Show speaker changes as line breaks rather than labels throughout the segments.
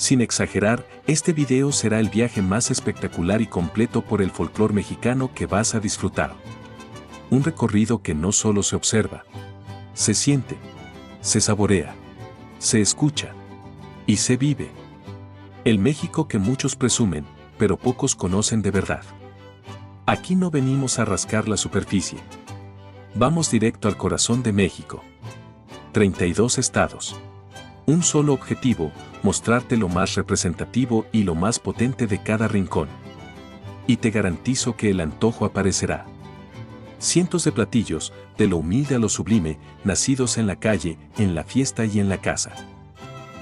Sin exagerar, este video será el viaje más espectacular y completo por el folclore mexicano que vas a disfrutar. Un recorrido que no solo se observa, se siente, se saborea, se escucha y se vive. El México que muchos presumen, pero pocos conocen de verdad. Aquí no venimos a rascar la superficie. Vamos directo al corazón de México. 32 estados. Un solo objetivo, mostrarte lo más representativo y lo más potente de cada rincón. Y te garantizo que el antojo aparecerá. Cientos de platillos, de lo humilde a lo sublime, nacidos en la calle, en la fiesta y en la casa.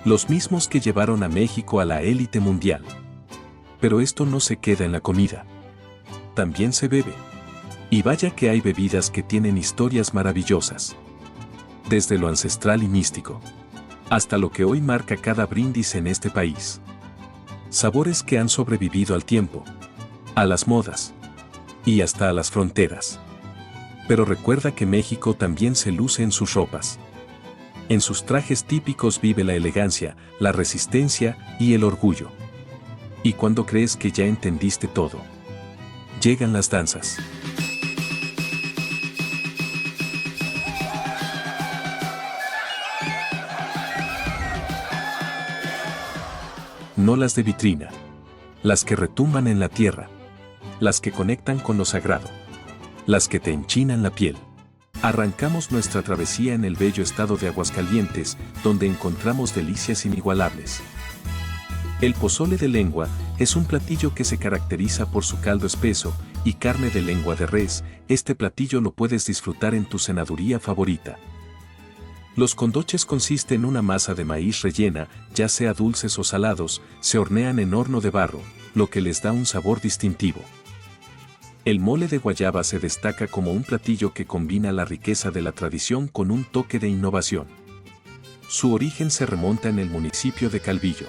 Los mismos que llevaron a México a la élite mundial. Pero esto no se queda en la comida. También se bebe. Y vaya que hay bebidas que tienen historias maravillosas. Desde lo ancestral y místico, hasta lo que hoy marca cada brindis en este país. Sabores que han sobrevivido al tiempo, a las modas y hasta a las fronteras. Pero recuerda que México también se luce en sus ropas. En sus trajes típicos vive la elegancia, la resistencia y el orgullo. Y cuando crees que ya entendiste todo, llegan las danzas. No las de vitrina, las que retumban en la tierra, las que conectan con lo sagrado, las que te enchinan la piel. Arrancamos nuestra travesía en el bello estado de Aguascalientes, donde encontramos delicias inigualables. El pozole de lengua es un platillo que se caracteriza por su caldo espeso y carne de lengua de res. Este platillo lo puedes disfrutar en tu cenaduría favorita. Los condoches consisten en una masa de maíz rellena, ya sea dulces o salados, se hornean en horno de barro, lo que les da un sabor distintivo. El mole de guayaba se destaca como un platillo que combina la riqueza de la tradición con un toque de innovación. Su origen se remonta en el municipio de Calvillo.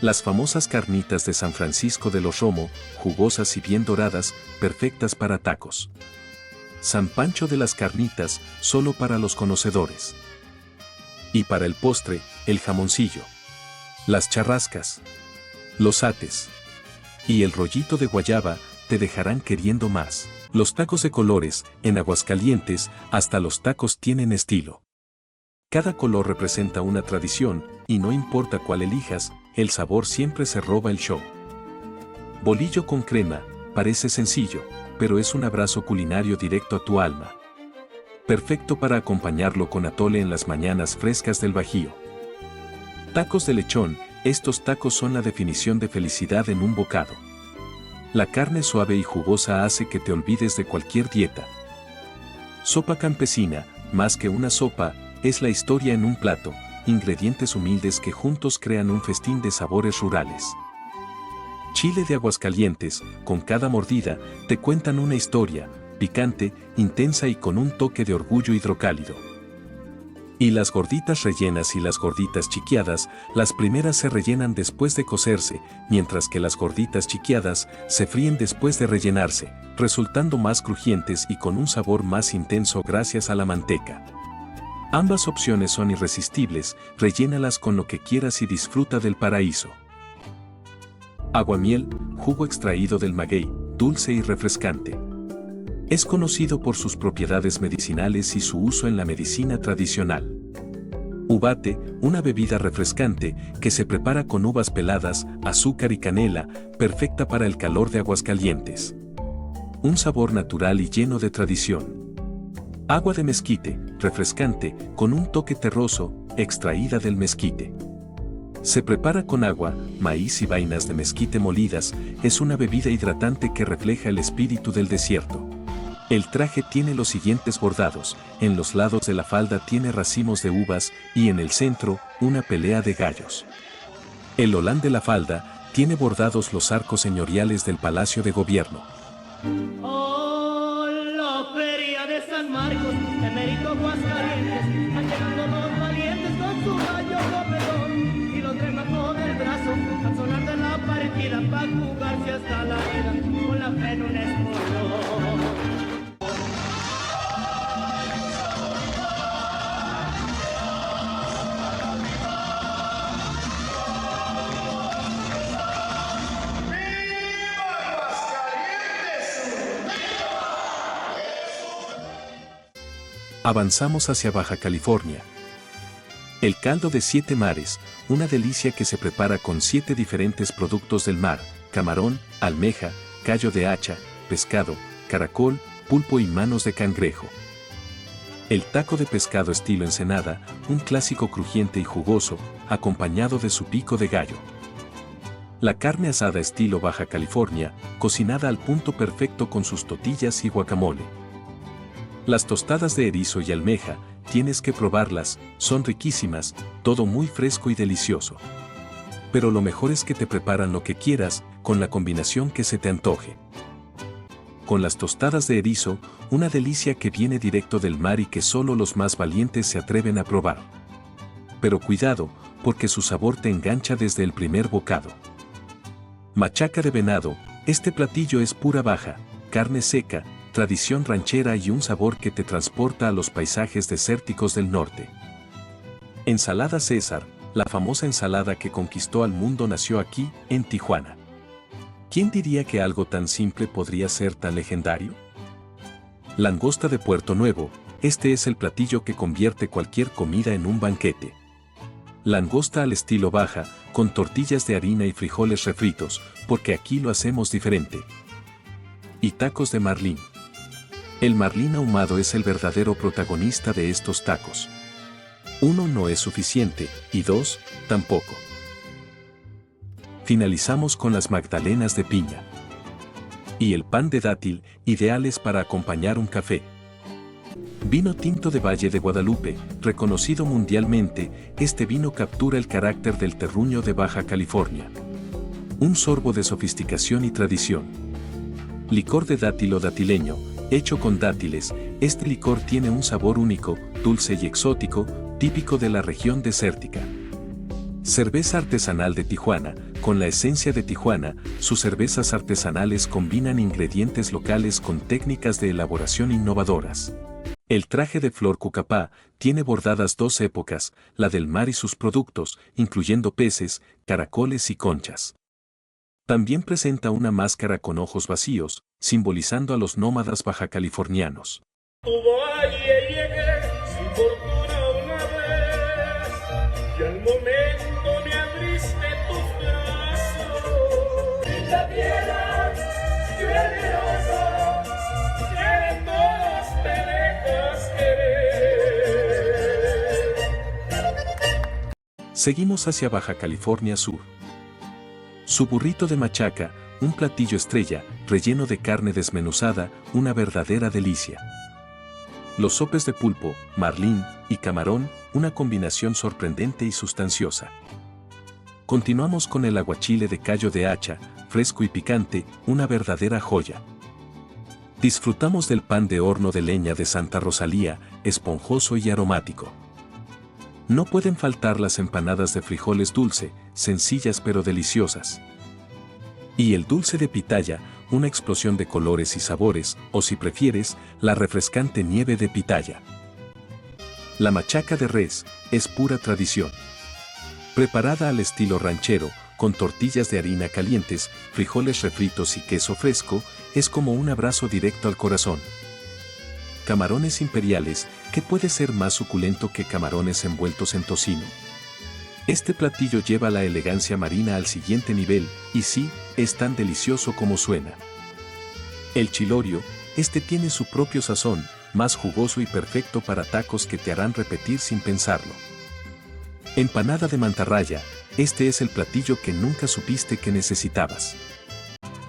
Las famosas carnitas de San Francisco de los Romo, jugosas y bien doradas, perfectas para tacos. San Pancho de las carnitas, solo para los conocedores. Y para el postre, el jamoncillo, las charrascas, los ates y el rollito de guayaba te dejarán queriendo más. Los tacos de colores, en Aguascalientes, hasta los tacos tienen estilo. Cada color representa una tradición, y no importa cuál elijas, el sabor siempre se roba el show. Bolillo con crema, parece sencillo, pero es un abrazo culinario directo a tu alma. Perfecto para acompañarlo con atole en las mañanas frescas del Bajío. Tacos de lechón, estos tacos son la definición de felicidad en un bocado. La carne suave y jugosa hace que te olvides de cualquier dieta. Sopa campesina, más que una sopa, es la historia en un plato, ingredientes humildes que juntos crean un festín de sabores rurales. Chile de Aguascalientes, con cada mordida, te cuentan una historia, picante, intensa y con un toque de orgullo hidrocálido. Y las gorditas rellenas y las gorditas chiquiadas, las primeras se rellenan después de cocerse, mientras que las gorditas chiquiadas se fríen después de rellenarse, resultando más crujientes y con un sabor más intenso gracias a la manteca. Ambas opciones son irresistibles, rellénalas con lo que quieras y disfruta del paraíso. Aguamiel, jugo extraído del maguey, dulce y refrescante. Es conocido por sus propiedades medicinales y su uso en la medicina tradicional. Uvate, una bebida refrescante que se prepara con uvas peladas, azúcar y canela, perfecta para el calor de Aguascalientes. Un sabor natural y lleno de tradición. Agua de mezquite, refrescante, con un toque terroso, extraída del mezquite. Se prepara con agua, maíz y vainas de mezquite molidas, es una bebida hidratante que refleja el espíritu del desierto. El traje tiene los siguientes bordados, en los lados de la falda tiene racimos de uvas y en el centro, una pelea de gallos. El olán de la falda tiene bordados los arcos señoriales del Palacio de Gobierno.
Oh, la feria de San Marcos, emérito Aguascalientes, están llegando los valientes con su gallo corredor y los remas con el brazo, al sonar de la partida para jugarse hasta la vida, con la fe en un espolón.
Avanzamos hacia Baja California. El caldo de 7 mares, una delicia que se prepara con 7 diferentes productos del mar: camarón, almeja, callo de hacha, pescado, caracol, pulpo y manos de cangrejo. El taco de pescado estilo Ensenada, un clásico crujiente y jugoso, acompañado de su pico de gallo. La carne asada estilo Baja California, cocinada al punto perfecto con sus tortillas y guacamole. Las tostadas de erizo y almeja, tienes que probarlas, son riquísimas, todo muy fresco y delicioso. Pero lo mejor es que te preparan lo que quieras, con la combinación que se te antoje. Con las tostadas de erizo, una delicia que viene directo del mar y que solo los más valientes se atreven a probar. Pero cuidado, porque su sabor te engancha desde el primer bocado. Machaca de venado, este platillo es pura baja, carne seca, tradición ranchera y un sabor que te transporta a los paisajes desérticos del norte. Ensalada César, la famosa ensalada que conquistó al mundo, nació aquí, en Tijuana. ¿Quién diría que algo tan simple podría ser tan legendario? Langosta de Puerto Nuevo, este es el platillo que convierte cualquier comida en un banquete. Langosta al estilo Baja, con tortillas de harina y frijoles refritos, porque aquí lo hacemos diferente. Y tacos de marlín. El marlín ahumado es el verdadero protagonista de estos tacos. 1 no es suficiente, y 2, tampoco. Finalizamos con las magdalenas de piña. Y el pan de dátil, ideales para acompañar un café. Vino tinto de Valle de Guadalupe, reconocido mundialmente, este vino captura el carácter del terruño de Baja California. Un sorbo de sofisticación y tradición. Licor de dátil o datileño, hecho con dátiles, este licor tiene un sabor único, dulce y exótico, típico de la región desértica. Cerveza artesanal de Tijuana, con la esencia de Tijuana, sus cervezas artesanales combinan ingredientes locales con técnicas de elaboración innovadoras. El traje de Flor Cucapá tiene bordadas 2 épocas, la del mar y sus productos, incluyendo peces, caracoles y conchas. También presenta una máscara con ojos vacíos, simbolizando a los nómadas bajacalifornianos.
Tu valle llegué sin fortuna una vez, y al momento me abriste tus brazos. Y la tierra generosa, que en todas te dejas querer.
Seguimos hacia Baja California Sur. Su burrito de machaca, un platillo estrella, relleno de carne desmenuzada, una verdadera delicia. Los sopes de pulpo, marlín y camarón, una combinación sorprendente y sustanciosa. Continuamos con el aguachile de callo de hacha, fresco y picante, una verdadera joya. Disfrutamos del pan de horno de leña de Santa Rosalía, esponjoso y aromático. No pueden faltar las empanadas de frijoles dulce, sencillas pero deliciosas. Y el dulce de pitaya, una explosión de colores y sabores, o si prefieres, la refrescante nieve de pitaya. La machaca de res es pura tradición. Preparada al estilo ranchero, con tortillas de harina calientes, frijoles refritos y queso fresco, es como un abrazo directo al corazón. Camarones imperiales, ¿qué puede ser más suculento que camarones envueltos en tocino? Este platillo lleva la elegancia marina al siguiente nivel, y sí, es tan delicioso como suena. El chilorio, este tiene su propio sazón, más jugoso y perfecto para tacos que te harán repetir sin pensarlo. Empanada de mantarraya, este es el platillo que nunca supiste que necesitabas.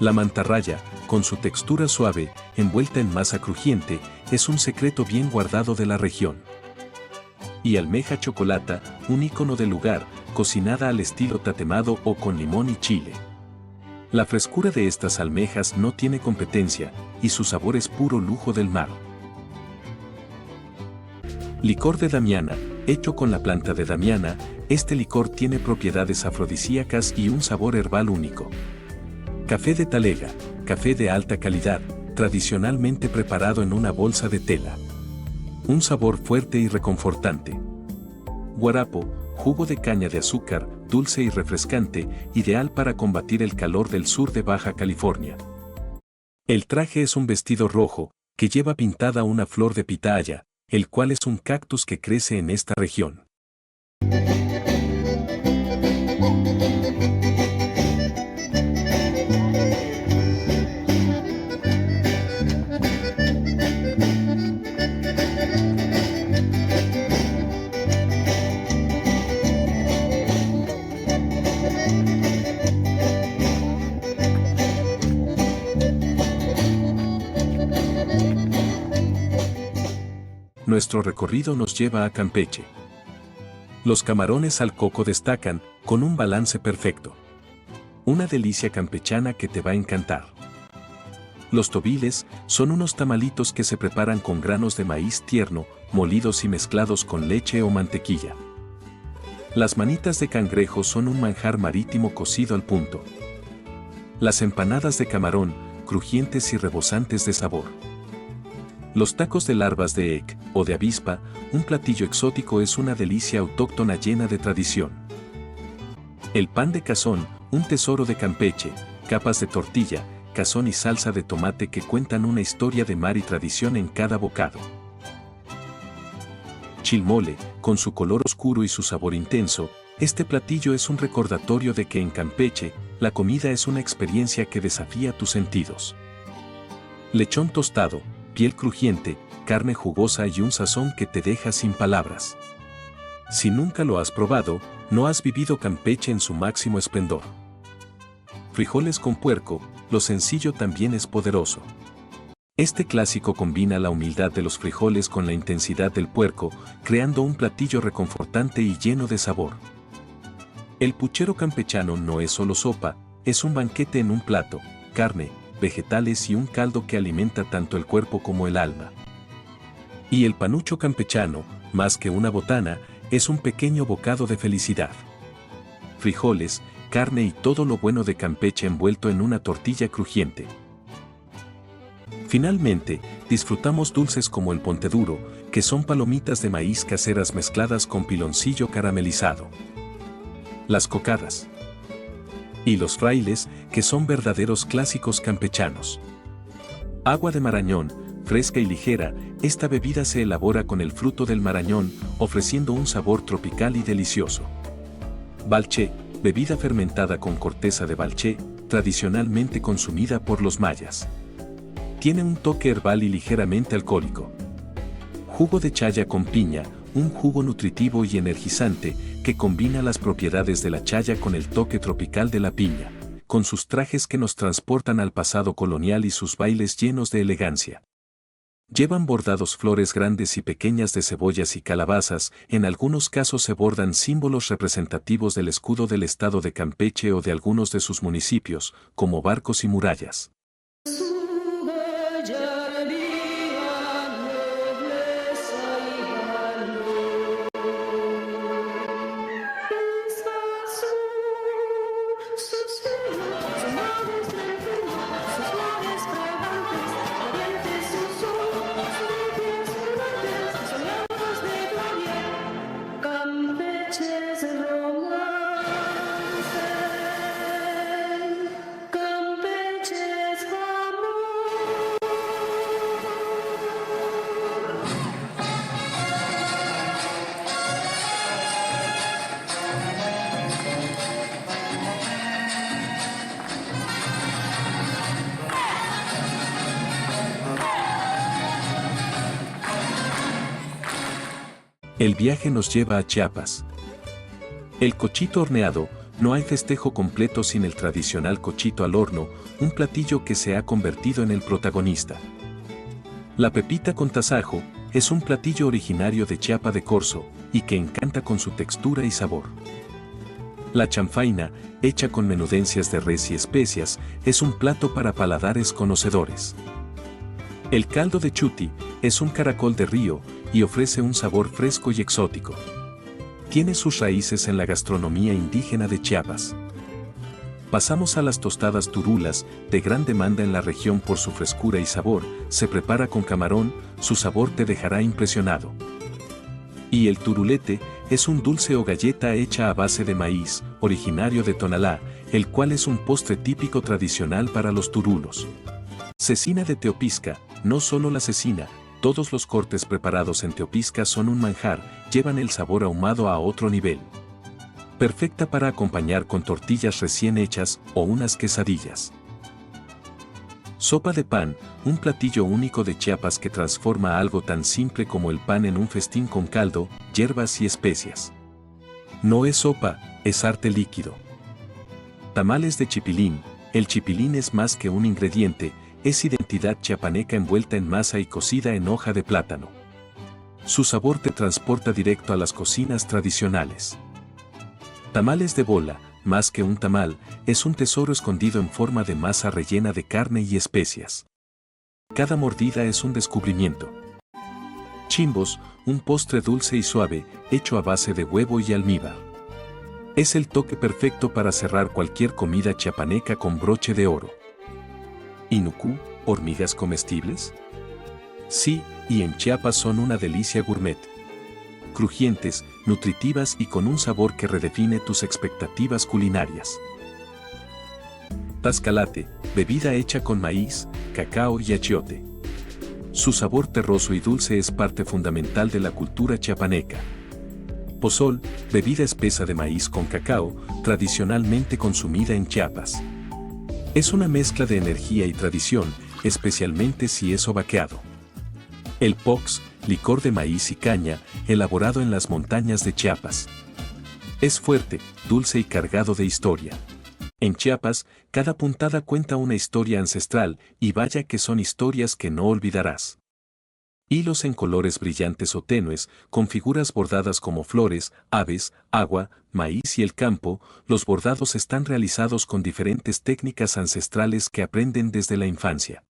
La mantarraya, con su textura suave, envuelta en masa crujiente, es un secreto bien guardado de la región. Y almeja chocolata, un ícono del lugar, cocinada al estilo tatemado o con limón y chile. La frescura de estas almejas no tiene competencia, y su sabor es puro lujo del mar. Licor de damiana, hecho con la planta de damiana, este licor tiene propiedades afrodisíacas y un sabor herbal único. Café de talega, café de alta calidad, tradicionalmente preparado en una bolsa de tela. Un sabor fuerte y reconfortante. Guarapo, jugo de caña de azúcar, dulce y refrescante, ideal para combatir el calor del sur de Baja California. El traje es un vestido rojo, que lleva pintada una flor de pitaya, el cual es un cactus que crece en esta región. Nuestro recorrido nos lleva a Campeche. Los camarones al coco destacan, con un balance perfecto. Una delicia campechana que te va a encantar. Los tobiles son unos tamalitos que se preparan con granos de maíz tierno, molidos y mezclados con leche o mantequilla. Las manitas de cangrejo son un manjar marítimo cocido al punto. Las empanadas de camarón, crujientes y rebosantes de sabor. Los tacos de larvas de ek, o de avispa, un platillo exótico, es una delicia autóctona llena de tradición. El pan de cazón, un tesoro de Campeche, capas de tortilla, cazón y salsa de tomate que cuentan una historia de mar y tradición en cada bocado. Chilmole, con su color oscuro y su sabor intenso, este platillo es un recordatorio de que en Campeche, la comida es una experiencia que desafía tus sentidos. Lechón tostado, piel crujiente, carne jugosa y un sazón que te deja sin palabras. Si nunca lo has probado, no has vivido Campeche en su máximo esplendor. Frijoles con puerco, lo sencillo también es poderoso. Este clásico combina la humildad de los frijoles con la intensidad del puerco, creando un platillo reconfortante y lleno de sabor. El puchero campechano no es solo sopa, es un banquete en un plato, carne, vegetales y un caldo que alimenta tanto el cuerpo como el alma. Y el panucho campechano, más que una botana, es un pequeño bocado de felicidad. Frijoles, carne y todo lo bueno de Campeche envuelto en una tortilla crujiente. Finalmente, disfrutamos dulces como el ponteduro, que son palomitas de maíz caseras mezcladas con piloncillo caramelizado. Las cocadas. Y los frailes, que son verdaderos clásicos campechanos. Agua de marañón, fresca y ligera, esta bebida se elabora con el fruto del marañón, ofreciendo un sabor tropical y delicioso. Balché, bebida fermentada con corteza de balché, tradicionalmente consumida por los mayas. Tiene un toque herbal y ligeramente alcohólico. Jugo de chaya con piña, un jugo nutritivo y energizante que combina las propiedades de la chaya con el toque tropical de la piña, con sus trajes que nos transportan al pasado colonial y sus bailes llenos de elegancia. Llevan bordados flores grandes y pequeñas de cebollas y calabazas, en algunos casos se bordan símbolos representativos del escudo del estado de Campeche o de algunos de sus municipios, como barcos y murallas. El viaje nos lleva a Chiapas. El cochito horneado, no hay festejo completo sin el tradicional cochito al horno, un platillo que se ha convertido en el protagonista. La pepita con tasajo es un platillo originario de Chiapa de Corzo y que encanta con su textura y sabor. La chanfaina, hecha con menudencias de res y especias, es un plato para paladares conocedores. El caldo de chuti es un caracol de río y ofrece un sabor fresco y exótico. Tiene sus raíces en la gastronomía indígena de Chiapas. Pasamos a las tostadas turulas, de gran demanda en la región por su frescura y sabor, se prepara con camarón, su sabor te dejará impresionado. Y el turulete es un dulce o galleta hecha a base de maíz, originario de Tonalá, el cual es un postre típico tradicional para los turulos. Cecina de Teopisca, no solo la cecina, Todos los cortes preparados en Teopisca son un manjar, llevan el sabor ahumado a otro nivel. Perfecta para acompañar con tortillas recién hechas o unas quesadillas. Sopa de pan, un platillo único de Chiapas que transforma algo tan simple como el pan en un festín con caldo, hierbas y especias. No es sopa, es arte líquido. Tamales de chipilín. El chipilín es más que un ingrediente, es identidad chiapaneca envuelta en masa y cocida en hoja de plátano. Su sabor te transporta directo a las cocinas tradicionales. Tamales de bola, más que un tamal, es un tesoro escondido en forma de masa rellena de carne y especias. Cada mordida es un descubrimiento. Chimbos, un postre dulce y suave, hecho a base de huevo y almíbar. Es el toque perfecto para cerrar cualquier comida chiapaneca con broche de oro. ¿Inucú, hormigas comestibles? Sí, y en Chiapas son una delicia gourmet. Crujientes, nutritivas y con un sabor que redefine tus expectativas culinarias. Tascalate, bebida hecha con maíz, cacao y achiote. Su sabor terroso y dulce es parte fundamental de la cultura chiapaneca. Pozol, bebida espesa de maíz con cacao, tradicionalmente consumida en Chiapas. Es una mezcla de energía y tradición, especialmente si es obaqueado. El pox, licor de maíz y caña, elaborado en las montañas de Chiapas. Es fuerte, dulce y cargado de historia. En Chiapas, cada puntada cuenta una historia ancestral, y vaya que son historias que no olvidarás. Hilos en colores brillantes o tenues, con figuras bordadas como flores, aves, agua, maíz y el campo, los bordados están realizados con diferentes técnicas ancestrales que aprenden desde la infancia.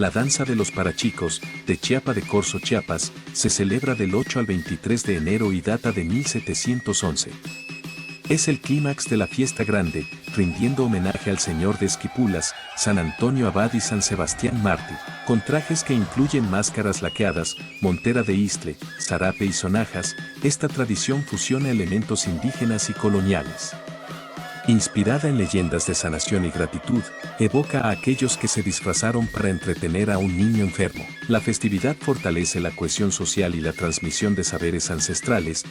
La danza de los parachicos, de Chiapa de Corzo, Chiapas, se celebra del 8 al 23 de enero y data de 1711. Es el clímax de la fiesta grande, rindiendo homenaje al señor de Esquipulas, San Antonio Abad y San Sebastián Mártir, con trajes que incluyen máscaras laqueadas, montera de istle, zarape y sonajas. Esta tradición fusiona elementos indígenas y coloniales. Inspirada en leyendas de sanación y gratitud, evoca a aquellos que se disfrazaron para entretener a un niño enfermo. La festividad fortalece la cohesión social y la transmisión de saberes ancestrales.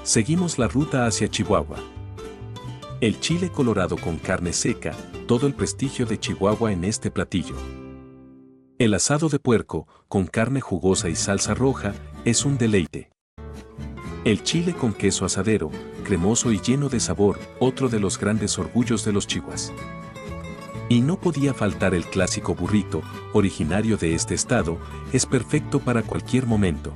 Seguimos la ruta hacia Chihuahua. El chile colorado con carne seca, todo el prestigio de Chihuahua en este platillo. El asado de puerco, con carne jugosa y salsa roja, es un deleite. El chile con queso asadero, cremoso y lleno de sabor, otro de los grandes orgullos de los chihuas. Y no podía faltar el clásico burrito, originario de este estado, es perfecto para cualquier momento.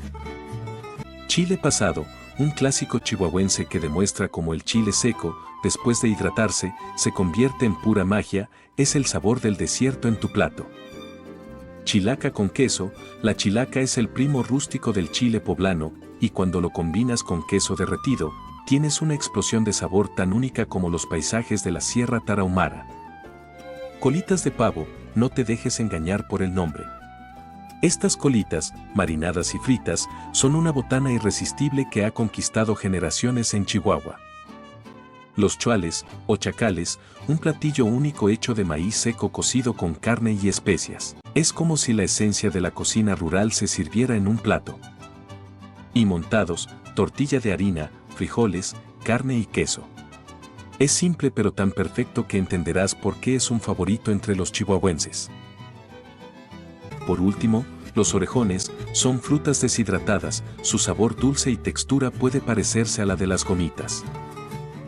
Chile pasado, un clásico chihuahuense que demuestra cómo el chile seco, después de hidratarse, se convierte en pura magia, es el sabor del desierto en tu plato. Chilaca con queso, la chilaca es el primo rústico del chile poblano, y cuando lo combinas con queso derretido, tienes una explosión de sabor tan única como los paisajes de la Sierra Tarahumara. Colitas de pavo, no te dejes engañar por el nombre. Estas colitas, marinadas y fritas, son una botana irresistible que ha conquistado generaciones en Chihuahua. Los chuales, o chacales, un platillo único hecho de maíz seco cocido con carne y especias. Es como si la esencia de la cocina rural se sirviera en un plato. Y montados, tortilla de harina, frijoles, carne y queso. Es simple pero tan perfecto que entenderás por qué es un favorito entre los chihuahuenses. Por último, los orejones son frutas deshidratadas, su sabor dulce y textura puede parecerse a la de las gomitas.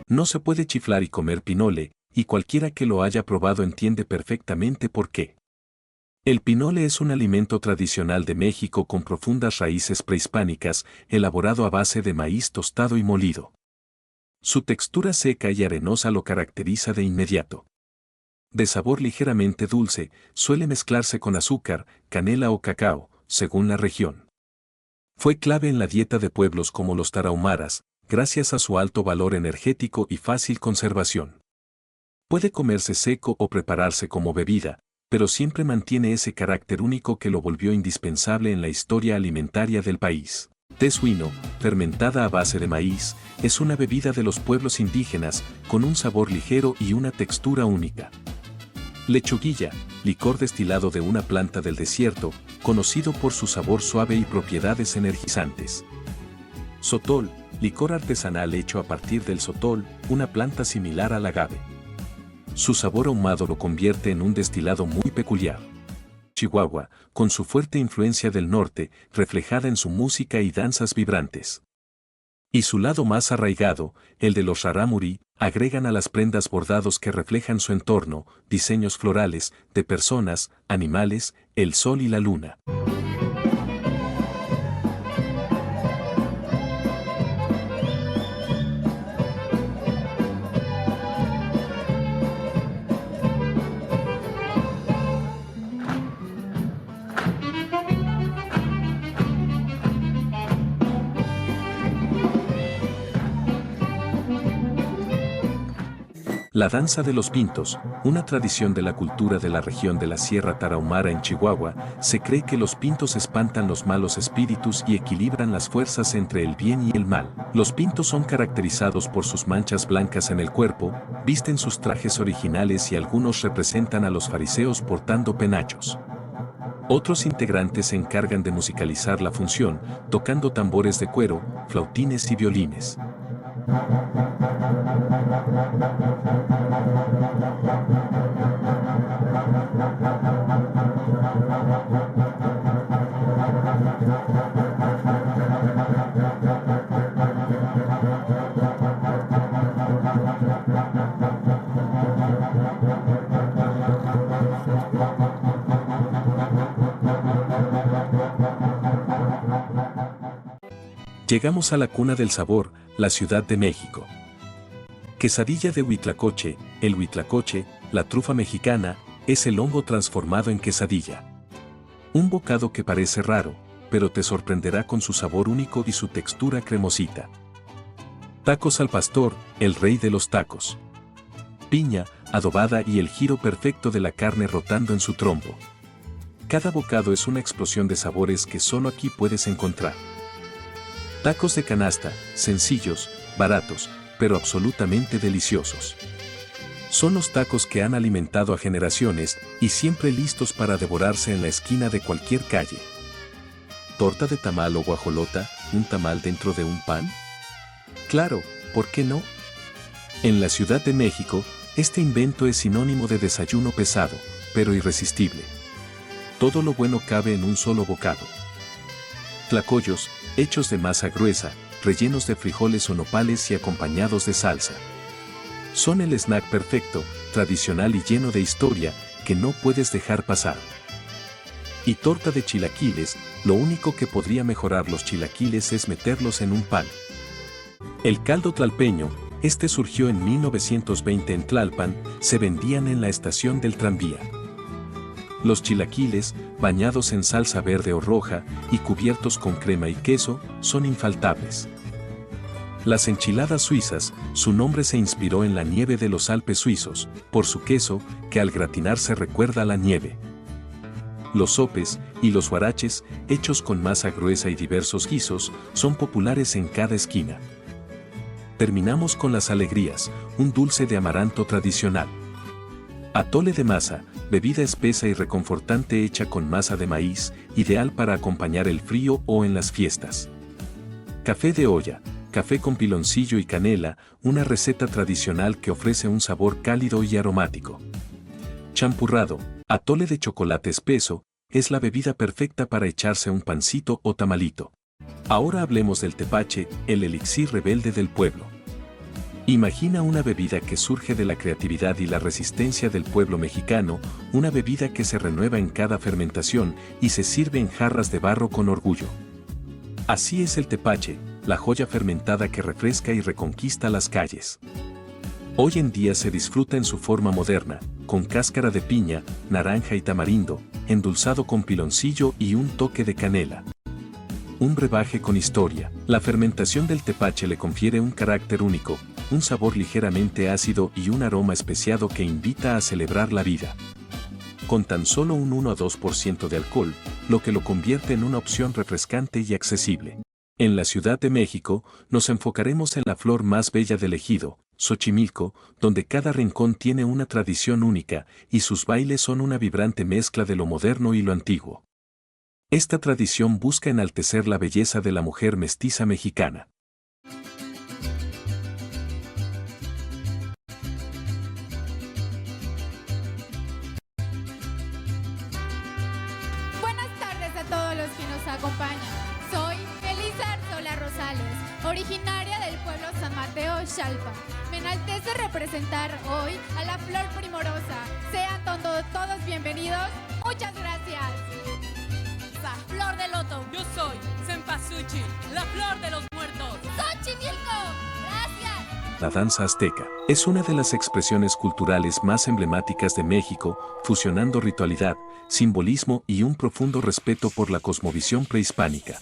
No se puede chiflar y comer pinole, y cualquiera que lo haya probado entiende perfectamente por qué. El pinole es un alimento tradicional de México con profundas raíces prehispánicas, elaborado a base de maíz tostado y molido. Su textura seca y arenosa lo caracteriza de inmediato. De sabor ligeramente dulce, suele mezclarse con azúcar, canela o cacao, según la región. Fue clave en la dieta de pueblos como los tarahumaras, gracias a su alto valor energético y fácil conservación. Puede comerse seco o prepararse como bebida, pero siempre mantiene ese carácter único que lo volvió indispensable en la historia alimentaria del país. Té suino, fermentada a base de maíz, es una bebida de los pueblos indígenas, con un sabor ligero y una textura única. Lechuguilla, licor destilado de una planta del desierto, conocido por su sabor suave y propiedades energizantes. Sotol, licor artesanal hecho a partir del sotol, una planta similar al agave. Su sabor ahumado lo convierte en un destilado muy peculiar. Chihuahua, con su fuerte influencia del norte, reflejada en su música y danzas vibrantes. Y su lado más arraigado, el de los rarámuri, agregan a las prendas bordados que reflejan su entorno, diseños florales, de personas, animales, el sol y la luna. La danza de los pintos, una tradición de la cultura de la región de la Sierra Tarahumara en Chihuahua, se cree que los pintos espantan los malos espíritus y equilibran las fuerzas entre el bien y el mal. Los pintos son caracterizados por sus manchas blancas en el cuerpo, visten sus trajes originales y algunos representan a los fariseos portando penachos. Otros integrantes se encargan de musicalizar la función, tocando tambores de cuero, flautines y violines. Llegamos a la cuna del sabor, la Ciudad de México. Quesadilla de huitlacoche. El huitlacoche, la trufa mexicana, es el hongo transformado en quesadilla. Un bocado que parece raro, pero te sorprenderá con su sabor único y su textura cremosita. Tacos al pastor, el rey de los tacos. Piña, adobada y el giro perfecto de la carne rotando en su trompo. Cada bocado es una explosión de sabores que solo aquí puedes encontrar. Tacos de canasta, sencillos, baratos, pero absolutamente deliciosos. Son los tacos que han alimentado a generaciones y siempre listos para devorarse en la esquina de cualquier calle. ¿Torta de tamal o guajolota, un tamal dentro de un pan? Claro, ¿por qué no? En la Ciudad de México, este invento es sinónimo de desayuno pesado, pero irresistible. Todo lo bueno cabe en un solo bocado. Tlacoyos, hechos de masa gruesa, rellenos de frijoles o nopales y acompañados de salsa. Son el snack perfecto, tradicional y lleno de historia, que no puedes dejar pasar. Y torta de chilaquiles, lo único que podría mejorar los chilaquiles es meterlos en un pan. El caldo tlalpeño, este surgió en 1920 en Tlalpan, se vendían en la estación del tranvía. Los chilaquiles, bañados en salsa verde o roja y cubiertos con crema y queso, son infaltables. Las enchiladas suizas, su nombre se inspiró en la nieve de los Alpes suizos, por su queso, que al gratinarse recuerda a la nieve. Los sopes y los huaraches, hechos con masa gruesa y diversos guisos, son populares en cada esquina. Terminamos con las alegrías, un dulce de amaranto tradicional. Atole de masa, bebida espesa y reconfortante hecha con masa de maíz, ideal para acompañar el frío o en las fiestas. Café de olla, café con piloncillo y canela, una receta tradicional que ofrece un sabor cálido y aromático. Champurrado, atole de chocolate espeso, es la bebida perfecta para echarse un pancito o tamalito. Ahora hablemos del tepache, el elixir rebelde del pueblo. Imagina una bebida que surge de la creatividad y la resistencia del pueblo mexicano, una bebida que se renueva en cada fermentación y se sirve en jarras de barro con orgullo. Así es el tepache, la joya fermentada que refresca y reconquista las calles. Hoy en día se disfruta en su forma moderna, con cáscara de piña, naranja y tamarindo, endulzado con piloncillo y un toque de canela. Un brebaje con historia. La fermentación del tepache le confiere un carácter único, un sabor ligeramente ácido y un aroma especiado que invita a celebrar la vida. Con tan solo un 1 a 2% de alcohol, lo que lo convierte en una opción refrescante y accesible. En la Ciudad de México, nos enfocaremos en la flor más bella del ejido, Xochimilco, donde cada rincón tiene una tradición única y sus bailes son una vibrante mezcla de lo moderno y lo antiguo. Esta tradición busca enaltecer la belleza de la mujer mestiza mexicana.
Buenas tardes a todos los que nos acompañan. Soy Elisa Arzola Rosales, originaria del pueblo San Mateo, Xalpa. Me enaltece representar hoy a la flor primorosa. Sean todos bienvenidos. Muchas gracias.
Flor de loto, yo soy Cempasúchil, la flor de los muertos.
¡Xochimilco! ¡Gracias!
La danza azteca es una de las expresiones culturales más emblemáticas de México, fusionando ritualidad, simbolismo y un profundo respeto por la cosmovisión prehispánica.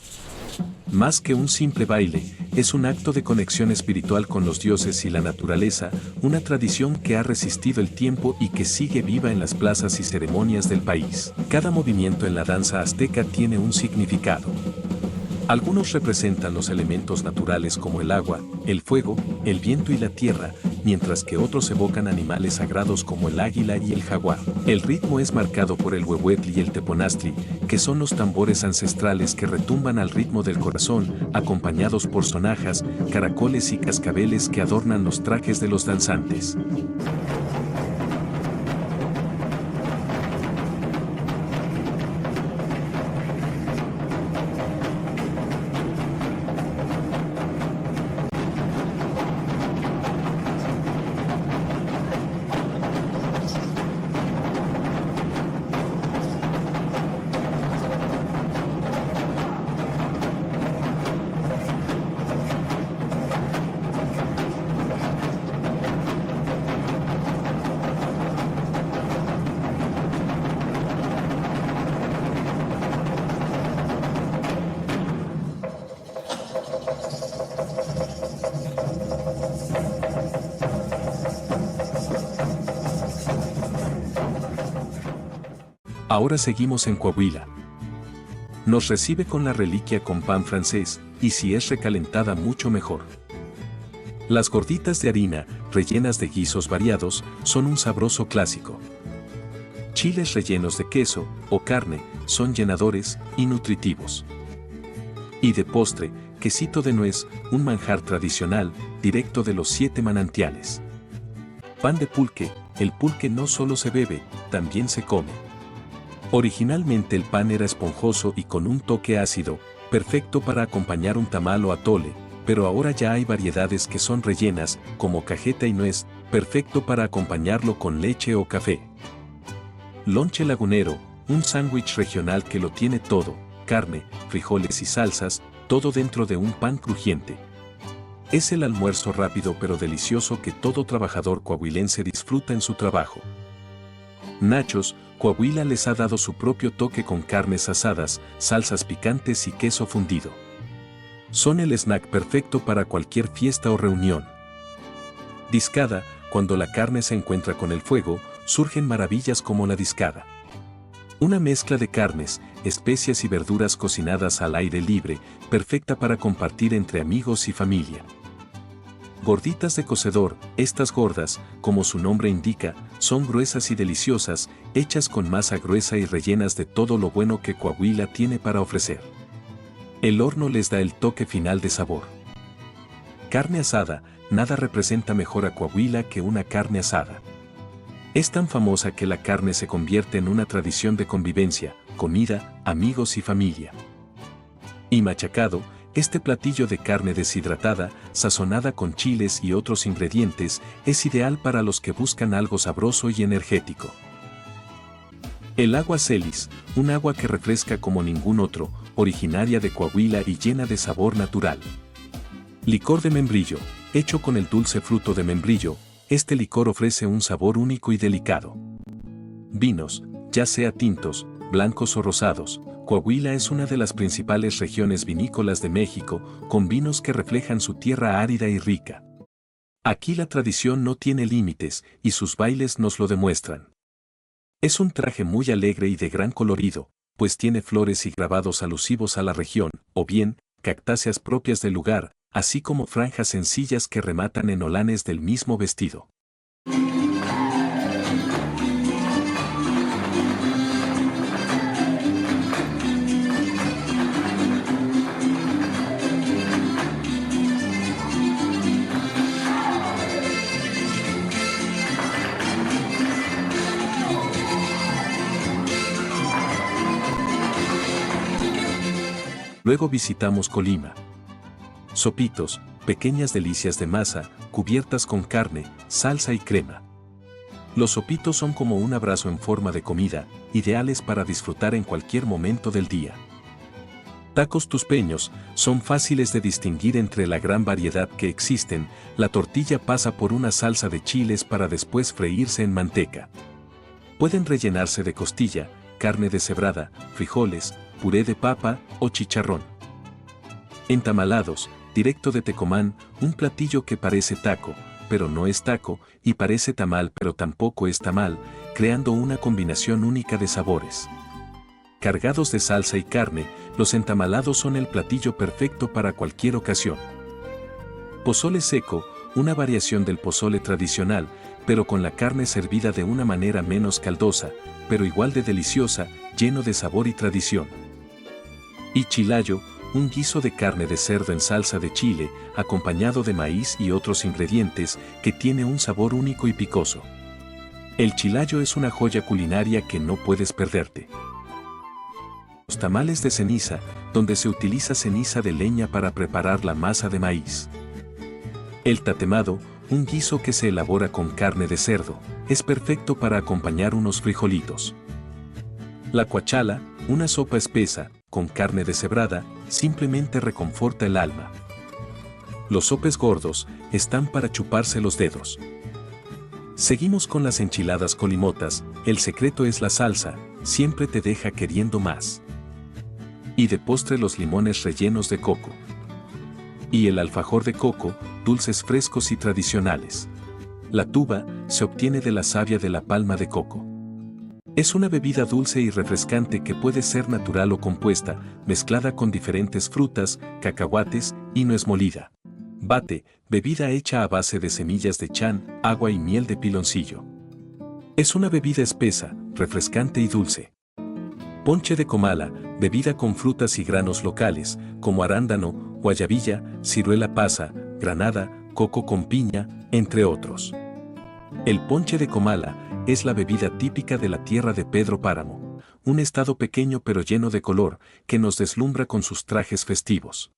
Más que un simple baile, es un acto de conexión espiritual con los dioses y la naturaleza, una tradición que ha resistido el tiempo y que sigue viva en las plazas y ceremonias del país. Cada movimiento en la danza azteca tiene un significado. Algunos representan los elementos naturales como el agua, el fuego, el viento y la tierra, mientras que otros evocan animales sagrados como el águila y el jaguar. El ritmo es marcado por el huehuetl y el teponaztli, que son los tambores ancestrales que retumban al ritmo del corazón, acompañados por sonajas, caracoles y cascabeles que adornan los trajes de los danzantes. Ahora seguimos en Coahuila. Nos recibe con la reliquia con pan francés, y si es recalentada mucho mejor. Las gorditas de harina, rellenas de guisos variados, son un sabroso clásico. Chiles rellenos de queso o carne son llenadores y nutritivos. Y de postre, quesito de nuez, un manjar tradicional, directo de los 7 manantiales. Pan de pulque, el pulque no solo se bebe, también se come. Originalmente el pan era esponjoso y con un toque ácido, perfecto para acompañar un tamal o atole, pero ahora ya hay variedades que son rellenas, como cajeta y nuez, perfecto para acompañarlo con leche o café. Lonche lagunero, un sándwich regional que lo tiene todo, carne, frijoles y salsas, todo dentro de un pan crujiente. Es el almuerzo rápido pero delicioso que todo trabajador coahuilense disfruta en su trabajo. Nachos, Coahuila les ha dado su propio toque con carnes asadas, salsas picantes y queso fundido. Son el snack perfecto para cualquier fiesta o reunión. Discada, cuando la carne se encuentra con el fuego, surgen maravillas como la discada. Una mezcla de carnes, especias y verduras cocinadas al aire libre, perfecta para compartir entre amigos y familia. Gorditas de cocedor, estas gordas, como su nombre indica, son gruesas y deliciosas, hechas con masa gruesa y rellenas de todo lo bueno que Coahuila tiene para ofrecer. El horno les da el toque final de sabor. Carne asada, nada representa mejor a Coahuila que una carne asada. Es tan famosa que la carne se convierte en una tradición de convivencia, comida, amigos y familia. Y machacado, este platillo de carne deshidratada, sazonada con chiles y otros ingredientes, es ideal para los que buscan algo sabroso y energético. El agua Celis, un agua que refresca como ningún otro, originaria de Coahuila y llena de sabor natural. Licor de membrillo, hecho con el dulce fruto de membrillo, este licor ofrece un sabor único y delicado. Vinos, ya sea tintos, blancos o rosados, Coahuila es una de las principales regiones vinícolas de México, con vinos que reflejan su tierra árida y rica. Aquí la tradición no tiene límites, y sus bailes nos lo demuestran. Es un traje muy alegre y de gran colorido, pues tiene flores y grabados alusivos a la región, o bien, cactáceas propias del lugar, así como franjas sencillas que rematan en holanes del mismo vestido. Luego visitamos Colima. Sopitos, pequeñas delicias de masa, cubiertas con carne, salsa y crema. Los sopitos son como un abrazo en forma de comida, ideales para disfrutar en cualquier momento del día. Tacos tuspeños, son fáciles de distinguir entre la gran variedad que existen, la tortilla pasa por una salsa de chiles para después freírse en manteca. Pueden rellenarse de costilla, carne deshebrada, frijoles, puré de papa o chicharrón. Entamalados, directo de Tecomán, un platillo que parece taco, pero no es taco, y parece tamal pero tampoco es tamal, creando una combinación única de sabores. Cargados de salsa y carne, los entamalados son el platillo perfecto para cualquier ocasión. Pozole seco, una variación del pozole tradicional, pero con la carne servida de una manera menos caldosa, pero igual de deliciosa, lleno de sabor y tradición. Y chilayo, un guiso de carne de cerdo en salsa de chile, acompañado de maíz y otros ingredientes, que tiene un sabor único y picoso. El chilayo es una joya culinaria que no puedes perderte. Los tamales de ceniza, donde se utiliza ceniza de leña para preparar la masa de maíz. El tatemado, un guiso que se elabora con carne de cerdo, es perfecto para acompañar unos frijolitos. La cuachala, una sopa espesa, con carne deshebrada, simplemente reconforta el alma. Los sopes gordos están para chuparse los dedos. Seguimos con las enchiladas colimotas, el secreto es la salsa, siempre te deja queriendo más. Y de postre los limones rellenos de coco. Y el alfajor de coco, dulces frescos y tradicionales. La tuba se obtiene de la savia de la palma de coco. Es una bebida dulce y refrescante que puede ser natural o compuesta, mezclada con diferentes frutas, cacahuates y nuez molida. Bate, bebida hecha a base de semillas de chan, agua y miel de piloncillo. Es una bebida espesa, refrescante y dulce. Ponche de comala, bebida con frutas y granos locales, como arándano, guayabilla, ciruela pasa, granada, coco con piña, entre otros. El ponche de comala es la bebida típica de la tierra de Pedro Páramo, un estado pequeño pero lleno de color, que nos deslumbra con sus trajes festivos.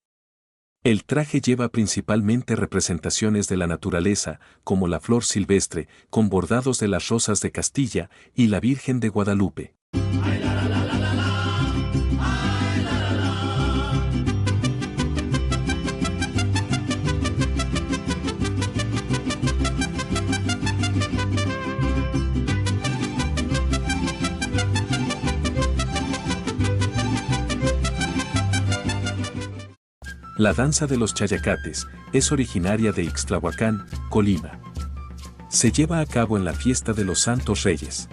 El traje lleva principalmente representaciones de la naturaleza, como la flor silvestre, con bordados de las rosas de Castilla y la Virgen de Guadalupe. La danza de los chayacates es originaria de Ixtlahuacán, Colima. Se lleva a cabo en la fiesta de los Santos Reyes.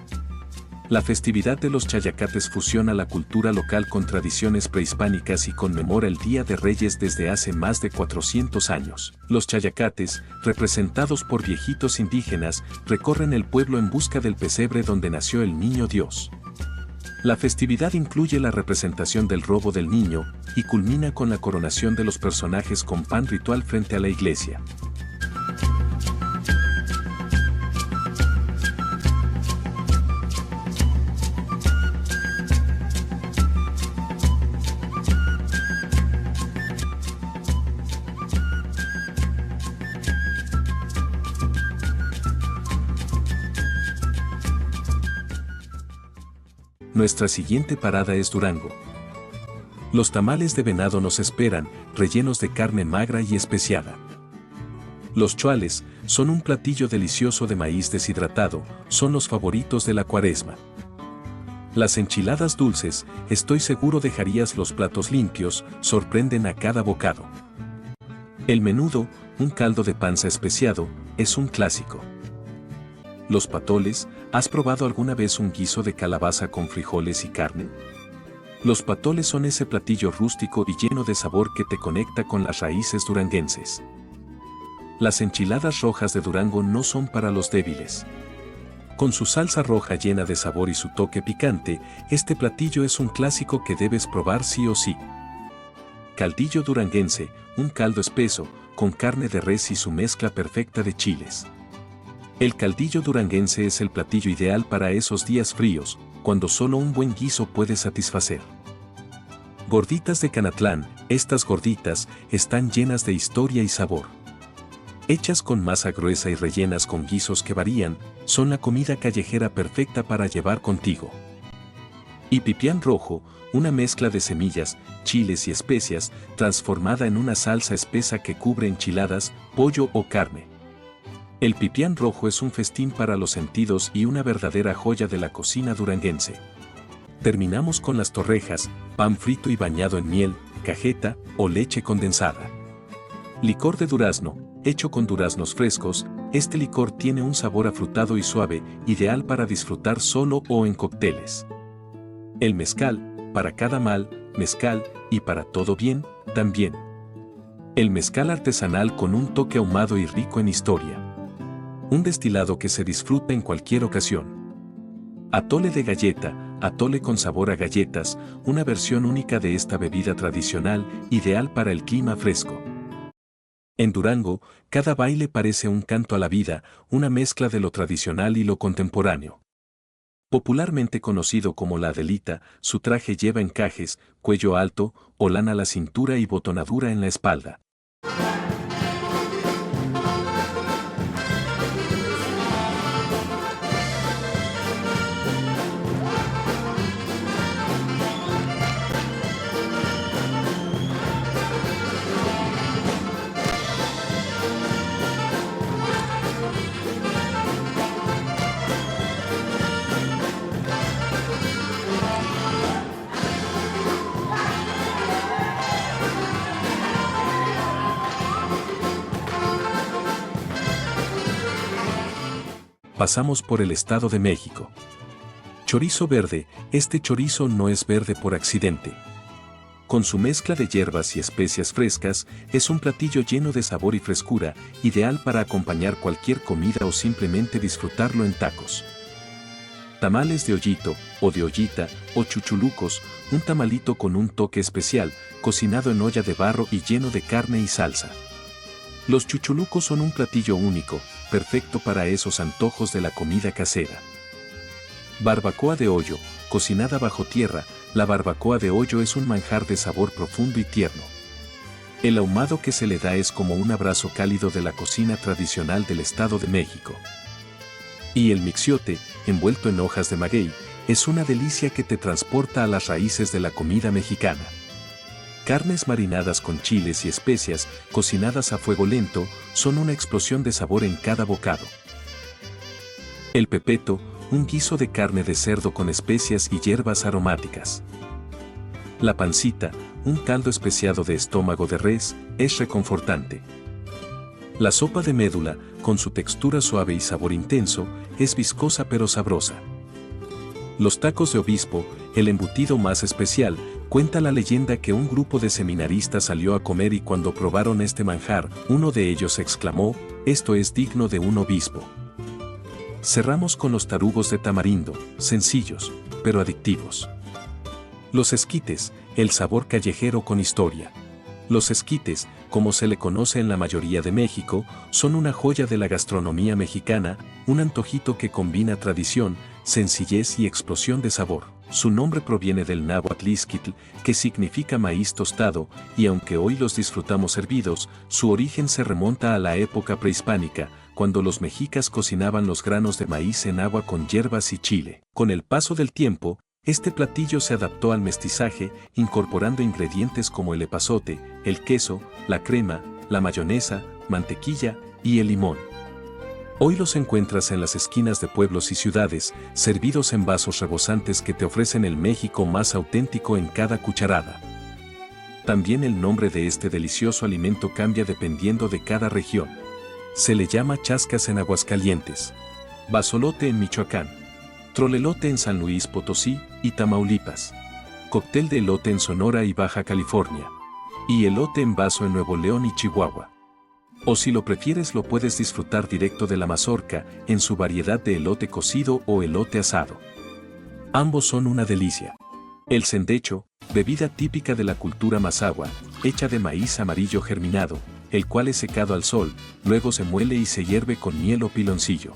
La festividad de los chayacates fusiona la cultura local con tradiciones prehispánicas y conmemora el Día de Reyes desde hace más de 400 años. Los chayacates, representados por viejitos indígenas, recorren el pueblo en busca del pesebre donde nació el niño Dios. La festividad incluye la representación del robo del niño y culmina con la coronación de los personajes con pan ritual frente a la iglesia. Nuestra siguiente parada es Durango. Los tamales de venado nos esperan, rellenos de carne magra y especiada. Los chuales son un platillo delicioso de maíz deshidratado, son los favoritos de la cuaresma. Las enchiladas dulces, estoy seguro dejarías los platos limpios, sorprenden a cada bocado. El menudo, un caldo de panza especiado, es un clásico. Los patoles, ¿has probado alguna vez un guiso de calabaza con frijoles y carne? Los patoles son ese platillo rústico y lleno de sabor que te conecta con las raíces duranguenses. Las enchiladas rojas de Durango no son para los débiles. Con su salsa roja llena de sabor y su toque picante, este platillo es un clásico que debes probar sí o sí. Caldillo duranguense, un caldo espeso, con carne de res y su mezcla perfecta de chiles. El caldillo duranguense es el platillo ideal para esos días fríos, cuando solo un buen guiso puede satisfacer. Gorditas de Canatlán, estas gorditas están llenas de historia y sabor. Hechas con masa gruesa y rellenas con guisos que varían, son la comida callejera perfecta para llevar contigo. Y pipián rojo, una mezcla de semillas, chiles y especias, transformada en una salsa espesa que cubre enchiladas, pollo o carne. El pipián rojo es un festín para los sentidos y una verdadera joya de la cocina duranguense. Terminamos con las torrejas, pan frito y bañado en miel, cajeta o leche condensada. Licor de durazno, hecho con duraznos frescos, este licor tiene un sabor afrutado y suave, ideal para disfrutar solo o en cócteles. El mezcal, para cada mal, mezcal, y para todo bien, también. El mezcal artesanal con un toque ahumado y rico en historia. Un destilado que se disfruta en cualquier ocasión. Atole de galleta, atole con sabor a galletas, una versión única de esta bebida tradicional, ideal para el clima fresco. En Durango, cada baile parece un canto a la vida, una mezcla de lo tradicional y lo contemporáneo. Popularmente conocido como la Adelita, su traje lleva encajes, cuello alto, holana a la cintura y botonadura en la espalda. Pasamos por el Estado de México. Chorizo verde, este chorizo no es verde por accidente. Con su mezcla de hierbas y especias frescas, es un platillo lleno de sabor y frescura, ideal para acompañar cualquier comida o simplemente disfrutarlo en tacos. Tamales de ollito, o de ollita, o chuchulucos, un tamalito con un toque especial, cocinado en olla de barro y lleno de carne y salsa. Los chuchulucos son un platillo único, perfecto para esos antojos de la comida casera. Barbacoa de hoyo, cocinada bajo tierra, la barbacoa de hoyo es un manjar de sabor profundo y tierno. El ahumado que se le da es como un abrazo cálido de la cocina tradicional del Estado de México. Y el mixiote, envuelto en hojas de maguey, es una delicia que te transporta a las raíces de la comida mexicana. Carnes marinadas con chiles y especias, cocinadas a fuego lento, son una explosión de sabor en cada bocado. El pepeto, un guiso de carne de cerdo con especias y hierbas aromáticas. La pancita, un caldo especiado de estómago de res, es reconfortante. La sopa de médula, con su textura suave y sabor intenso, es viscosa pero sabrosa. Los tacos de obispo, el embutido más especial, cuenta la leyenda que un grupo de seminaristas salió a comer y cuando probaron este manjar, uno de ellos exclamó, «Esto es digno de un obispo». Cerramos con los tarugos de tamarindo, sencillos, pero adictivos. Los esquites, el sabor callejero con historia. Los esquites, como se le conoce en la mayoría de México, son una joya de la gastronomía mexicana, un antojito que combina tradición, sencillez y explosión de sabor. Su nombre proviene del náhuatl izquitl, que significa maíz tostado, y aunque hoy los disfrutamos hervidos, su origen se remonta a la época prehispánica, cuando los mexicas cocinaban los granos de maíz en agua con hierbas y chile. Con el paso del tiempo, este platillo se adaptó al mestizaje, incorporando ingredientes como el epazote, el queso, la crema, la mayonesa, mantequilla y el limón. Hoy los encuentras en las esquinas de pueblos y ciudades, servidos en vasos rebosantes que te ofrecen el México más auténtico en cada cucharada. También el nombre de este delicioso alimento cambia dependiendo de cada región. Se le llama chascas en Aguascalientes, basolote en Michoacán, trolelote en San Luis Potosí y Tamaulipas, cóctel de elote en Sonora y Baja California, y elote en vaso en Nuevo León y Chihuahua. O si lo prefieres lo puedes disfrutar directo de la mazorca, en su variedad de elote cocido o elote asado. Ambos son una delicia. El cendecho, bebida típica de la cultura mazahua, hecha de maíz amarillo germinado, el cual es secado al sol, luego se muele y se hierve con miel o piloncillo.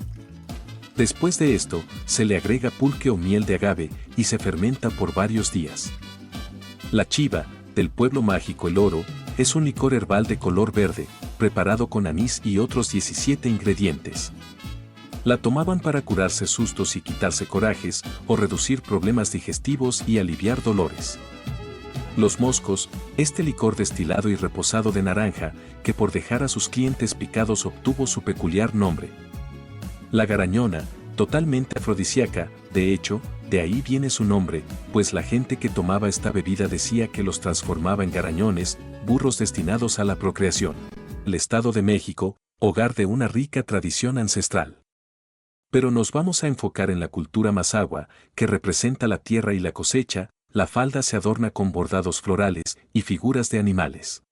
Después de esto, se le agrega pulque o miel de agave y se fermenta por varios días. La chiva, del pueblo mágico El Oro, es un licor herbal de color verde, preparado con anís y otros 17 ingredientes. La tomaban para curarse sustos y quitarse corajes, o reducir problemas digestivos y aliviar dolores. Los moscos, este licor destilado y reposado de naranja, que por dejar a sus clientes picados obtuvo su peculiar nombre. La garañona, totalmente afrodisíaca, de hecho, de ahí viene su nombre, pues la gente que tomaba esta bebida decía que los transformaba en garañones, burros destinados a la procreación. El Estado de México, hogar de una rica tradición ancestral. Pero nos vamos a enfocar en la cultura mazahua, que representa la tierra y la cosecha. La falda se adorna con bordados florales y figuras de animales.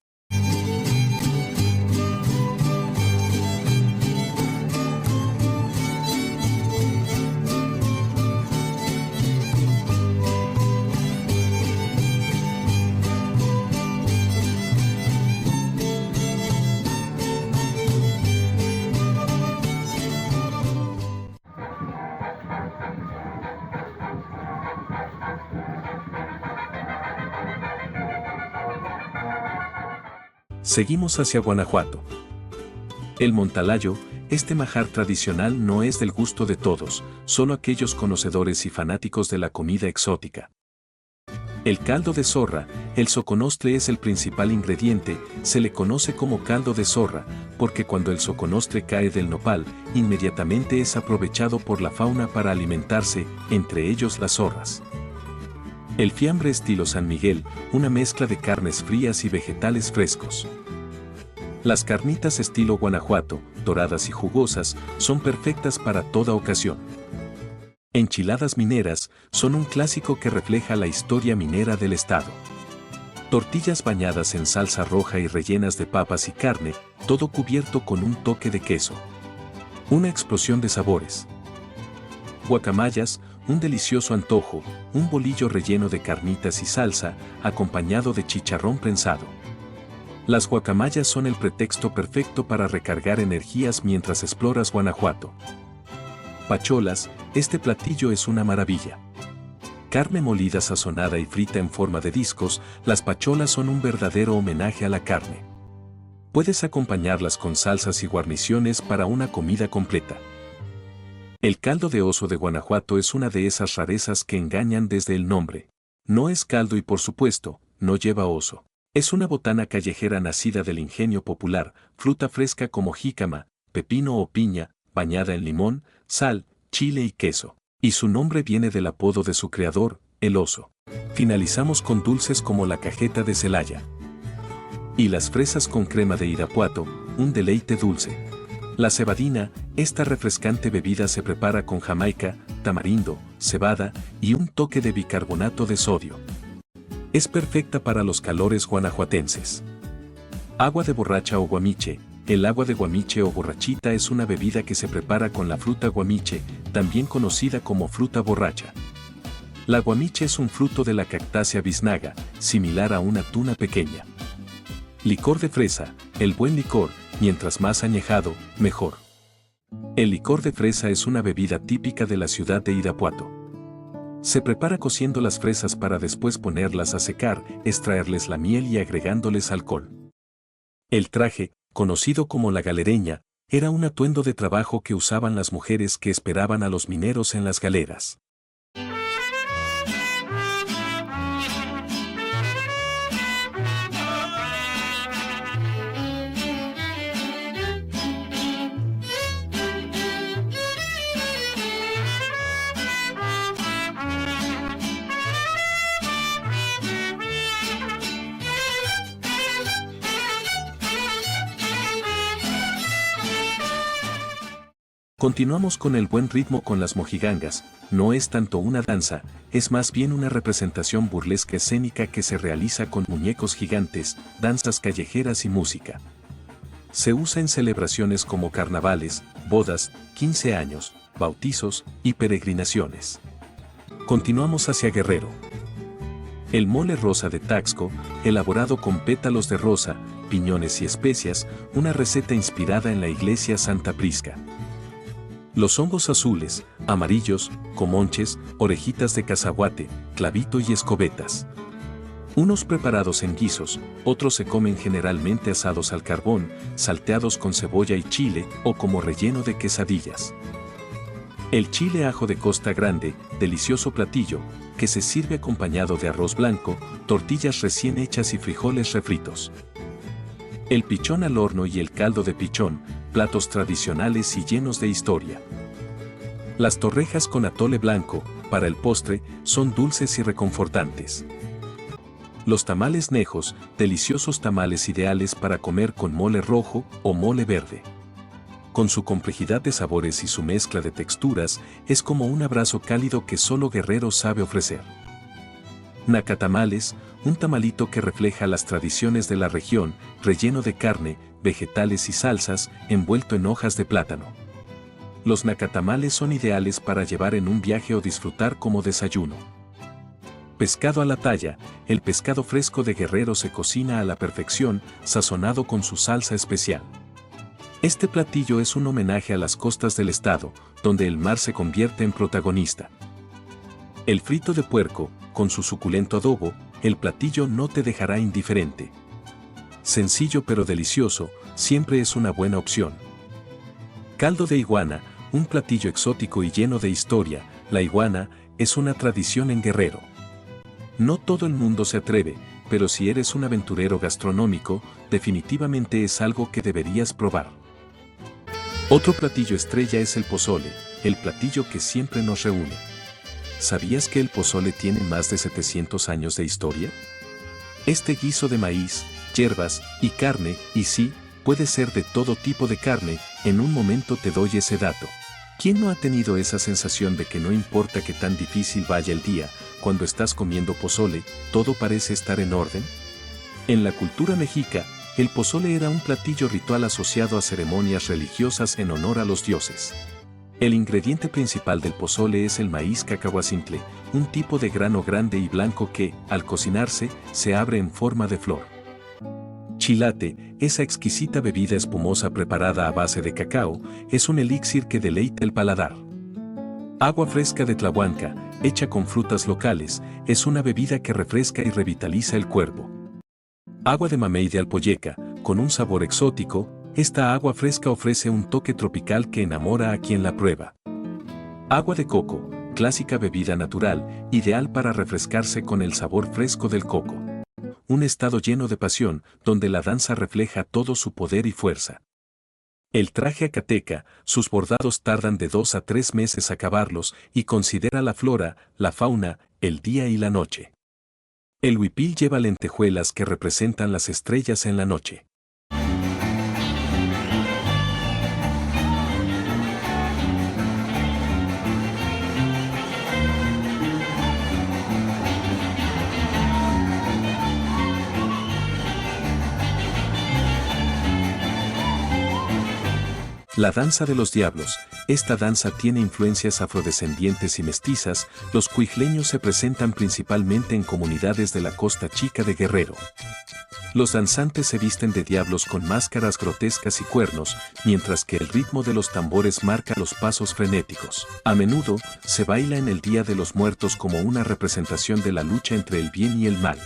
Seguimos hacia Guanajuato. El montalayo, este manjar tradicional no es del gusto de todos, solo aquellos conocedores y fanáticos de la comida exótica. El caldo de zorra, el soconostle es el principal ingrediente, se le conoce como caldo de zorra, porque cuando el soconostle cae del nopal, inmediatamente es aprovechado por la fauna para alimentarse, entre ellos las zorras. El fiambre estilo San Miguel, una mezcla de carnes frías y vegetales frescos. Las carnitas estilo Guanajuato, doradas y jugosas, son perfectas para toda ocasión. Enchiladas mineras, son un clásico que refleja la historia minera del estado. Tortillas bañadas en salsa roja y rellenas de papas y carne, todo cubierto con un toque de queso. Una explosión de sabores. Guacamayas, un delicioso antojo, un bolillo relleno de carnitas y salsa, acompañado de chicharrón prensado. Las guacamayas son el pretexto perfecto para recargar energías mientras exploras Guanajuato. Pacholas, este platillo es una maravilla. carne molida sazonada y frita en forma de discos, las pacholas son un verdadero homenaje a la carne. Puedes acompañarlas con salsas y guarniciones para una comida completa. El caldo de oso de Guanajuato es una de esas rarezas que engañan desde el nombre. No es caldo y por supuesto, no lleva oso. Es una botana callejera nacida del ingenio popular, fruta fresca como jícama, pepino o piña, bañada en limón, sal, chile y queso. Y su nombre viene del apodo de su creador, el oso. Finalizamos con dulces como la cajeta de Celaya. Y las fresas con crema de Irapuato, un deleite dulce. La cebadina, esta refrescante bebida se prepara con jamaica, tamarindo, cebada y un toque de bicarbonato de sodio. Es perfecta para los calores guanajuatenses. Agua de borracha o guamiche. El agua de guamiche o borrachita es una bebida que se prepara con la fruta guamiche, también conocida como fruta borracha. La guamiche es un fruto de la cactácea biznaga, similar a una tuna pequeña. Licor de fresa. El buen licor, mientras más añejado, mejor. El licor de fresa es una bebida típica de la ciudad de Irapuato. Se prepara cociendo las fresas para después ponerlas a secar, extraerles la miel y agregándoles alcohol. El traje, conocido como la galereña, era un atuendo de trabajo que usaban las mujeres que esperaban a los mineros en las galeras. Continuamos con el buen ritmo con las mojigangas. No es tanto una danza, es más bien una representación burlesca escénica que se realiza con muñecos gigantes, danzas callejeras y música. Se usa en celebraciones como carnavales, bodas, 15 años, bautizos y peregrinaciones. Continuamos hacia Guerrero. El mole rosa de Taxco, elaborado con pétalos de rosa, piñones y especias, una receta inspirada en la iglesia Santa Prisca. Los hongos azules, amarillos, comonches, orejitas de cazahuate, clavito y escobetas. Unos preparados en guisos, otros se comen generalmente asados al carbón, salteados con cebolla y chile o como relleno de quesadillas. El chile ajo de Costa Grande, delicioso platillo, que se sirve acompañado de arroz blanco, tortillas recién hechas y frijoles refritos. El pichón al horno y el caldo de pichón, platos tradicionales y llenos de historia. Las torrejas con atole blanco, para el postre, son dulces y reconfortantes. Los tamales nejos, deliciosos tamales ideales para comer con mole rojo o mole verde. Con su complejidad de sabores y su mezcla de texturas, es como un abrazo cálido que solo Guerrero sabe ofrecer. Nacatamales, un tamalito que refleja las tradiciones de la región, relleno de carne, vegetales y salsas, envuelto en hojas de plátano. Los nacatamales son ideales para llevar en un viaje o disfrutar como desayuno. Pescado a la talla, el pescado fresco de Guerrero se cocina a la perfección, sazonado con su salsa especial. Este platillo es un homenaje a las costas del estado, donde el mar se convierte en protagonista. El frito de puerco, con su suculento adobo, el platillo no te dejará indiferente. Sencillo pero delicioso, siempre es una buena opción. Caldo de iguana, un platillo exótico y lleno de historia. La iguana es una tradición en Guerrero. No todo el mundo se atreve, pero si eres un aventurero gastronómico, definitivamente es algo que deberías probar. Otro platillo estrella es el pozole, el platillo que siempre nos reúne. ¿Sabías que el pozole tiene más de 700 años de historia? Este guiso de maíz, hierbas y carne, y sí, puede ser de todo tipo de carne, en un momento te doy ese dato. ¿Quién no ha tenido esa sensación de que no importa qué tan difícil vaya el día, cuando estás comiendo pozole, todo parece estar en orden? En la cultura mexica, el pozole era un platillo ritual asociado a ceremonias religiosas en honor a los dioses. El ingrediente principal del pozole es el maíz cacahuacintle, un tipo de grano grande y blanco que, al cocinarse, se abre en forma de flor. Chilate, esa exquisita bebida espumosa preparada a base de cacao, es un elixir que deleita el paladar. Agua fresca de Tlahuanca, hecha con frutas locales, es una bebida que refresca y revitaliza el cuerpo. Agua de mamey de Alpoyeca, con un sabor exótico, esta agua fresca ofrece un toque tropical que enamora a quien la prueba. Agua de coco, clásica bebida natural, ideal para refrescarse con el sabor fresco del coco. Un estado lleno de pasión, donde la danza refleja todo su poder y fuerza. El traje acateca, sus bordados tardan de 2 a 3 meses acabarlos y considera la flora, la fauna, el día y la noche. El huipil lleva lentejuelas que representan las estrellas en la noche. La danza de los diablos. Esta danza tiene influencias afrodescendientes y mestizas. Los cuijleños se presentan principalmente en comunidades de la Costa Chica de Guerrero. Los danzantes se visten de diablos con máscaras grotescas y cuernos, mientras que el ritmo de los tambores marca los pasos frenéticos. A menudo, se baila en el Día de los Muertos como una representación de la lucha entre el bien y el mal.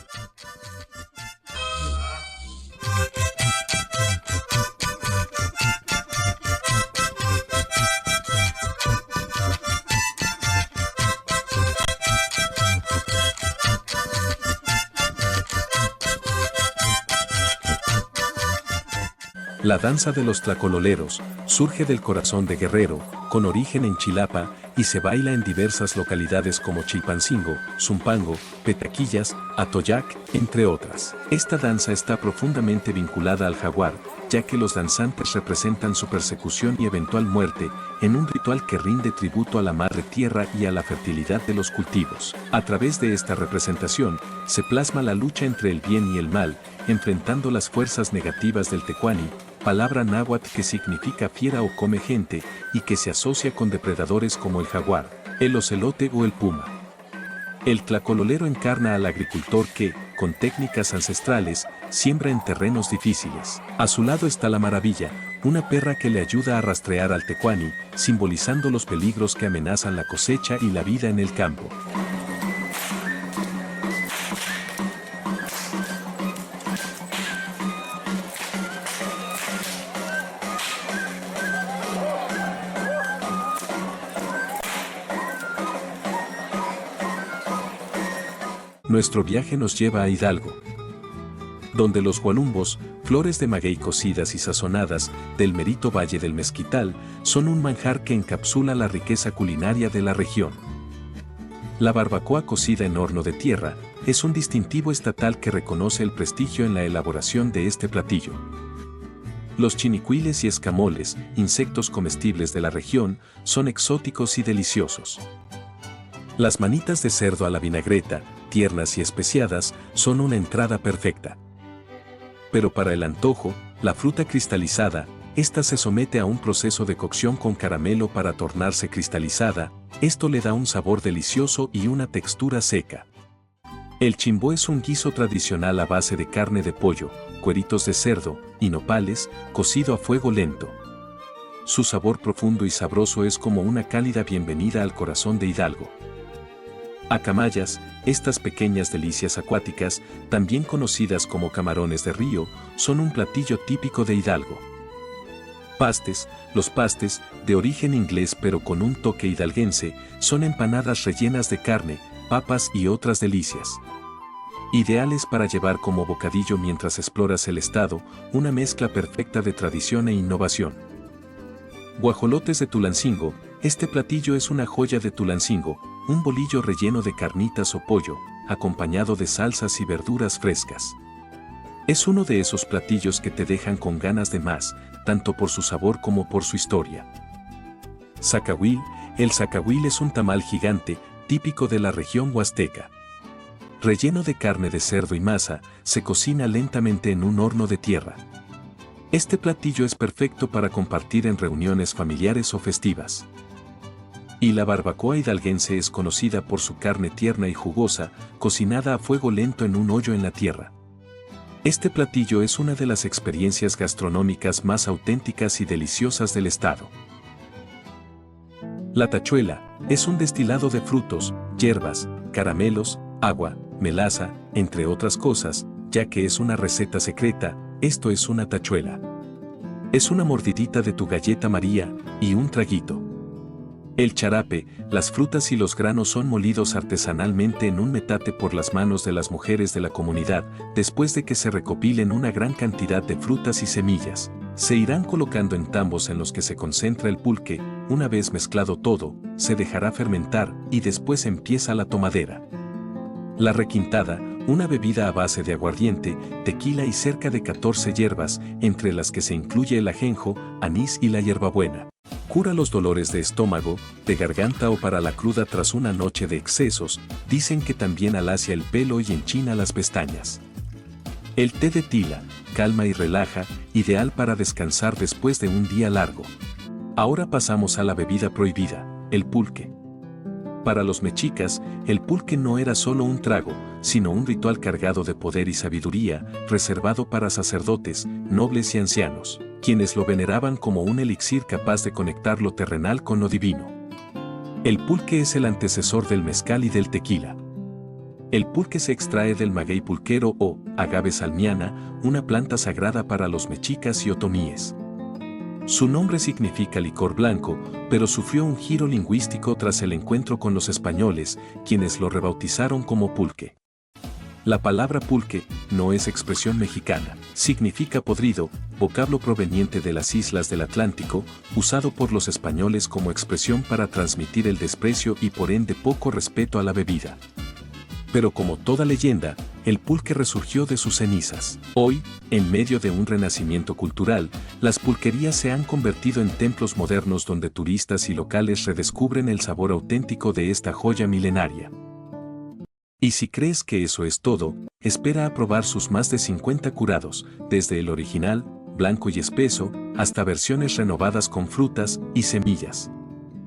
La danza de los tlacololeros surge del corazón de Guerrero, con origen en Chilapa, y se baila en diversas localidades como Chilpancingo, Zumpango, Petaquillas, Atoyac, entre otras. Esta danza está profundamente vinculada al jaguar, ya que los danzantes representan su persecución y eventual muerte, en un ritual que rinde tributo a la madre tierra y a la fertilidad de los cultivos. A través de esta representación, se plasma la lucha entre el bien y el mal, enfrentando las fuerzas negativas del tecuani, palabra náhuatl que significa fiera o come gente, y que se asocia con depredadores como el jaguar, el ocelote o el puma. El tlacololero encarna al agricultor que, con técnicas ancestrales, siembra en terrenos difíciles. A su lado está la maravilla, una perra que le ayuda a rastrear al tecuani, simbolizando los peligros que amenazan la cosecha y la vida en el campo. Nuestro viaje nos lleva a Hidalgo, donde los gualumbos, flores de maguey cocidas y sazonadas, del merito Valle del Mezquital, son un manjar que encapsula la riqueza culinaria de la región. La barbacoa cocida en horno de tierra es un distintivo estatal que reconoce el prestigio en la elaboración de este platillo. Los chinicuiles y escamoles, insectos comestibles de la región, son exóticos y deliciosos. Las manitas de cerdo a la vinagreta, tiernas y especiadas, son una entrada perfecta. Pero para el antojo, la fruta cristalizada, esta se somete a un proceso de cocción con caramelo para tornarse cristalizada, esto le da un sabor delicioso y una textura seca. El chimbó es un guiso tradicional a base de carne de pollo, cueritos de cerdo y nopales, cocido a fuego lento. Su sabor profundo y sabroso es como una cálida bienvenida al corazón de Hidalgo. Acamayas, estas pequeñas delicias acuáticas, también conocidas como camarones de río, son un platillo típico de Hidalgo. Pastes, los pastes, de origen inglés pero con un toque hidalguense, son empanadas rellenas de carne, papas y otras delicias. Ideales para llevar como bocadillo mientras exploras el estado, una mezcla perfecta de tradición e innovación. Guajolotes de Tulancingo, este platillo es una joya de Tulancingo, un bolillo relleno de carnitas o pollo, acompañado de salsas y verduras frescas. Es uno de esos platillos que te dejan con ganas de más, tanto por su sabor como por su historia. Zacahuil, el zacahuil es un tamal gigante, típico de la región huasteca. Relleno de carne de cerdo y masa, se cocina lentamente en un horno de tierra. Este platillo es perfecto para compartir en reuniones familiares o festivas. Y la barbacoa hidalguense es conocida por su carne tierna y jugosa, cocinada a fuego lento en un hoyo en la tierra. Este platillo es una de las experiencias gastronómicas más auténticas y deliciosas del estado. La tachuela es un destilado de frutos, hierbas, caramelos, agua, melaza, entre otras cosas, ya que es una receta secreta. Esto es una tachuela. Es una mordidita de tu galleta María y un traguito. El charape, las frutas y los granos son molidos artesanalmente en un metate por las manos de las mujeres de la comunidad. Después de que se recopilen una gran cantidad de frutas y semillas, se irán colocando en tambos en los que se concentra el pulque. Una vez mezclado todo, se dejará fermentar y después empieza la tomadera. La requintada, una bebida a base de aguardiente, tequila y cerca de 14 hierbas, entre las que se incluye el ajenjo, anís y la hierbabuena. Cura los dolores de estómago, de garganta o para la cruda tras una noche de excesos. Dicen que también alacia el pelo y enchina las pestañas. El té de tila, calma y relaja, ideal para descansar después de un día largo. Ahora pasamos a la bebida prohibida, el pulque. Para los mexicas, el pulque no era solo un trago, sino un ritual cargado de poder y sabiduría, reservado para sacerdotes, nobles y ancianos, quienes lo veneraban como un elixir capaz de conectar lo terrenal con lo divino. El pulque es el antecesor del mezcal y del tequila. El pulque se extrae del maguey pulquero o agave salmiana, una planta sagrada para los mexicas y otomíes. Su nombre significa licor blanco, pero sufrió un giro lingüístico tras el encuentro con los españoles, quienes lo rebautizaron como pulque. La palabra pulque no es expresión mexicana, significa podrido, vocablo proveniente de las islas del Atlántico, usado por los españoles como expresión para transmitir el desprecio y por ende poco respeto a la bebida. Pero como toda leyenda, el pulque resurgió de sus cenizas. Hoy, en medio de un renacimiento cultural, las pulquerías se han convertido en templos modernos donde turistas y locales redescubren el sabor auténtico de esta joya milenaria. Y si crees que eso es todo, espera a probar sus más de 50 curados, desde el original, blanco y espeso, hasta versiones renovadas con frutas y semillas.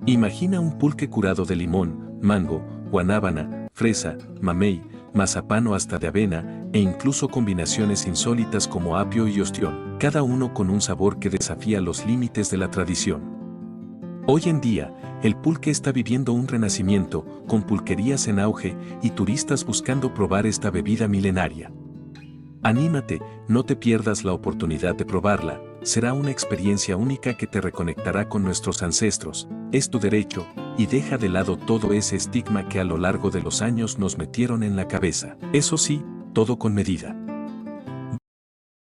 Imagina un pulque curado de limón, mango, guanábana, fresa, mamey, mazapán o hasta de avena, e incluso combinaciones insólitas como apio y ostión, cada uno con un sabor que desafía los límites de la tradición. Hoy en día, el pulque está viviendo un renacimiento, con pulquerías en auge y turistas buscando probar esta bebida milenaria. Anímate, no te pierdas la oportunidad de probarla, será una experiencia única que te reconectará con nuestros ancestros, es tu derecho, y deja de lado todo ese estigma que a lo largo de los años nos metieron en la cabeza. Eso sí, todo con medida.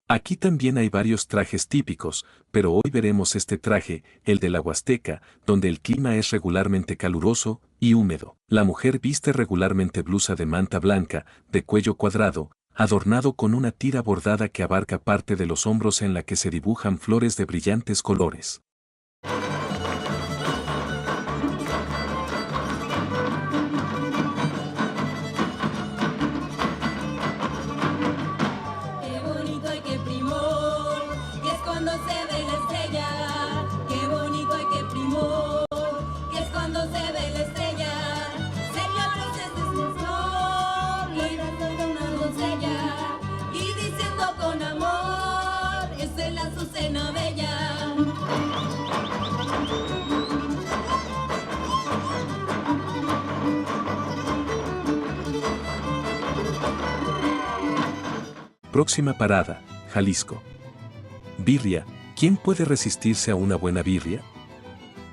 Aquí también hay varios trajes típicos, pero hoy veremos este traje, el de la Huasteca, donde el clima es regularmente caluroso y húmedo. La mujer viste regularmente blusa de manta blanca, de cuello cuadrado, adornado con una tira bordada que abarca parte de los hombros en la que se dibujan flores de brillantes colores. Próxima parada, Jalisco. Birria. ¿Quién puede resistirse a una buena birria?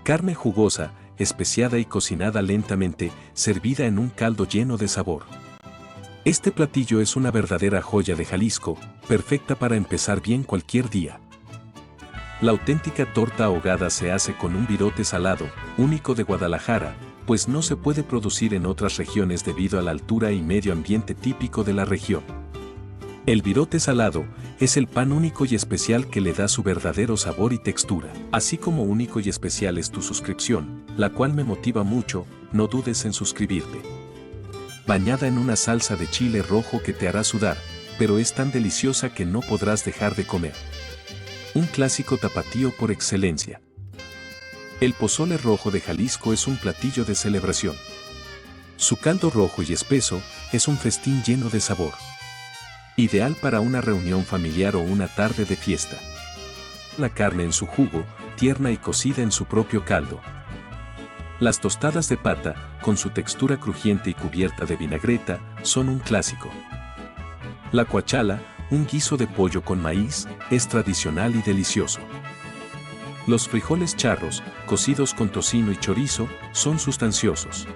Carne jugosa, especiada y cocinada lentamente, servida en un caldo lleno de sabor. Este platillo es una verdadera joya de Jalisco, perfecta para empezar bien cualquier día. La auténtica torta ahogada se hace con un virote salado, único de Guadalajara, pues no se puede producir en otras regiones debido a la altura y medio ambiente típico de la región. El virote salado es el pan único y especial que le da su verdadero sabor y textura. Así como único y especial es tu suscripción, la cual me motiva mucho, no dudes en suscribirte. Bañada en una salsa de chile rojo que te hará sudar, pero es tan deliciosa que no podrás dejar de comer. Un clásico tapatío por excelencia. El pozole rojo de Jalisco es un platillo de celebración. Su caldo rojo y espeso es un festín lleno de sabor. Ideal para una reunión familiar o una tarde de fiesta. La carne en su jugo, tierna y cocida en su propio caldo. Las tostadas de pata, con su textura crujiente y cubierta de vinagreta, son un clásico. La cuachala, un guiso de pollo con maíz, es tradicional y delicioso. Los frijoles charros, cocidos con tocino y chorizo, son sustanciosos.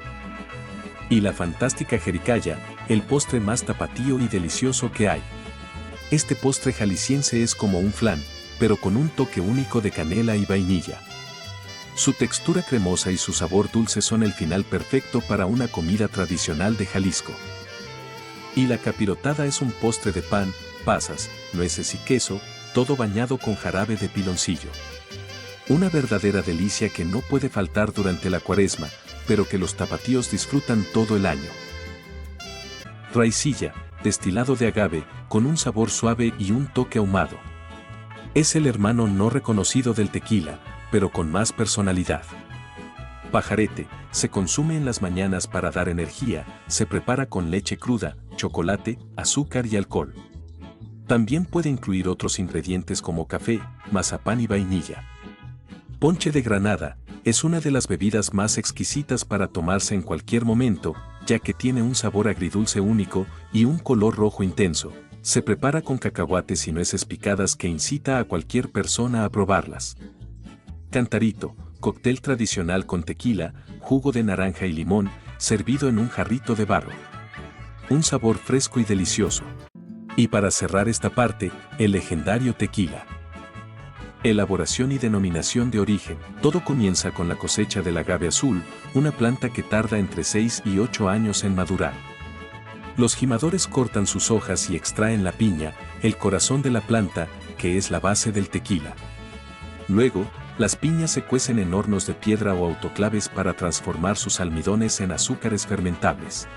Y la fantástica jericaya, el postre más tapatío y delicioso que hay. Este postre jalisciense es como un flan, pero con un toque único de canela y vainilla. Su textura cremosa y su sabor dulce son el final perfecto para una comida tradicional de Jalisco. Y la capirotada es un postre de pan, pasas, nueces y queso, todo bañado con jarabe de piloncillo. Una verdadera delicia que no puede faltar durante la cuaresma, pero que los tapatíos disfrutan todo el año. Raicilla, destilado de agave, con un sabor suave y un toque ahumado. Es el hermano no reconocido del tequila, pero con más personalidad. Pajarete, se consume en las mañanas para dar energía, se prepara con leche cruda, chocolate, azúcar y alcohol. También puede incluir otros ingredientes como café, mazapán y vainilla. Ponche de granada, es una de las bebidas más exquisitas para tomarse en cualquier momento, ya que tiene un sabor agridulce único y un color rojo intenso. Se prepara con cacahuates y nueces picadas que incita a cualquier persona a probarlas. Cantarito, cóctel tradicional con tequila, jugo de naranja y limón, servido en un jarrito de barro. Un sabor fresco y delicioso. Y para cerrar esta parte, el legendario tequila. Elaboración y denominación de origen. Todo comienza con la cosecha del agave azul, una planta que tarda entre 6 y 8 años en madurar. Los jimadores cortan sus hojas y extraen la piña, el corazón de la planta, que es la base del tequila. Luego, las piñas se cuecen en hornos de piedra o autoclaves para transformar sus almidones en azúcares fermentables.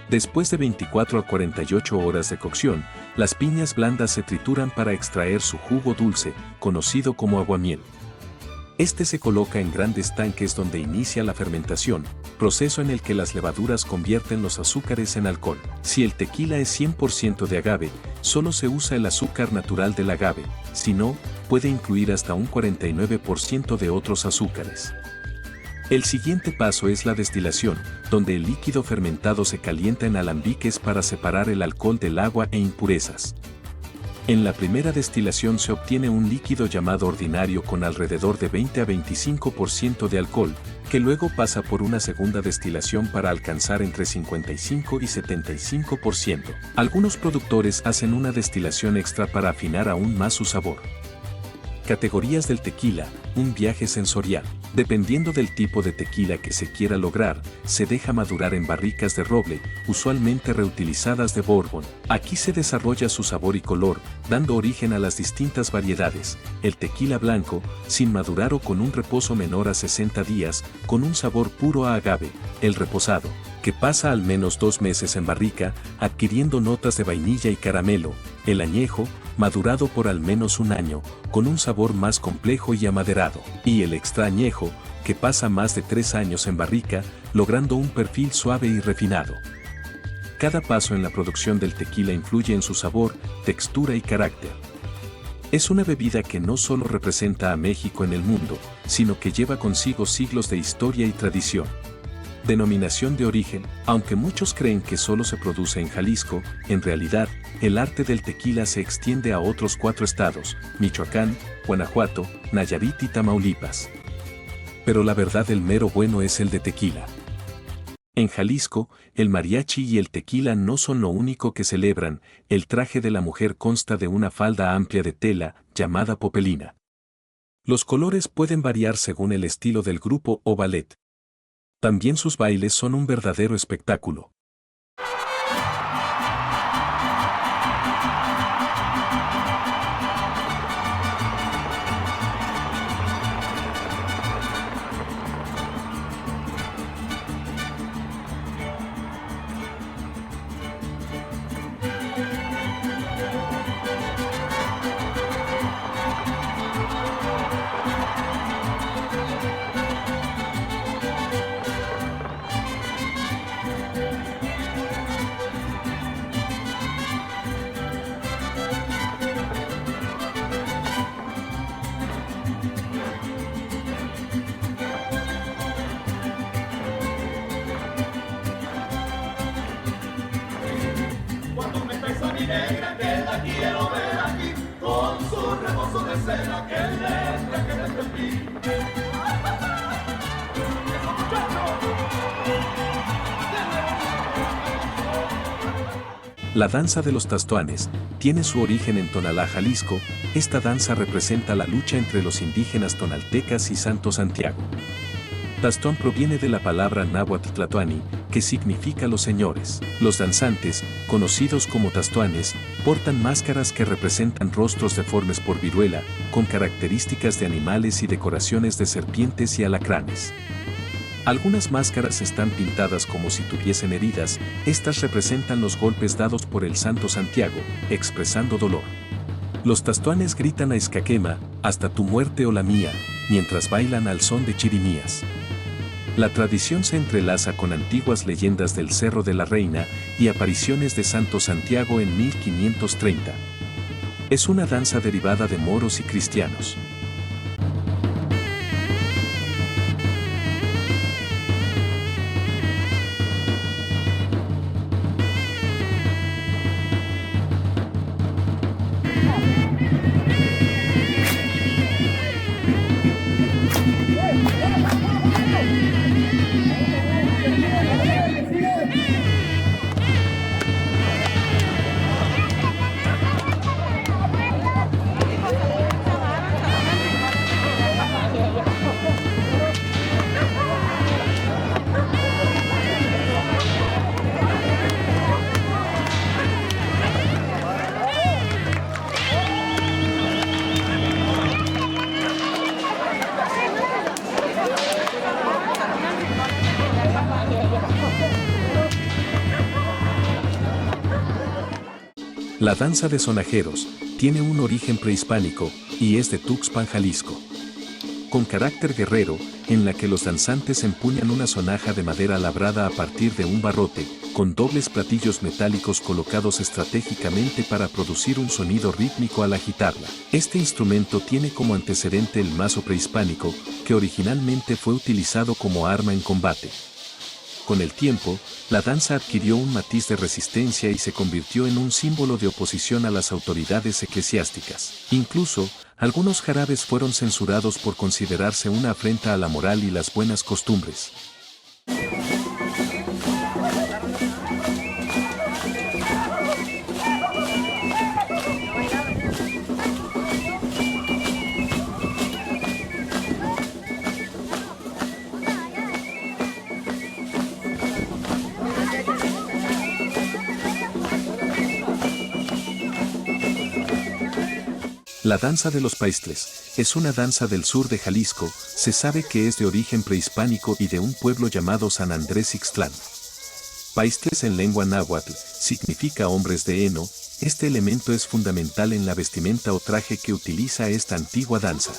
Después de 24 a 48 horas de cocción, las piñas blandas se trituran para extraer su jugo dulce, conocido como aguamiel. Este se coloca en grandes tanques donde inicia la fermentación, proceso en el que las levaduras convierten los azúcares en alcohol. Si el tequila es 100% de agave, solo se usa el azúcar natural del agave, si no, puede incluir hasta un 49% de otros azúcares. El siguiente paso es la destilación, donde el líquido fermentado se calienta en alambiques para separar el alcohol del agua e impurezas. En la primera destilación se obtiene un líquido llamado ordinario con alrededor de 20 a 25% de alcohol, que luego pasa por una segunda destilación para alcanzar entre 55 y 75%. Algunos productores hacen una destilación extra para afinar aún más su sabor. Categorías del tequila, un viaje sensorial. Dependiendo del tipo de tequila que se quiera lograr, se deja madurar en barricas de roble, usualmente reutilizadas de Bourbon. Aquí se desarrolla su sabor y color, dando origen a las distintas variedades. El tequila blanco, sin madurar o con un reposo menor a 60 días, con un sabor puro a agave. El reposado, que pasa al menos 2 meses en barrica, adquiriendo notas de vainilla y caramelo. El añejo, madurado por al menos 1 año, con un sabor más complejo y amaderado. Y el extra añejo, que pasa más de 3 años en barrica, logrando un perfil suave y refinado. Cada paso en la producción del tequila influye en su sabor, textura y carácter. Es una bebida que no solo representa a México en el mundo, sino que lleva consigo siglos de historia y tradición. Denominación de origen. Aunque muchos creen que solo se produce en Jalisco, en realidad, el arte del tequila se extiende a otros 4 estados, Michoacán, Guanajuato, Nayarit y Tamaulipas. Pero la verdad, el mero bueno es el de tequila. En Jalisco, el mariachi y el tequila no son lo único que celebran. El traje de la mujer consta de una falda amplia de tela, llamada popelina. Los colores pueden variar según el estilo del grupo o ballet. También sus bailes son un verdadero espectáculo.
negra que la quiero ver aquí, con su rebozo de seda que le traje del Pepín.
La danza de los Tastoanes tiene su origen en Tonalá, Jalisco. Esta danza representa la lucha entre los indígenas tonaltecas y Santo Santiago. Tastón proviene de la palabra náhuatl tlatoani, que significa los señores. Los danzantes, conocidos como tastoanes, portan máscaras que representan rostros deformes por viruela, con características de animales y decoraciones de serpientes y alacranes. Algunas máscaras están pintadas como si tuviesen heridas. Estas representan los golpes dados por el Santo Santiago, expresando dolor. Los tastoanes gritan a Izcaquema, hasta tu muerte o la mía, mientras bailan al son de chirimías. La tradición se entrelaza con antiguas leyendas del Cerro de la Reina y apariciones de Santo Santiago en 1530. Es una danza derivada de moros y cristianos. La danza de sonajeros tiene un origen prehispánico y es de Tuxpan, Jalisco. Con carácter guerrero, en la que los danzantes empuñan una sonaja de madera labrada a partir de un barrote, con dobles platillos metálicos colocados estratégicamente para producir un sonido rítmico al agitarla. Este instrumento tiene como antecedente el mazo prehispánico, que originalmente fue utilizado como arma en combate. Con el tiempo, la danza adquirió un matiz de resistencia y se convirtió en un símbolo de oposición a las autoridades eclesiásticas. Incluso, algunos jarabes fueron censurados por considerarse una afrenta a la moral y las buenas costumbres. La danza de los paistles es una danza del sur de Jalisco. Se sabe que es de origen prehispánico y de un pueblo llamado San Andrés Ixtlán. Paistles en lengua náhuatl significa hombres de heno. Este elemento es fundamental en la vestimenta o traje que utiliza esta antigua danza.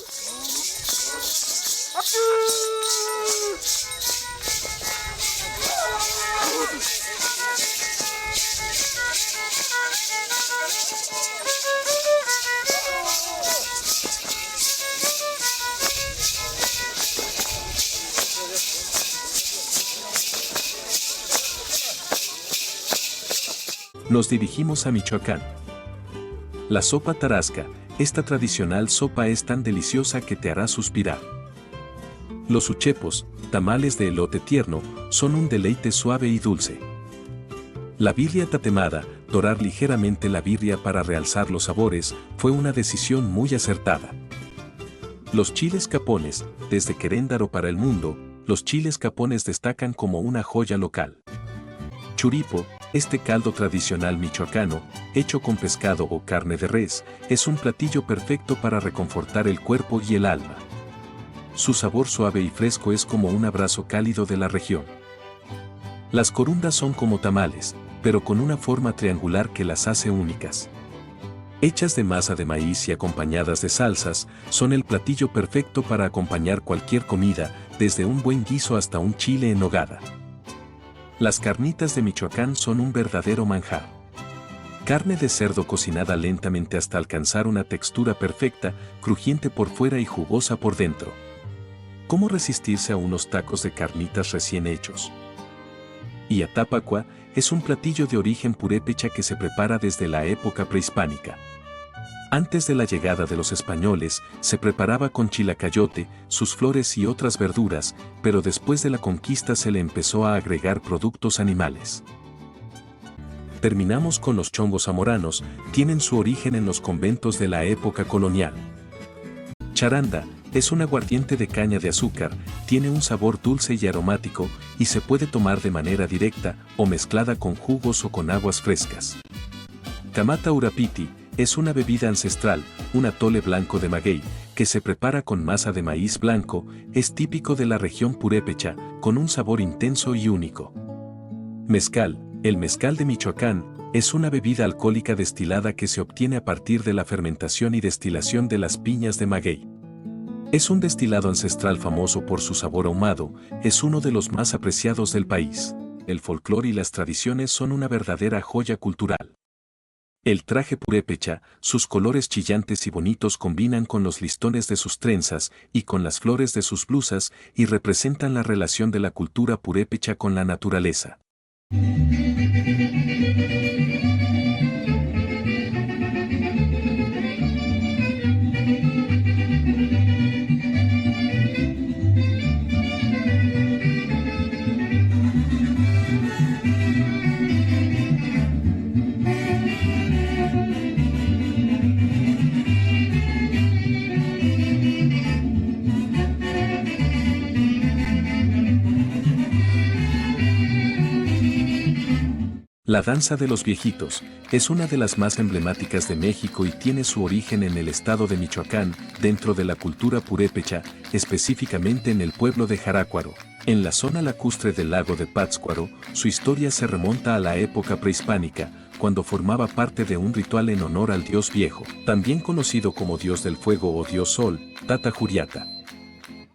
Nos dirigimos a Michoacán. La sopa tarasca, esta tradicional sopa es tan deliciosa que te hará suspirar. Los uchepos, tamales de elote tierno, son un deleite suave y dulce. La birria tatemada, dorar ligeramente la birria para realzar los sabores, fue una decisión muy acertada. Los chiles capones, desde Queréndaro para el mundo, los chiles capones destacan como una joya local. Churipo, este caldo tradicional michoacano, hecho con pescado o carne de res, es un platillo perfecto para reconfortar el cuerpo y el alma. Su sabor suave y fresco es como un abrazo cálido de la región. Las corundas son como tamales, pero con una forma triangular que las hace únicas. Hechas de masa de maíz y acompañadas de salsas, son el platillo perfecto para acompañar cualquier comida, desde un buen guiso hasta un chile en nogada. Las carnitas de Michoacán son un verdadero manjar. Carne de cerdo cocinada lentamente hasta alcanzar una textura perfecta, crujiente por fuera y jugosa por dentro. ¿Cómo resistirse a unos tacos de carnitas recién hechos? Y Atapacua es un platillo de origen purépecha que se prepara desde la época prehispánica. Antes de la llegada de los españoles, se preparaba con chilacayote, sus flores y otras verduras, pero después de la conquista se le empezó a agregar productos animales. Terminamos con los chongos zamoranos, tienen su origen en los conventos de la época colonial. Charanda es un aguardiente de caña de azúcar, tiene un sabor dulce y aromático, y se puede tomar de manera directa o mezclada con jugos o con aguas frescas. Camata urapiti es una bebida ancestral, un atole blanco de maguey, que se prepara con masa de maíz blanco, es típico de la región purépecha, con un sabor intenso y único. Mezcal, el mezcal de Michoacán, es una bebida alcohólica destilada que se obtiene a partir de la fermentación y destilación de las piñas de maguey. Es un destilado ancestral famoso por su sabor ahumado, es uno de los más apreciados del país. El folclore y las tradiciones son una verdadera joya cultural. El traje purépecha, sus colores chillantes y bonitos combinan con los listones de sus trenzas y con las flores de sus blusas y representan la relación de la cultura purépecha con la naturaleza. La danza de los viejitos es una de las más emblemáticas de México y tiene su origen en el estado de Michoacán, dentro de la cultura purépecha, específicamente en el pueblo de Jarácuaro. En la zona lacustre del lago de Pátzcuaro, su historia se remonta a la época prehispánica, cuando formaba parte de un ritual en honor al dios viejo, también conocido como dios del fuego o dios sol, Tata Juliata.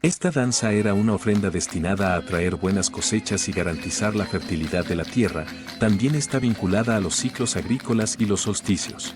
Esta danza era una ofrenda destinada a atraer buenas cosechas y garantizar la fertilidad de la tierra, también está vinculada a los ciclos agrícolas y los solsticios.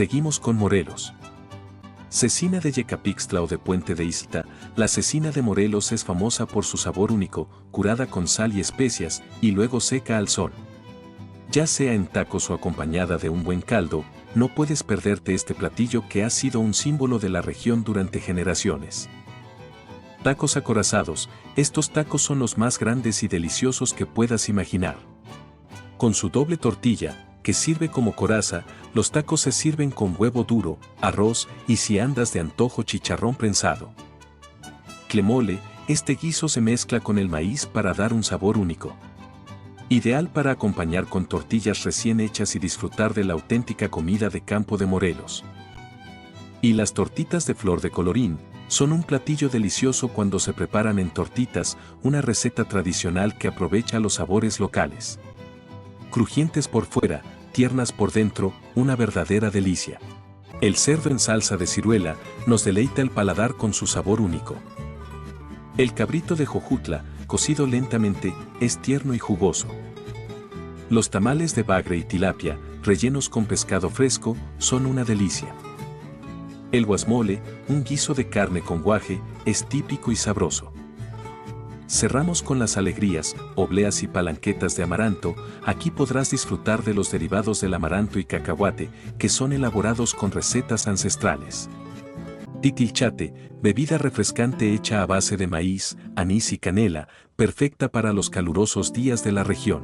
Seguimos con Morelos. Cecina de Yecapixtla o de Puente de Izta, la cecina de Morelos es famosa por su sabor único, curada con sal y especias, y luego seca al sol. Ya sea en tacos o acompañada de un buen caldo, no puedes perderte este platillo que ha sido un símbolo de la región durante generaciones. Tacos acorazados, estos tacos son los más grandes y deliciosos que puedas imaginar. Con su doble tortilla, que sirve como coraza, los tacos se sirven con huevo duro, arroz y si andas de antojo chicharrón prensado. Clemole, este guiso se mezcla con el maíz para dar un sabor único. Ideal para acompañar con tortillas recién hechas y disfrutar de la auténtica comida de campo de Morelos. Y las tortitas de flor de colorín, son un platillo delicioso cuando se preparan en tortitas, una receta tradicional que aprovecha los sabores locales. Crujientes por fuera, tiernas por dentro, una verdadera delicia. El cerdo en salsa de ciruela nos deleita el paladar con su sabor único. El cabrito de Jojutla, cocido lentamente, es tierno y jugoso. Los tamales de bagre y tilapia, rellenos con pescado fresco, son una delicia. El guasmole, un guiso de carne con guaje, es típico y sabroso. Cerramos con las alegrías, obleas y palanquetas de amaranto, aquí podrás disfrutar de los derivados del amaranto y cacahuate, que son elaborados con recetas ancestrales. Titilchate, bebida refrescante hecha a base de maíz, anís y canela, perfecta para los calurosos días de la región.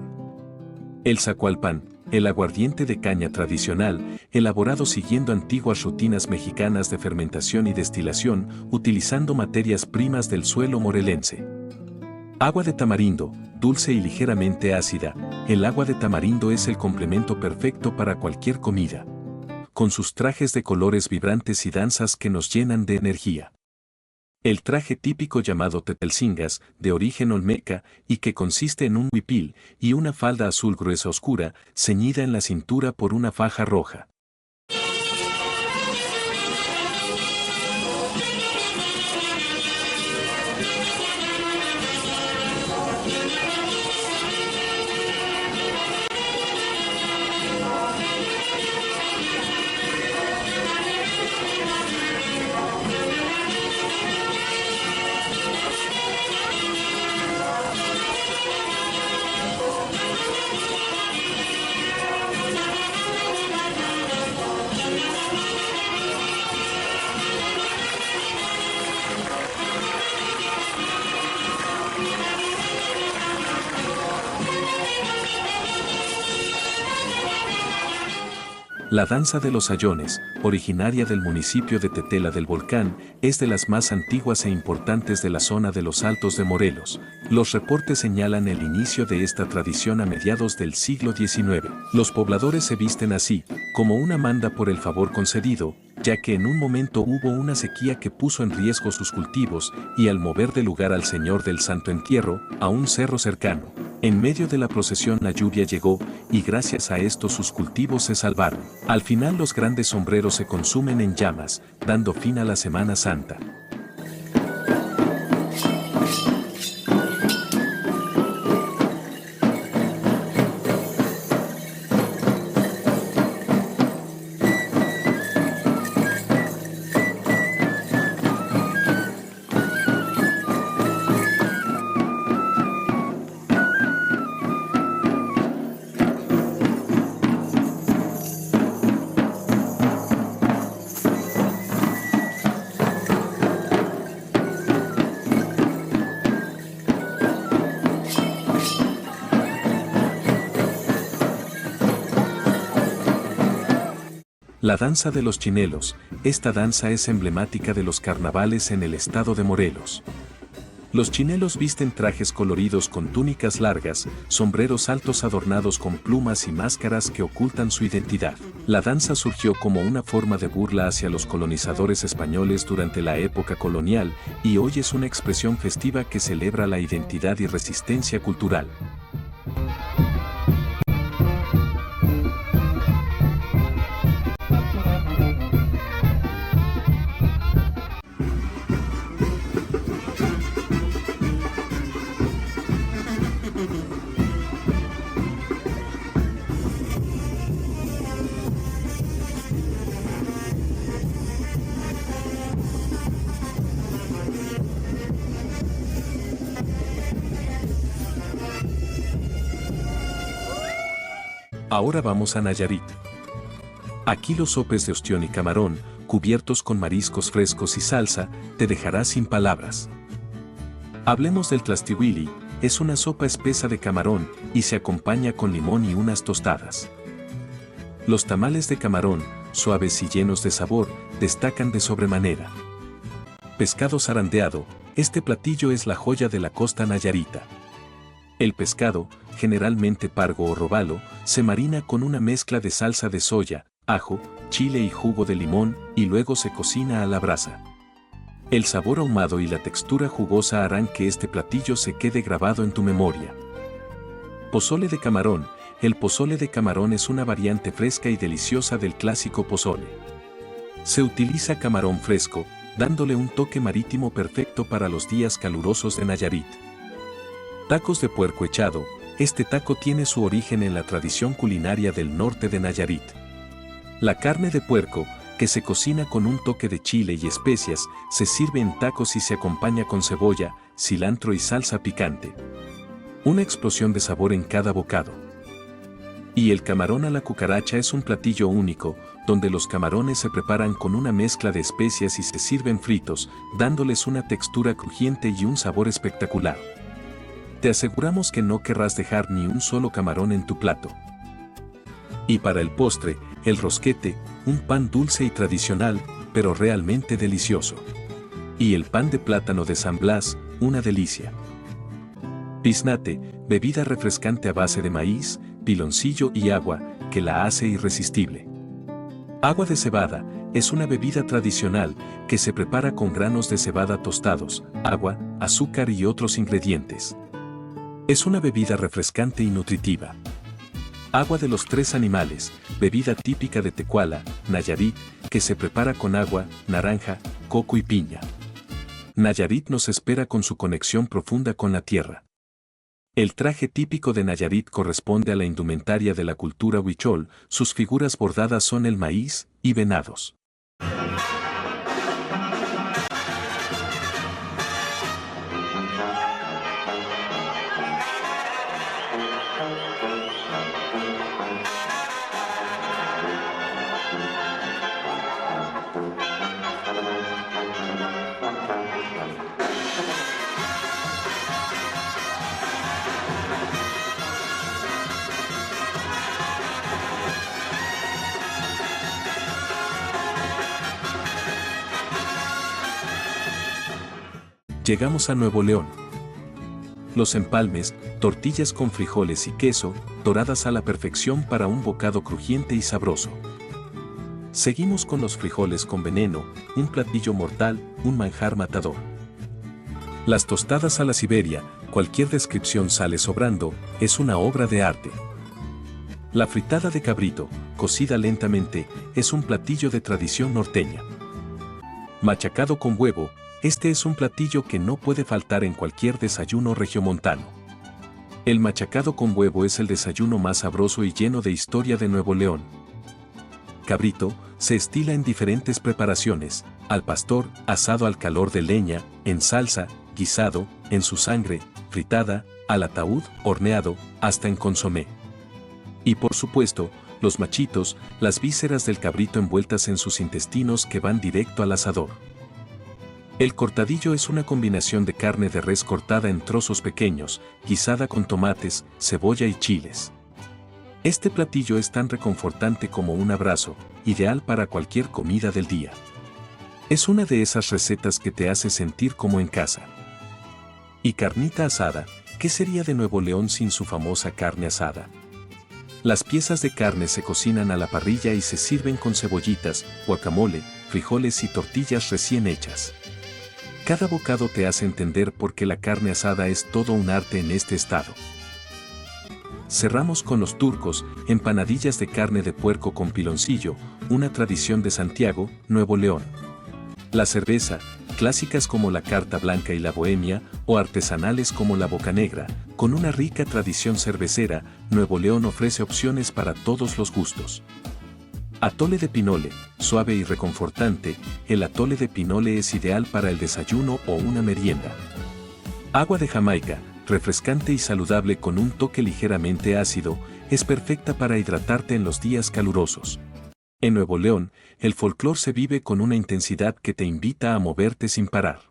El zacualpan, el aguardiente de caña tradicional, elaborado siguiendo antiguas rutinas mexicanas de fermentación y destilación, utilizando materias primas del suelo morelense. Agua de tamarindo, dulce y ligeramente ácida. El agua de tamarindo es el complemento perfecto para cualquier comida. Con sus trajes de colores vibrantes y danzas que nos llenan de energía. El traje típico llamado tetelcingas, de origen olmeca, y que consiste en un huipil y una falda azul gruesa oscura, ceñida en la cintura por una faja roja. La danza de los sayones, originaria del municipio de Tetela del Volcán, es de las más antiguas e importantes de la zona de los Altos de Morelos. Los reportes señalan el inicio de esta tradición a mediados del siglo XIX. Los pobladores se visten así, como una manda por el favor concedido, ya que en un momento hubo una sequía que puso en riesgo sus cultivos, y al mover de lugar al Señor del Santo Entierro, a un cerro cercano. En medio de la procesión la lluvia llegó, y gracias a esto sus cultivos se salvaron. Al final los grandes sombreros se consumen en llamas, dando fin a la Semana Santa. La danza de los chinelos. Esta danza es emblemática de los carnavales en el estado de Morelos. Los chinelos visten trajes coloridos con túnicas largas, sombreros altos adornados con plumas y máscaras que ocultan su identidad. La danza surgió como una forma de burla hacia los colonizadores españoles durante la época colonial y hoy es una expresión festiva que celebra la identidad y resistencia cultural. Ahora vamos a Nayarit. Aquí los sopes de ostión y camarón, cubiertos con mariscos frescos y salsa, te dejará sin palabras. Hablemos del tlastihuili, es una sopa espesa de camarón y se acompaña con limón y unas tostadas. Los tamales de camarón, suaves y llenos de sabor, destacan de sobremanera. Pescado zarandeado, este platillo es la joya de la costa nayarita. El pescado, generalmente pargo o robalo, se marina con una mezcla de salsa de soya, ajo, chile y jugo de limón, y luego se cocina a la brasa. El sabor ahumado y la textura jugosa harán que este platillo se quede grabado en tu memoria. Pozole de camarón. El pozole de camarón es una variante fresca y deliciosa del clásico pozole. Se utiliza camarón fresco, dándole un toque marítimo perfecto para los días calurosos de Nayarit. Tacos de puerco echado. Este taco tiene su origen en la tradición culinaria del norte de Nayarit. La carne de puerco, que se cocina con un toque de chile y especias, se sirve en tacos y se acompaña con cebolla, cilantro y salsa picante. Una explosión de sabor en cada bocado. Y el camarón a la cucaracha es un platillo único, donde los camarones se preparan con una mezcla de especias y se sirven fritos, dándoles una textura crujiente y un sabor espectacular. Te aseguramos que no querrás dejar ni un solo camarón en tu plato. Y para el postre, el rosquete, un pan dulce y tradicional, pero realmente delicioso. Y el pan de plátano de San Blas, una delicia. Piznate, bebida refrescante a base de maíz, piloncillo y agua, que la hace irresistible. Agua de cebada, es una bebida tradicional que se prepara con granos de cebada tostados, agua, azúcar y otros ingredientes. Es una bebida refrescante y nutritiva. Agua de los tres animales, bebida típica de Tecuala, Nayarit, que se prepara con agua, naranja, coco y piña. Nayarit nos espera con su conexión profunda con la tierra. El traje típico de Nayarit corresponde a la indumentaria de la cultura huichol, sus figuras bordadas son el maíz y venados. Llegamos a Nuevo León. Los empalmes, tortillas con frijoles y queso, doradas a la perfección para un bocado crujiente y sabroso. Seguimos con los frijoles con veneno, un platillo mortal, un manjar matador. Las tostadas a la Siberia, cualquier descripción sale sobrando, es una obra de arte. La fritada de cabrito, cocida lentamente, es un platillo de tradición norteña. Machacado con huevo, este es un platillo que no puede faltar en cualquier desayuno regiomontano. El machacado con huevo es el desayuno más sabroso y lleno de historia de Nuevo León. Cabrito, se estila en diferentes preparaciones, al pastor, asado al calor de leña, en salsa, guisado, en su sangre, fritada, al ataúd, horneado, hasta en consomé. Y por supuesto, los machitos, las vísceras del cabrito envueltas en sus intestinos que van directo al asador. El cortadillo es una combinación de carne de res cortada en trozos pequeños, guisada con tomates, cebolla y chiles. Este platillo es tan reconfortante como un abrazo, ideal para cualquier comida del día. Es una de esas recetas que te hace sentir como en casa. Y carnita asada, ¿qué sería de Nuevo León sin su famosa carne asada? Las piezas de carne se cocinan a la parrilla y se sirven con cebollitas, guacamole, frijoles y tortillas recién hechas. Cada bocado te hace entender por qué la carne asada es todo un arte en este estado. Cerramos con los turcos, empanadillas de carne de puerco con piloncillo, una tradición de Santiago, Nuevo León. La cerveza, clásicas como la Carta Blanca y la Bohemia, o artesanales como la Boca Negra, con una rica tradición cervecera, Nuevo León ofrece opciones para todos los gustos. Atole de pinole, suave y reconfortante, el atole de pinole es ideal para el desayuno o una merienda. Agua de Jamaica, refrescante y saludable con un toque ligeramente ácido, es perfecta para hidratarte en los días calurosos. En Nuevo León, el folclor se vive con una intensidad que te invita a moverte sin parar.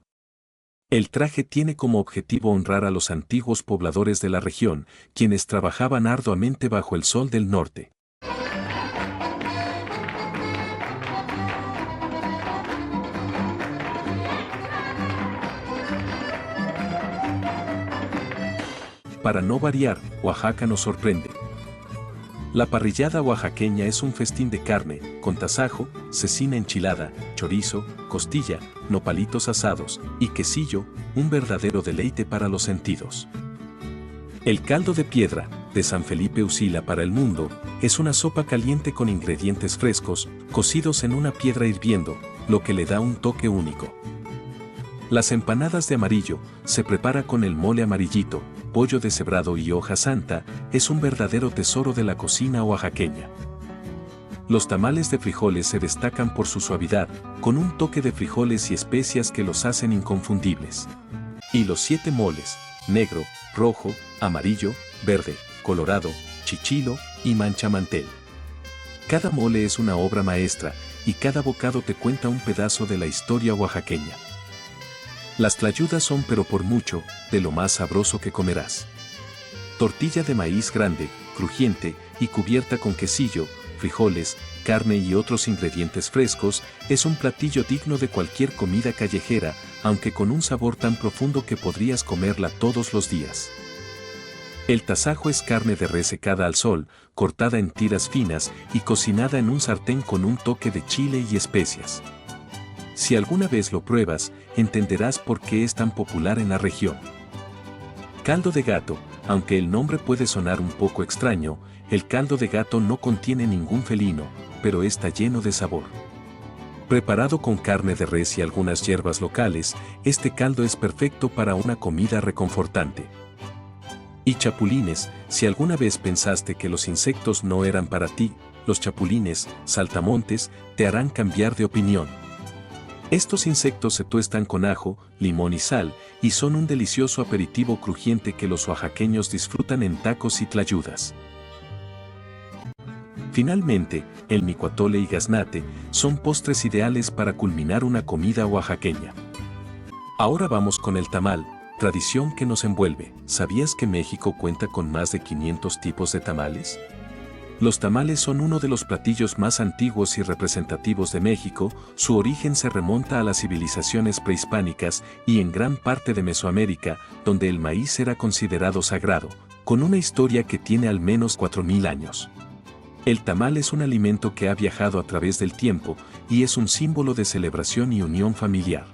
El traje tiene como objetivo honrar a los antiguos pobladores de la región, quienes trabajaban arduamente bajo el sol del norte. Para no variar, Oaxaca nos sorprende. La parrillada oaxaqueña es un festín de carne, con tasajo, cecina enchilada, chorizo, costilla, nopalitos asados y quesillo, un verdadero deleite para los sentidos. El caldo de piedra, de San Felipe Usila para el mundo, es una sopa caliente con ingredientes frescos, cocidos en una piedra hirviendo, lo que le da un toque único. Las empanadas de amarillo, se prepara con el mole amarillito, pollo deshebrado y hoja santa, es un verdadero tesoro de la cocina oaxaqueña. Los tamales de frijoles se destacan por su suavidad, con un toque de frijoles y especias que los hacen inconfundibles. Y los 7 moles, negro, rojo, amarillo, verde, colorado, chichilo y manchamantel. Cada mole es una obra maestra, y cada bocado te cuenta un pedazo de la historia oaxaqueña. Las tlayudas son pero por mucho, de lo más sabroso que comerás. Tortilla de maíz grande, crujiente y cubierta con quesillo, frijoles, carne y otros ingredientes frescos, es un platillo digno de cualquier comida callejera, aunque con un sabor tan profundo que podrías comerla todos los días. El tasajo es carne de res secada al sol, cortada en tiras finas y cocinada en un sartén con un toque de chile y especias. Si alguna vez lo pruebas, entenderás por qué es tan popular en la región. Caldo de gato, aunque el nombre puede sonar un poco extraño, el caldo de gato no contiene ningún felino, pero está lleno de sabor. Preparado con carne de res y algunas hierbas locales, este caldo es perfecto para una comida reconfortante. Y chapulines, si alguna vez pensaste que los insectos no eran para ti, los chapulines, saltamontes, te harán cambiar de opinión. Estos insectos se tuestan con ajo, limón y sal, y son un delicioso aperitivo crujiente que los oaxaqueños disfrutan en tacos y tlayudas. Finalmente, el micuatole y gaznate son postres ideales para culminar una comida oaxaqueña. Ahora vamos con el tamal, tradición que nos envuelve. ¿Sabías que México cuenta con más de 500 tipos de tamales? Los tamales son uno de los platillos más antiguos y representativos de México. Su origen se remonta a las civilizaciones prehispánicas y en gran parte de Mesoamérica, donde el maíz era considerado sagrado, con una historia que tiene al menos 4000 años. El tamal es un alimento que ha viajado a través del tiempo y es un símbolo de celebración y unión familiar.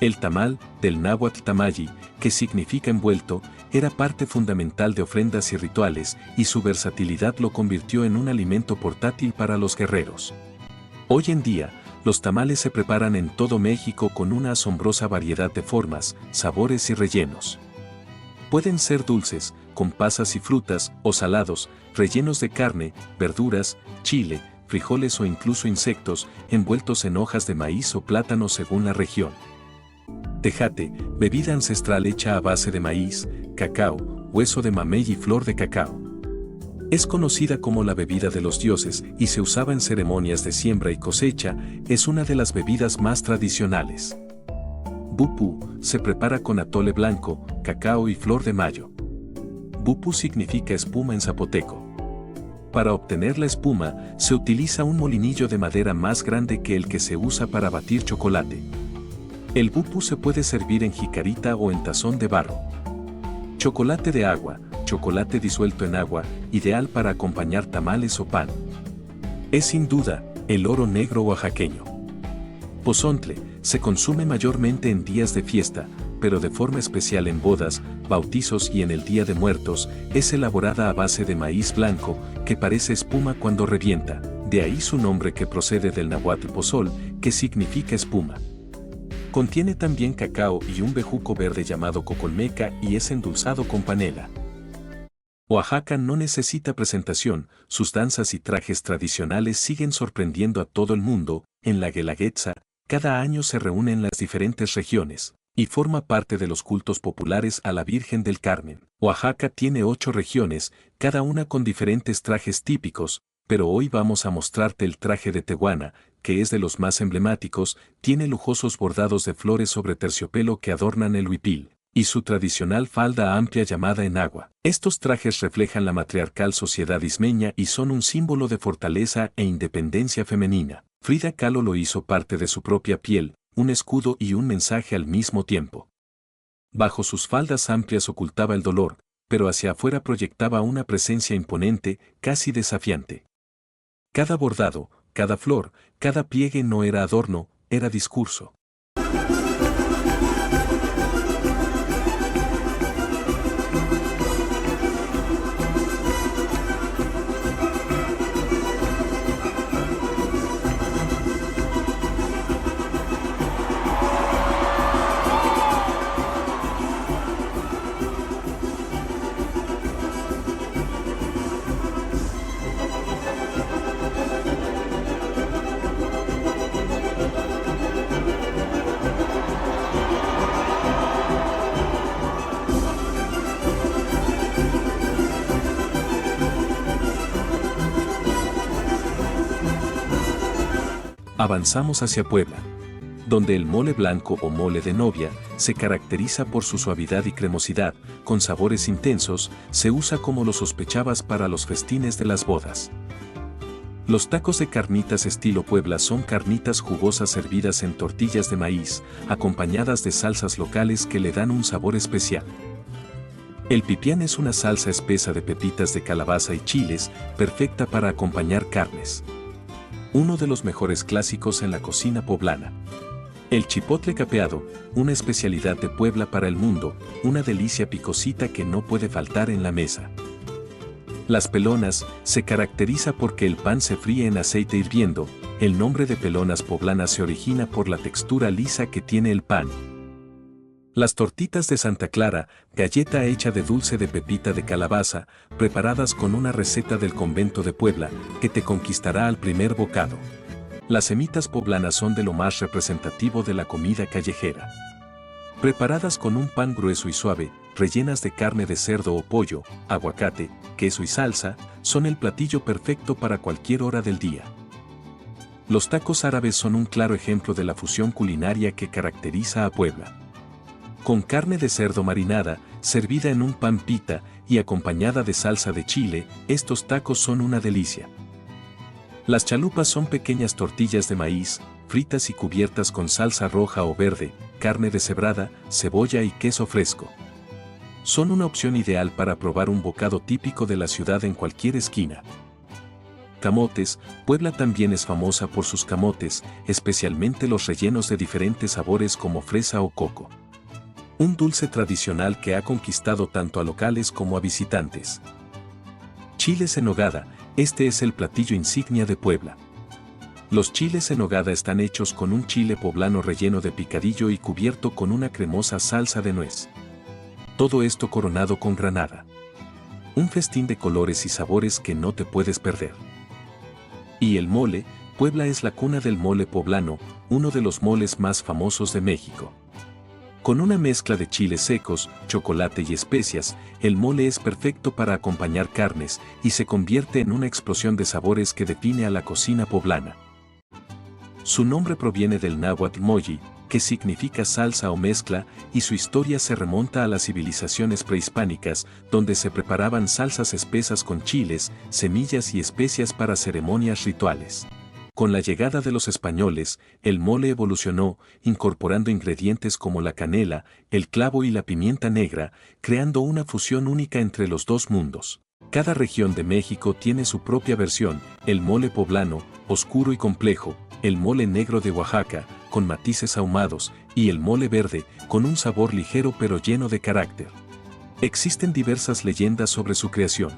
El tamal, del náhuatl tamayi, que significa envuelto, era parte fundamental de ofrendas y rituales, y su versatilidad lo convirtió en un alimento portátil para los guerreros. Hoy en día, los tamales se preparan en todo México con una asombrosa variedad de formas, sabores y rellenos. Pueden ser dulces, con pasas y frutas, o salados, rellenos de carne, verduras, chile, frijoles o incluso insectos, envueltos en hojas de maíz o plátano según la región. Tejate, bebida ancestral hecha a base de maíz, cacao, hueso de mamey y flor de cacao. Es conocida como la bebida de los dioses y se usaba en ceremonias de siembra y cosecha. Es una de las bebidas más tradicionales. Bupú se prepara con atole blanco, cacao y flor de mayo. Bupú significa espuma en zapoteco. Para obtener la espuma, se utiliza un molinillo de madera más grande que el que se usa para batir chocolate. El bupú se puede servir en jicarita o en tazón de barro. Chocolate de agua, chocolate disuelto en agua, ideal para acompañar tamales o pan. Es sin duda, el oro negro oaxaqueño. Pozontle, se consume mayormente en días de fiesta, pero de forma especial en bodas, bautizos y en el Día de Muertos. Es elaborada a base de maíz blanco, que parece espuma cuando revienta, de ahí su nombre que procede del náhuatl pozol, que significa espuma. Contiene también cacao y un bejuco verde llamado cocolmeca y es endulzado con panela. Oaxaca no necesita presentación, sus danzas y trajes tradicionales siguen sorprendiendo a todo el mundo. En la Guelaguetza, cada año se reúnen las diferentes regiones, y forma parte de los cultos populares a la Virgen del Carmen. Oaxaca tiene 8 regiones, cada una con diferentes trajes típicos, pero hoy vamos a mostrarte el traje de Tehuana, que es de los más emblemáticos. Tiene lujosos bordados de flores sobre terciopelo que adornan el huipil, y su tradicional falda amplia llamada enagua. Estos trajes reflejan la matriarcal sociedad ismeña y son un símbolo de fortaleza e independencia femenina. Frida Kahlo lo hizo parte de su propia piel, un escudo y un mensaje al mismo tiempo. Bajo sus faldas amplias ocultaba el dolor, pero hacia afuera proyectaba una presencia imponente, casi desafiante. Cada bordado, cada flor, cada pliegue no era adorno, era discurso. Avanzamos hacia Puebla, donde el mole blanco o mole de novia se caracteriza por su suavidad y cremosidad, con sabores intensos. Se usa como lo sospechabas para los festines de las bodas. Los tacos de carnitas estilo Puebla son carnitas jugosas servidas en tortillas de maíz, acompañadas de salsas locales que le dan un sabor especial. El pipián es una salsa espesa de pepitas de calabaza y chiles, perfecta para acompañar carnes. Uno de los mejores clásicos en la cocina poblana. El chipotle capeado, una especialidad de Puebla para el mundo, una delicia picosita que no puede faltar en la mesa. Las pelonas se caracteriza porque el pan se fríe en aceite hirviendo. El nombre de pelonas poblanas se origina por la textura lisa que tiene el pan. Las tortitas de Santa Clara, galleta hecha de dulce de pepita de calabaza, preparadas con una receta del convento de Puebla, que te conquistará al primer bocado. Las semitas poblanas son de lo más representativo de la comida callejera. Preparadas con un pan grueso y suave, rellenas de carne de cerdo o pollo, aguacate, queso y salsa, son el platillo perfecto para cualquier hora del día. Los tacos árabes son un claro ejemplo de la fusión culinaria que caracteriza a Puebla. Con carne de cerdo marinada, servida en un pan pita y acompañada de salsa de chile, estos tacos son una delicia. Las chalupas son pequeñas tortillas de maíz, fritas y cubiertas con salsa roja o verde, carne deshebrada, cebolla y queso fresco. Son una opción ideal para probar un bocado típico de la ciudad en cualquier esquina. Camotes, Puebla también es famosa por sus camotes, especialmente los rellenos de diferentes sabores como fresa o coco. Un dulce tradicional que ha conquistado tanto a locales como a visitantes. Chiles en nogada, este es el platillo insignia de Puebla. Los chiles en nogada están hechos con un chile poblano relleno de picadillo y cubierto con una cremosa salsa de nuez. Todo esto coronado con granada. Un festín de colores y sabores que no te puedes perder. Y el mole, Puebla es la cuna del mole poblano, uno de los moles más famosos de México. Con una mezcla de chiles secos, chocolate y especias, el mole es perfecto para acompañar carnes y se convierte en una explosión de sabores que define a la cocina poblana. Su nombre proviene del náhuatl molli, que significa salsa o mezcla, y su historia se remonta a las civilizaciones prehispánicas, donde se preparaban salsas espesas con chiles, semillas y especias para ceremonias rituales. Con la llegada de los españoles, el mole evolucionó, incorporando ingredientes como la canela, el clavo y la pimienta negra, creando una fusión única entre los dos mundos. Cada región de México tiene su propia versión: el mole poblano, oscuro y complejo, el mole negro de Oaxaca, con matices ahumados, y el mole verde, con un sabor ligero pero lleno de carácter. Existen diversas leyendas sobre su creación.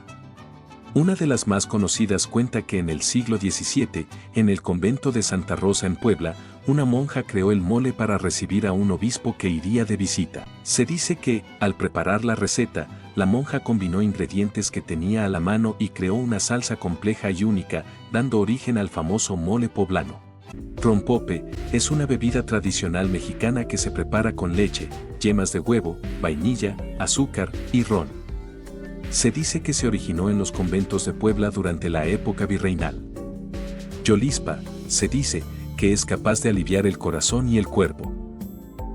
Una de las más conocidas cuenta que en el siglo XVII, en el convento de Santa Rosa en Puebla, una monja creó el mole para recibir a un obispo que iría de visita. Se dice que, al preparar la receta, la monja combinó ingredientes que tenía a la mano y creó una salsa compleja y única, dando origen al famoso mole poblano. Rompope es una bebida tradicional mexicana que se prepara con leche, yemas de huevo, vainilla, azúcar y ron. Se dice que se originó en los conventos de Puebla durante la época virreinal. Yolispa, se dice, que es capaz de aliviar el corazón y el cuerpo.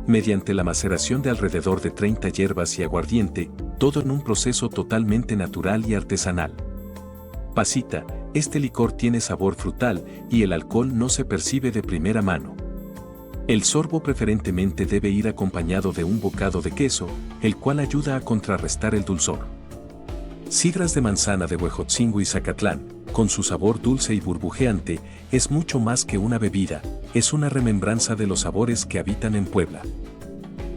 Mediante la maceración de alrededor de 30 hierbas y aguardiente, todo en un proceso totalmente natural y artesanal. Pasita, este licor tiene sabor frutal y el alcohol no se percibe de primera mano. El sorbo preferentemente debe ir acompañado de un bocado de queso, el cual ayuda a contrarrestar el dulzor. Sidras de manzana de Huejotzingo y Zacatlán, con su sabor dulce y burbujeante, es mucho más que una bebida, es una remembranza de los sabores que habitan en Puebla.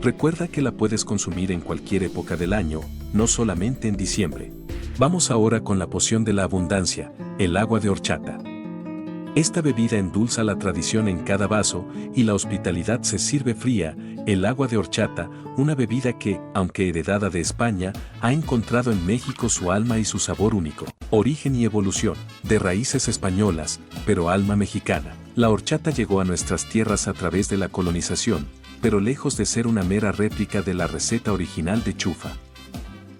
Recuerda que la puedes consumir en cualquier época del año, no solamente en diciembre. Vamos ahora con la poción de la abundancia, el agua de horchata. Esta bebida endulza la tradición en cada vaso y la hospitalidad se sirve fría. El agua de horchata, una bebida que, aunque heredada de España, ha encontrado en México su alma y su sabor único. Origen y evolución, de raíces españolas, pero alma mexicana. La horchata llegó a nuestras tierras a través de la colonización, pero lejos de ser una mera réplica de la receta original de chufa.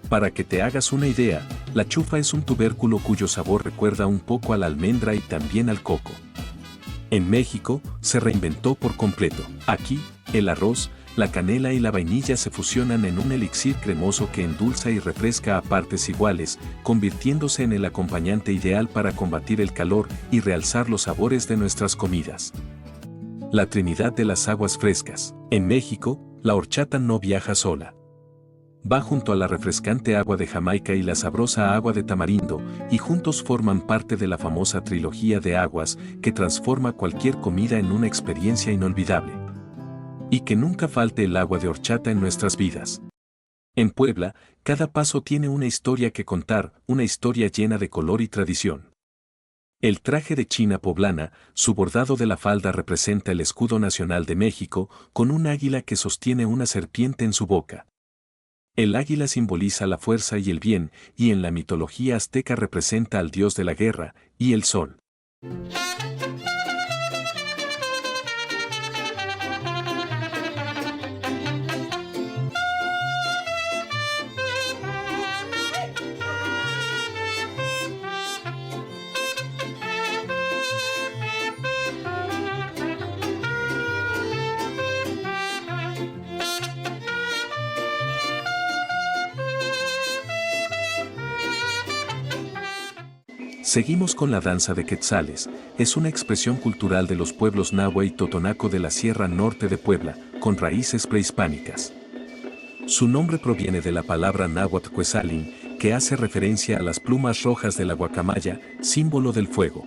Para que te hagas una idea, la chufa es un tubérculo cuyo sabor recuerda un poco a la almendra y también al coco. En México, se reinventó por completo. Aquí, el arroz, la canela y la vainilla se fusionan en un elixir cremoso que endulza y refresca a partes iguales, convirtiéndose en el acompañante ideal para combatir el calor y realzar los sabores de nuestras comidas. La Trinidad de las aguas frescas. En México, la horchata no viaja sola. Va junto a la refrescante agua de Jamaica y la sabrosa agua de tamarindo, y juntos forman parte de la famosa trilogía de aguas que transforma cualquier comida en una experiencia inolvidable. Y que nunca falte el agua de horchata en nuestras vidas. En Puebla, cada paso tiene una historia que contar, una historia llena de color y tradición. El traje de China poblana, su bordado de la falda representa el escudo nacional de México, con un águila que sostiene una serpiente en su boca. El águila simboliza la fuerza y el bien, y en la mitología azteca representa al dios de la guerra, y el sol. Seguimos con la danza de quetzales, es una expresión cultural de los pueblos nahua y totonaco de la Sierra Norte de Puebla, con raíces prehispánicas. Su nombre proviene de la palabra náhuatl quetzalin, que hace referencia a las plumas rojas de la guacamaya, símbolo del fuego.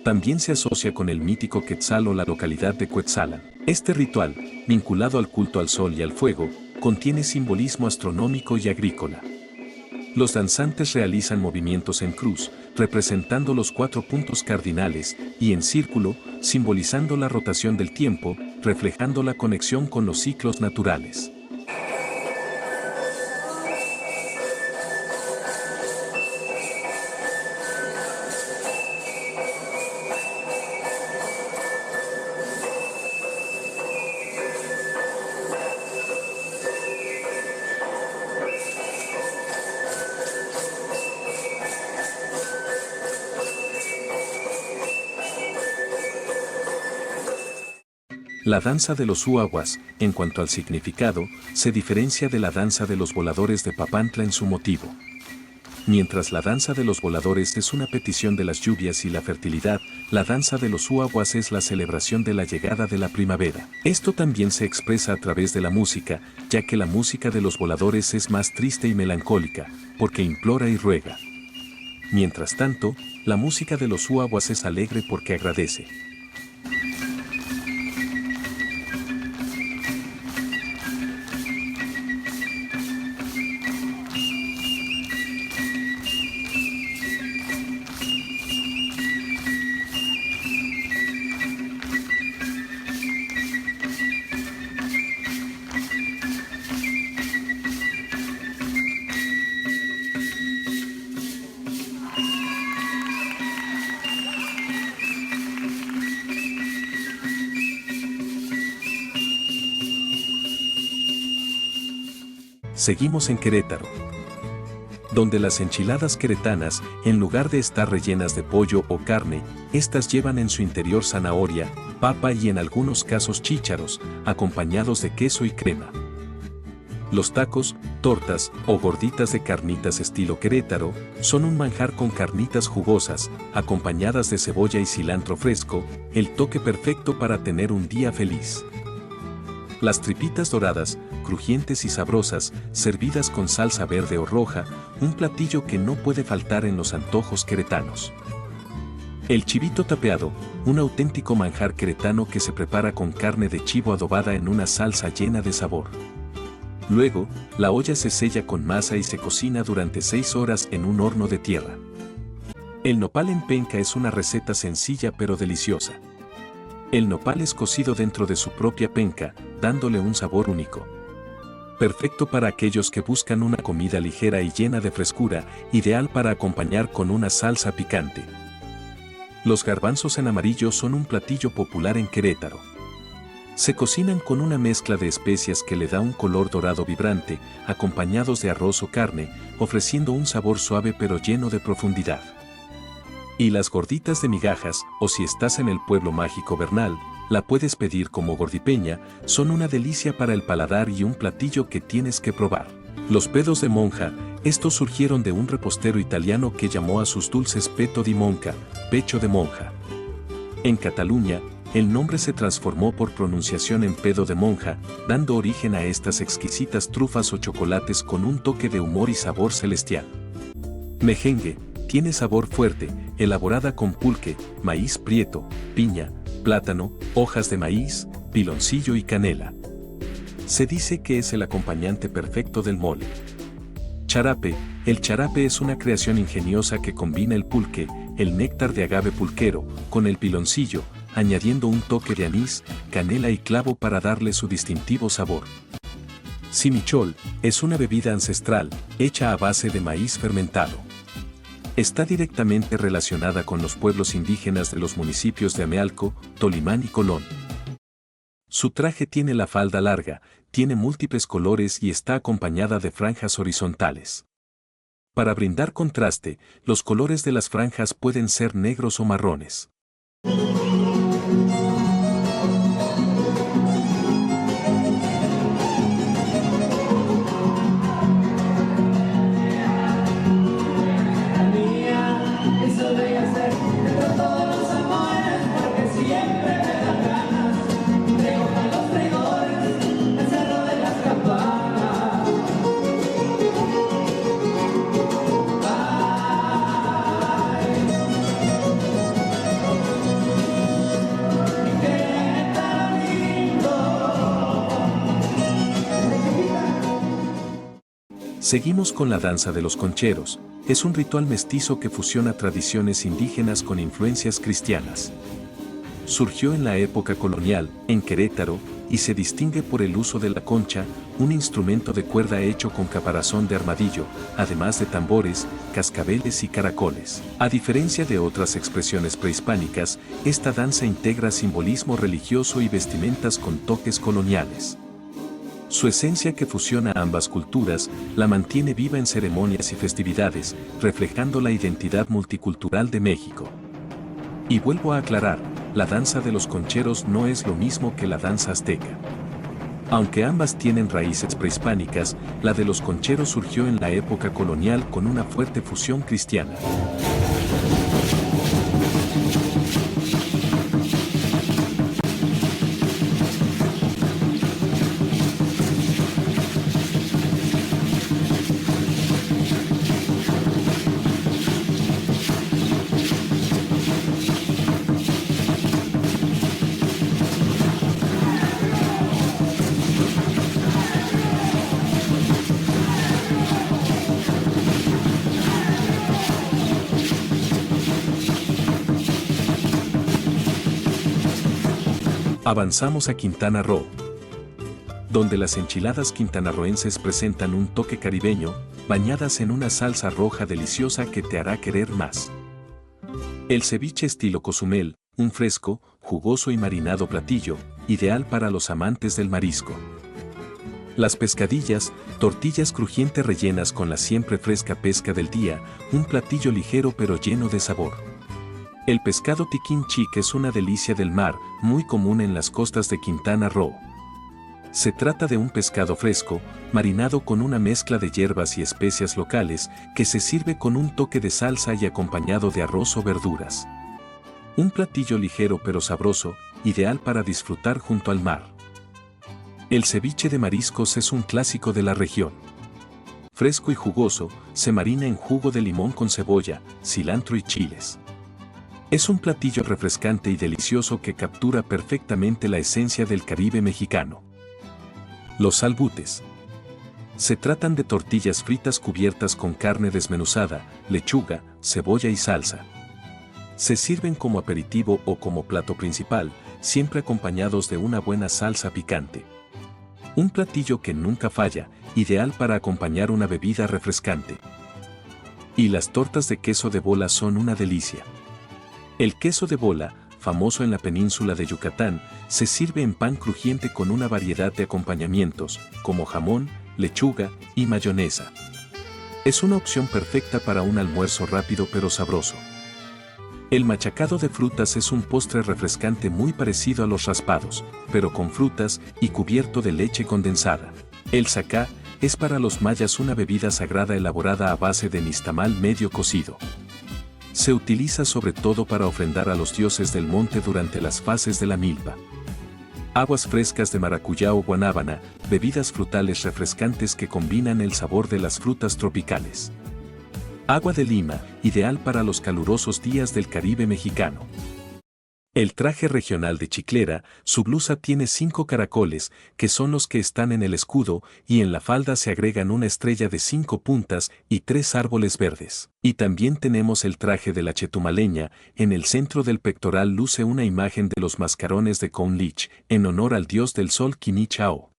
También se asocia con el mítico Quetzal o la localidad de Cuetzalan. Este ritual, vinculado al culto al sol y al fuego, contiene simbolismo astronómico y agrícola. Los danzantes realizan movimientos en cruz, representando los 4 puntos cardinales, y en círculo, simbolizando la rotación del tiempo, reflejando la conexión con los ciclos naturales. La danza de los uaguas, en cuanto al significado, se diferencia de la danza de los voladores de Papantla en su motivo. Mientras la danza de los voladores es una petición de las lluvias y la fertilidad, la danza de los uaguas es la celebración de la llegada de la primavera. Esto también se expresa a través de la música, ya que la música de los voladores es más triste y melancólica, porque implora y ruega. Mientras tanto, la música de los uaguas es alegre porque agradece. Seguimos en Querétaro, donde las enchiladas queretanas, en lugar de estar rellenas de pollo o carne, estas llevan en su interior zanahoria, papa y en algunos casos chícharos, acompañados de queso y crema. Los tacos, tortas o gorditas de carnitas estilo Querétaro son un manjar con carnitas jugosas, acompañadas de cebolla y cilantro fresco, el toque perfecto para tener un día feliz. Las tripitas doradas, crujientes y sabrosas, servidas con salsa verde o roja, un platillo que no puede faltar en los antojos queretanos. El chivito tapeado, un auténtico manjar queretano que se prepara con carne de chivo adobada en una salsa llena de sabor. Luego, la olla se sella con masa y se cocina durante 6 horas en un horno de tierra. El nopal en penca es una receta sencilla pero deliciosa. El nopal es cocido dentro de su propia penca, dándole un sabor único. Perfecto para aquellos que buscan una comida ligera y llena de frescura, ideal para acompañar con una salsa picante. Los garbanzos en amarillo son un platillo popular en Querétaro. Se cocinan con una mezcla de especias que le da un color dorado vibrante, acompañados de arroz o carne, ofreciendo un sabor suave pero lleno de profundidad. Y las gorditas de migajas, o si estás en el pueblo mágico Bernal, la puedes pedir como gordipeña, son una delicia para el paladar y un platillo que tienes que probar. Los pedos de monja, estos surgieron de un repostero italiano que llamó a sus dulces petto di monca, pecho de monja. En Cataluña, el nombre se transformó por pronunciación en pedo de monja, dando origen a estas exquisitas trufas o chocolates con un toque de humor y sabor celestial. Mejengue tiene sabor fuerte, elaborada con pulque, maíz prieto, piña, plátano, hojas de maíz, piloncillo y canela. Se dice que es el acompañante perfecto del mole. Charape. El charape es una creación ingeniosa que combina el pulque, el néctar de agave pulquero, con el piloncillo, añadiendo un toque de anís, canela y clavo para darle su distintivo sabor. Simichol es una bebida ancestral, hecha a base de maíz fermentado. Está directamente relacionada con los pueblos indígenas de los municipios de Amealco, Tolimán y Colón. Su traje tiene la falda larga, tiene múltiples colores y está acompañada de franjas horizontales. Para brindar contraste, los colores de las franjas pueden ser negros o marrones. Seguimos con la danza de los concheros. Es un ritual mestizo que fusiona tradiciones indígenas con influencias cristianas. Surgió en la época colonial, en Querétaro, y se distingue por el uso de la concha, un instrumento de cuerda hecho con caparazón de armadillo, además de tambores, cascabeles y caracoles. A diferencia de otras expresiones prehispánicas, esta danza integra simbolismo religioso y vestimentas con toques coloniales. Su esencia que fusiona ambas culturas, la mantiene viva en ceremonias y festividades, reflejando la identidad multicultural de México. Y vuelvo a aclarar, la danza de los concheros no es lo mismo que la danza azteca. Aunque ambas tienen raíces prehispánicas, la de los concheros surgió en la época colonial con una fuerte fusión cristiana. Avanzamos a Quintana Roo, donde las enchiladas quintanarroenses presentan un toque caribeño, bañadas en una salsa roja deliciosa que te hará querer más. El ceviche estilo Cozumel, un fresco, jugoso y marinado platillo, ideal para los amantes del marisco. Las pescadillas, tortillas crujientes rellenas con la siempre fresca pesca del día, un platillo ligero pero lleno de sabor. El pescado tiquín chic es una delicia del mar, muy común en las costas de Quintana Roo. Se trata de un pescado fresco, marinado con una mezcla de hierbas y especias locales, que se sirve con un toque de salsa y acompañado de arroz o verduras. Un platillo ligero pero sabroso, ideal para disfrutar junto al mar. El ceviche de mariscos es un clásico de la región. Fresco y jugoso, se marina en jugo de limón con cebolla, cilantro y chiles. Es un platillo refrescante y delicioso que captura perfectamente la esencia del Caribe mexicano. Los salbutes. Se tratan de tortillas fritas cubiertas con carne desmenuzada, lechuga, cebolla y salsa. Se sirven como aperitivo o como plato principal, siempre acompañados de una buena salsa picante. Un platillo que nunca falla, ideal para acompañar una bebida refrescante. Y las tortas de queso de bola son una delicia. El queso de bola, famoso en la península de Yucatán, se sirve en pan crujiente con una variedad de acompañamientos, como jamón, lechuga y mayonesa. Es una opción perfecta para un almuerzo rápido pero sabroso. El machacado de frutas es un postre refrescante muy parecido a los raspados, pero con frutas y cubierto de leche condensada. El sacá es para los mayas una bebida sagrada elaborada a base de nixtamal medio cocido. Se utiliza sobre todo para ofrendar a los dioses del monte durante las fases de la milpa. Aguas frescas de maracuyá o guanábana, bebidas frutales refrescantes que combinan el sabor de las frutas tropicales. Agua de Lima, ideal para los calurosos días del Caribe mexicano. El traje regional de Chiclera, su blusa tiene 5 caracoles, que son los que están en el escudo, y en la falda se agregan una estrella de 5 puntas y 3 árboles verdes. Y también tenemos el traje de la chetumaleña, en el centro del pectoral luce una imagen de los mascarones de Conlich, en honor al dios del sol Quini Chao.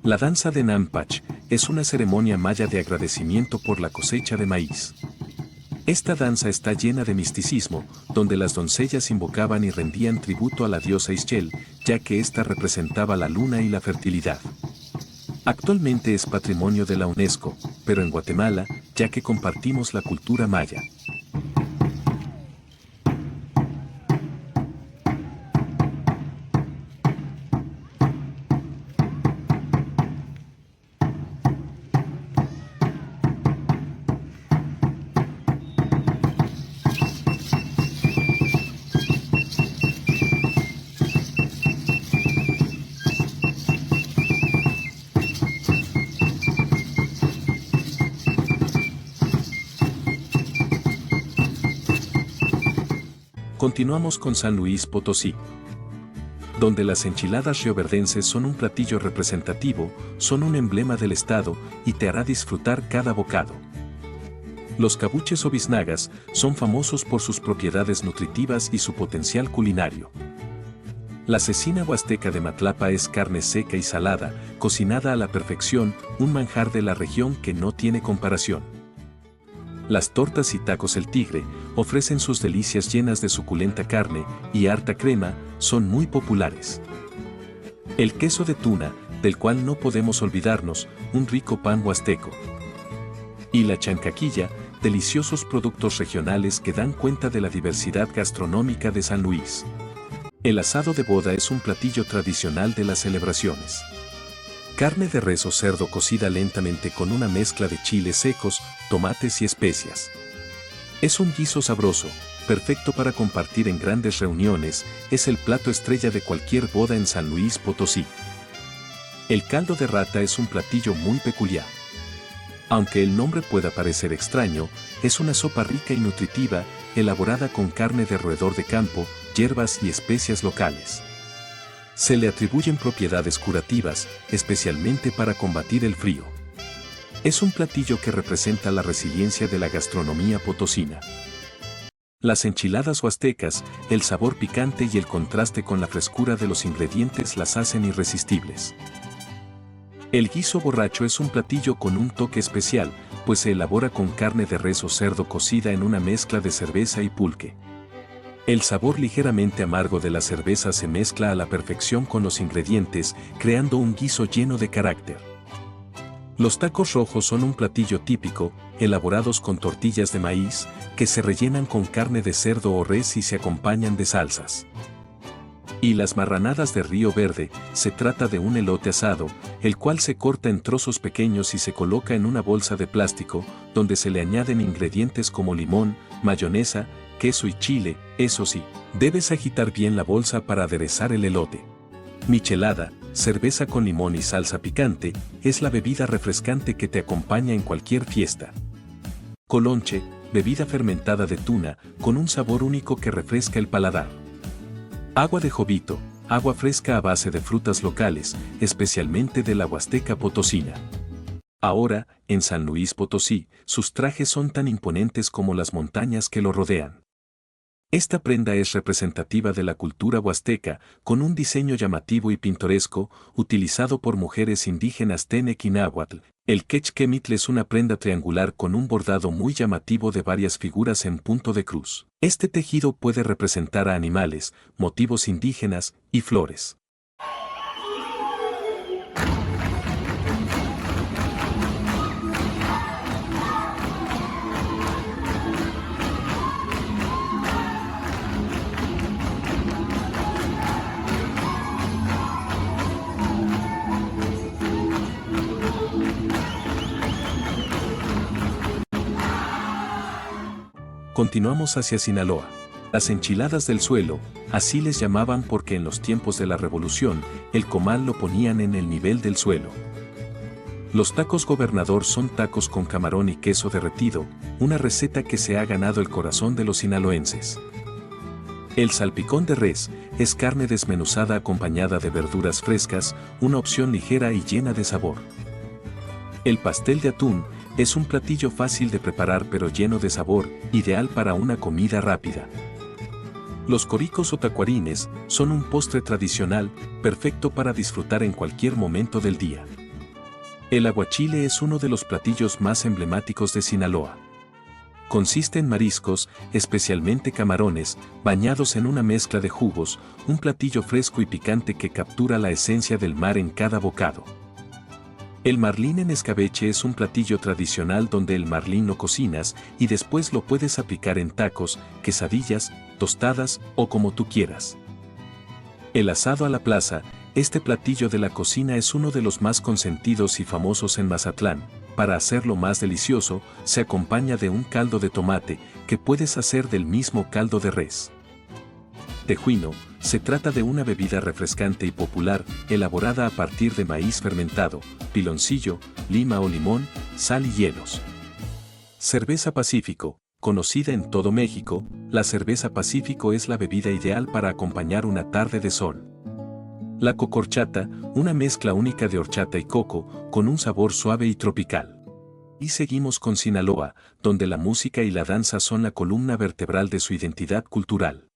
La danza de Nampach es una ceremonia maya de agradecimiento por la cosecha de maíz. Esta danza está llena de misticismo, donde las doncellas invocaban y rendían tributo a la diosa Ixchel, ya que ésta representaba la luna y la fertilidad. Actualmente es patrimonio de la UNESCO, pero en Guatemala, ya que compartimos la cultura maya. Continuamos con San Luis Potosí, donde las enchiladas rioverdenses son un platillo representativo, son un emblema del estado y te hará disfrutar cada bocado. Los cabuches o biznagas son famosos por sus propiedades nutritivas y su potencial culinario. La cecina huasteca de Matlapa es carne seca y salada, cocinada a la perfección, un manjar de la región que no tiene comparación. Las tortas y tacos El Tigre ofrecen sus delicias llenas de suculenta carne y harta crema, son muy populares. El queso de tuna, del cual no podemos olvidarnos, un rico pan huasteco. Y la chancaquilla, deliciosos productos regionales que dan cuenta de la diversidad gastronómica de San Luis. El asado de boda es un platillo tradicional de las celebraciones. Carne de res o cerdo cocida lentamente con una mezcla de chiles secos, tomates y especias. Es un guiso sabroso, perfecto para compartir en grandes reuniones, es el plato estrella de cualquier boda en San Luis Potosí. El caldo de rata es un platillo muy peculiar. Aunque el nombre pueda parecer extraño, es una sopa rica y nutritiva, elaborada con carne de roedor de campo, hierbas y especias locales. Se le atribuyen propiedades curativas, especialmente para combatir el frío. Es un platillo que representa la resiliencia de la gastronomía potosina. Las enchiladas huastecas, el sabor picante y el contraste con la frescura de los ingredientes las hacen irresistibles. El guiso borracho es un platillo con un toque especial, pues se elabora con carne de res o cerdo cocida en una mezcla de cerveza y pulque. El sabor ligeramente amargo de la cerveza se mezcla a la perfección con los ingredientes, creando un guiso lleno de carácter. Los tacos rojos son un platillo típico, elaborados con tortillas de maíz, que se rellenan con carne de cerdo o res y se acompañan de salsas. Y las marranadas de Río Verde, se trata de un elote asado, el cual se corta en trozos pequeños y se coloca en una bolsa de plástico, donde se le añaden ingredientes como limón, mayonesa, queso y chile. Eso sí, debes agitar bien la bolsa para aderezar el elote. Michelada, cerveza con limón y salsa picante, es la bebida refrescante que te acompaña en cualquier fiesta. Colonche, bebida fermentada de tuna, con un sabor único que refresca el paladar. Agua de jovito, agua fresca a base de frutas locales, especialmente de la Huasteca Potosina. Ahora, en San Luis Potosí, sus trajes son tan imponentes como las montañas que lo rodean. Esta prenda es representativa de la cultura huasteca, con un diseño llamativo y pintoresco, utilizado por mujeres indígenas Tenec y Náhuatl. El quechquemitl es una prenda triangular con un bordado muy llamativo de varias figuras en punto de cruz. Este tejido puede representar a animales, motivos indígenas y flores. Continuamos hacia Sinaloa. Las enchiladas del suelo, así les llamaban porque en los tiempos de la Revolución, el comal lo ponían en el nivel del suelo. Los tacos gobernador son tacos con camarón y queso derretido, una receta que se ha ganado el corazón de los sinaloenses. El salpicón de res es carne desmenuzada acompañada de verduras frescas, una opción ligera y llena de sabor. El pastel de atún es un platillo fácil de preparar pero lleno de sabor, ideal para una comida rápida. Los coricos o tacuarines son un postre tradicional, perfecto para disfrutar en cualquier momento del día. El aguachile es uno de los platillos más emblemáticos de Sinaloa. Consiste en mariscos, especialmente camarones, bañados en una mezcla de jugos, un platillo fresco y picante que captura la esencia del mar en cada bocado. El marlín en escabeche es un platillo tradicional donde el marlín lo cocinas y después lo puedes aplicar en tacos, quesadillas, tostadas o como tú quieras. El asado a la plaza, este platillo de la cocina es uno de los más consentidos y famosos en Mazatlán. Para hacerlo más delicioso, se acompaña de un caldo de tomate que puedes hacer del mismo caldo de res. Tejuino, se trata de una bebida refrescante y popular, elaborada a partir de maíz fermentado, piloncillo, lima o limón, sal y hielos. Cerveza Pacífico, conocida en todo México, la cerveza Pacífico es la bebida ideal para acompañar una tarde de sol. La cocorchata, una mezcla única de horchata y coco, con un sabor suave y tropical. Y seguimos con Sinaloa, donde la música y la danza son la columna vertebral de su identidad cultural.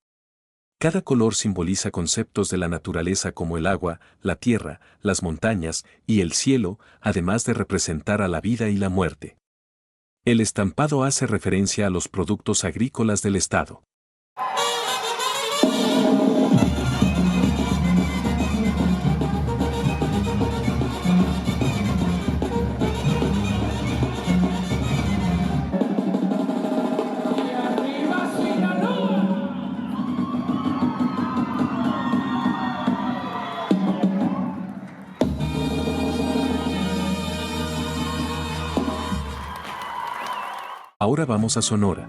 Cada color simboliza conceptos de la naturaleza como el agua, la tierra, las montañas y el cielo, además de representar a la vida y la muerte. El estampado hace referencia a los productos agrícolas del estado. Ahora vamos a Sonora.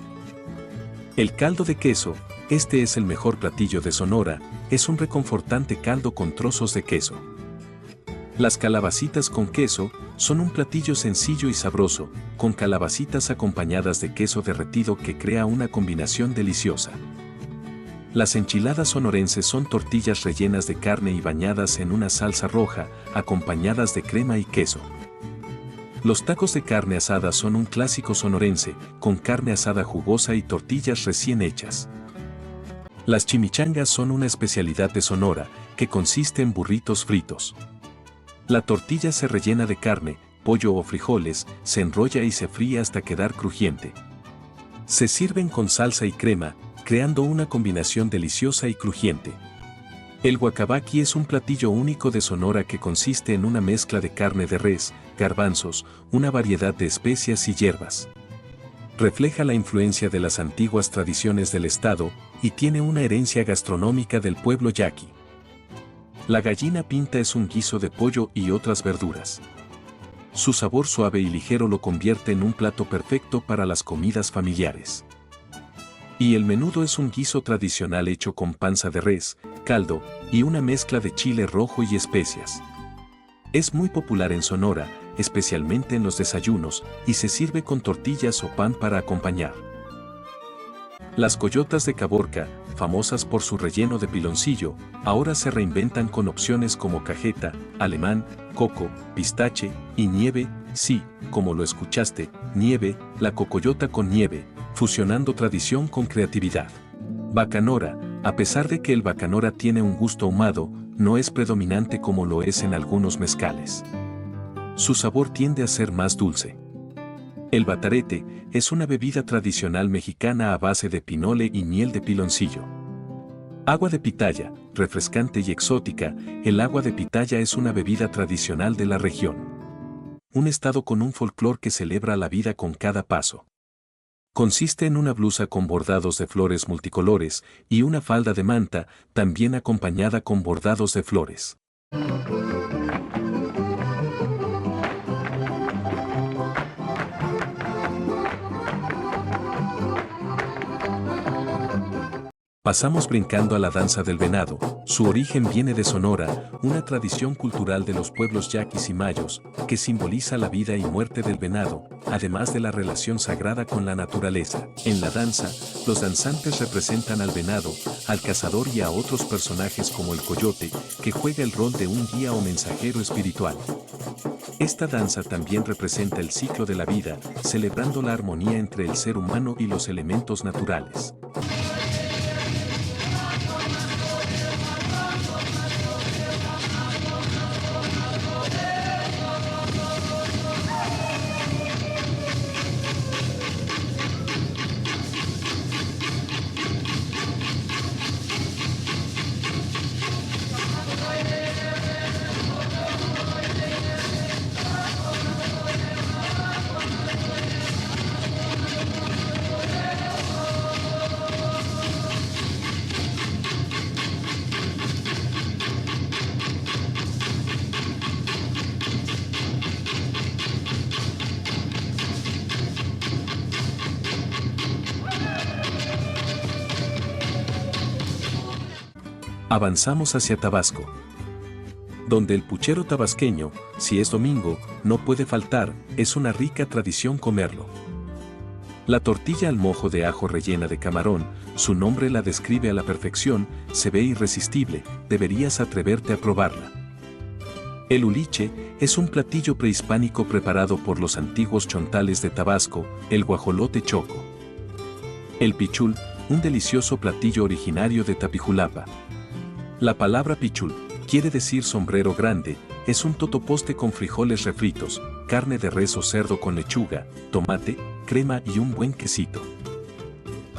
El caldo de queso, este es el mejor platillo de Sonora, es un reconfortante caldo con trozos de queso. Las calabacitas con queso son un platillo sencillo y sabroso, con calabacitas acompañadas de queso derretido que crea una combinación deliciosa. Las enchiladas sonorenses son tortillas rellenas de carne y bañadas en una salsa roja, acompañadas de crema y queso. Los tacos de carne asada son un clásico sonorense, con carne asada jugosa y tortillas recién hechas. Las chimichangas son una especialidad de Sonora, que consiste en burritos fritos. La tortilla se rellena de carne, pollo o frijoles, se enrolla y se fríe hasta quedar crujiente. Se sirven con salsa y crema, creando una combinación deliciosa y crujiente. El guacabaqui es un platillo único de Sonora que consiste en una mezcla de carne de res, garbanzos, una variedad de especias y hierbas. Refleja la influencia de las antiguas tradiciones del estado y tiene una herencia gastronómica del pueblo yaqui. La gallina pinta es un guiso de pollo y otras verduras. Su sabor suave y ligero lo convierte en un plato perfecto para las comidas familiares. Y el menudo es un guiso tradicional hecho con panza de res, caldo y una mezcla de chile rojo y especias. Es muy popular en Sonora, especialmente en los desayunos, y se sirve con tortillas o pan para acompañar. Las coyotas de Caborca, famosas por su relleno de piloncillo, ahora se reinventan con opciones como cajeta, alemán, coco, pistache y nieve, sí, como lo escuchaste, nieve, la cocoyota con nieve, fusionando tradición con creatividad. Bacanora, a pesar de que el bacanora tiene un gusto ahumado, no es predominante como lo es en algunos mezcales. Su sabor tiende a ser más dulce. El batarete es una bebida tradicional mexicana a base de pinole y miel de piloncillo. Agua de pitaya, refrescante y exótica, el agua de pitaya es una bebida tradicional de la región. Un estado con un folclor que celebra la vida con cada paso. Consiste en una blusa con bordados de flores multicolores y una falda de manta, también acompañada con bordados de flores. Pasamos brincando a la danza del venado. Su origen viene de Sonora, una tradición cultural de los pueblos yaquis y mayos, que simboliza la vida y muerte del venado, además de la relación sagrada con la naturaleza. En la danza, los danzantes representan al venado, al cazador y a otros personajes como el coyote, que juega el rol de un guía o mensajero espiritual. Esta danza también representa el ciclo de la vida, celebrando la armonía entre el ser humano y los elementos naturales. Avanzamos hacia Tabasco, donde el puchero tabasqueño, si es domingo, no puede faltar, es una rica tradición comerlo. La tortilla al mojo de ajo rellena de camarón, su nombre la describe a la perfección, se ve irresistible, deberías atreverte a probarla. El uliche es un platillo prehispánico preparado por los antiguos chontales de Tabasco, el guajolote choco. El pichul, un delicioso platillo originario de Tapijulapa. La palabra pichul quiere decir sombrero grande, es un totoposte con frijoles refritos, carne de res o cerdo con lechuga, tomate, crema y un buen quesito.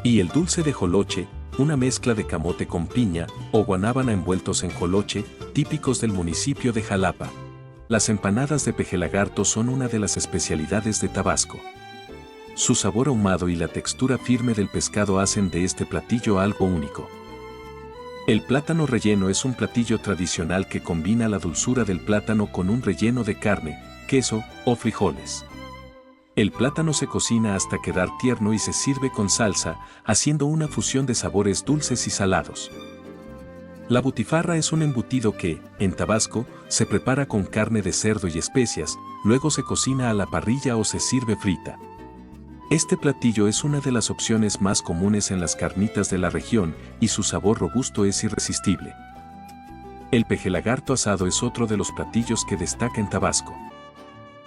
Y el dulce de joloche, una mezcla de camote con piña o guanábana envueltos en joloche, típicos del municipio de Jalapa. Las empanadas de pejelagarto son una de las especialidades de Tabasco. Su sabor ahumado y la textura firme del pescado hacen de este platillo algo único. El plátano relleno es un platillo tradicional que combina la dulzura del plátano con un relleno de carne, queso o frijoles. El plátano se cocina hasta quedar tierno y se sirve con salsa, haciendo una fusión de sabores dulces y salados. La butifarra es un embutido que, en Tabasco, se prepara con carne de cerdo y especias, luego se cocina a la parrilla o se sirve frita. Este platillo es una de las opciones más comunes en las carnitas de la región y su sabor robusto es irresistible. El pejelagarto asado es otro de los platillos que destaca en Tabasco.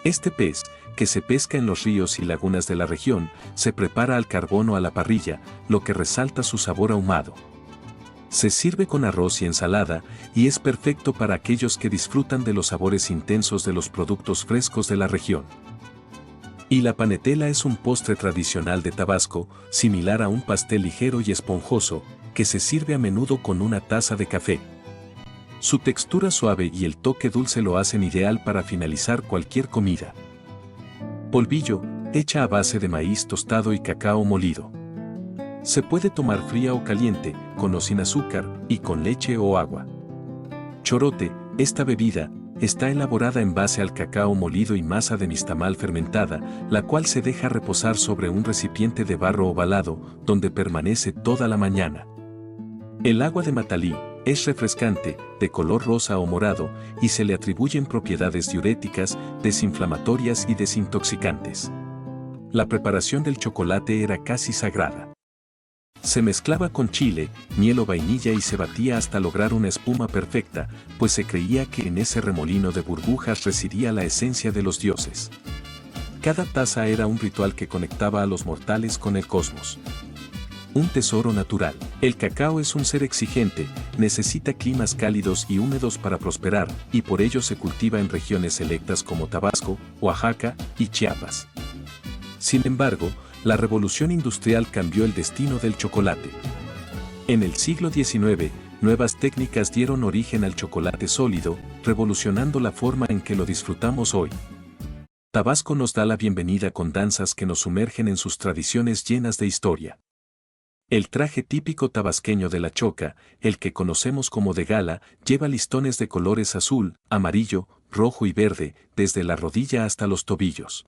Este pez, que se pesca en los ríos y lagunas de la región, se prepara al carbón o a la parrilla, lo que resalta su sabor ahumado. Se sirve con arroz y ensalada y es perfecto para aquellos que disfrutan de los sabores intensos de los productos frescos de la región. Y la panetela es un postre tradicional de Tabasco, similar a un pastel ligero y esponjoso, que se sirve a menudo con una taza de café. Su textura suave y el toque dulce lo hacen ideal para finalizar cualquier comida. Polvillo, hecha a base de maíz tostado y cacao molido. Se puede tomar fría o caliente, con o sin azúcar, y con leche o agua. Chorote, esta bebida, está elaborada en base al cacao molido y masa de nixtamal fermentada, la cual se deja reposar sobre un recipiente de barro ovalado, donde permanece toda la mañana. El agua de Matalí es refrescante, de color rosa o morado, y se le atribuyen propiedades diuréticas, desinflamatorias y desintoxicantes. La preparación del chocolate era casi sagrada. Se mezclaba con chile, miel o vainilla y se batía hasta lograr una espuma perfecta, pues se creía que en ese remolino de burbujas residía la esencia de los dioses. Cada taza era un ritual que conectaba a los mortales con el cosmos. un tesoro natural. El cacao es un ser exigente, necesita climas cálidos y húmedos para prosperar, y por ello se cultiva en regiones selectas como Tabasco, Oaxaca y Chiapas. Sin embargo, la revolución industrial cambió el destino del chocolate. En el siglo XIX, nuevas técnicas dieron origen al chocolate sólido, revolucionando la forma en que lo disfrutamos hoy. Tabasco nos da la bienvenida con danzas que nos sumergen en sus tradiciones llenas de historia. El traje típico tabasqueño de la choca, el que conocemos como de gala, lleva listones de colores azul, amarillo, rojo y verde, desde la rodilla hasta los tobillos.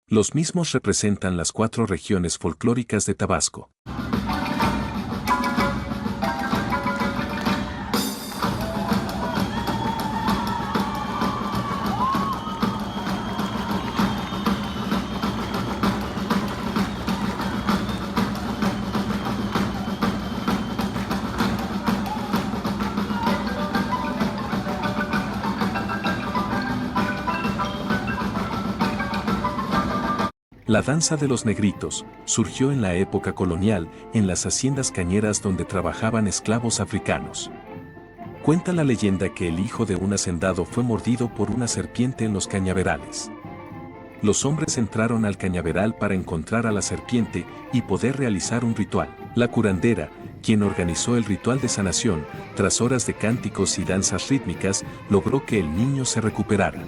Los mismos representan las 4 regiones folclóricas de Tabasco. La danza de los negritos surgió en la época colonial en las haciendas cañeras donde trabajaban esclavos africanos. Cuenta la leyenda que el hijo de un hacendado fue mordido por una serpiente en los cañaverales. Los hombres entraron al cañaveral para encontrar a la serpiente y poder realizar un ritual. La curandera, quien organizó el ritual de sanación, tras horas de cánticos y danzas rítmicas, logró que el niño se recuperara.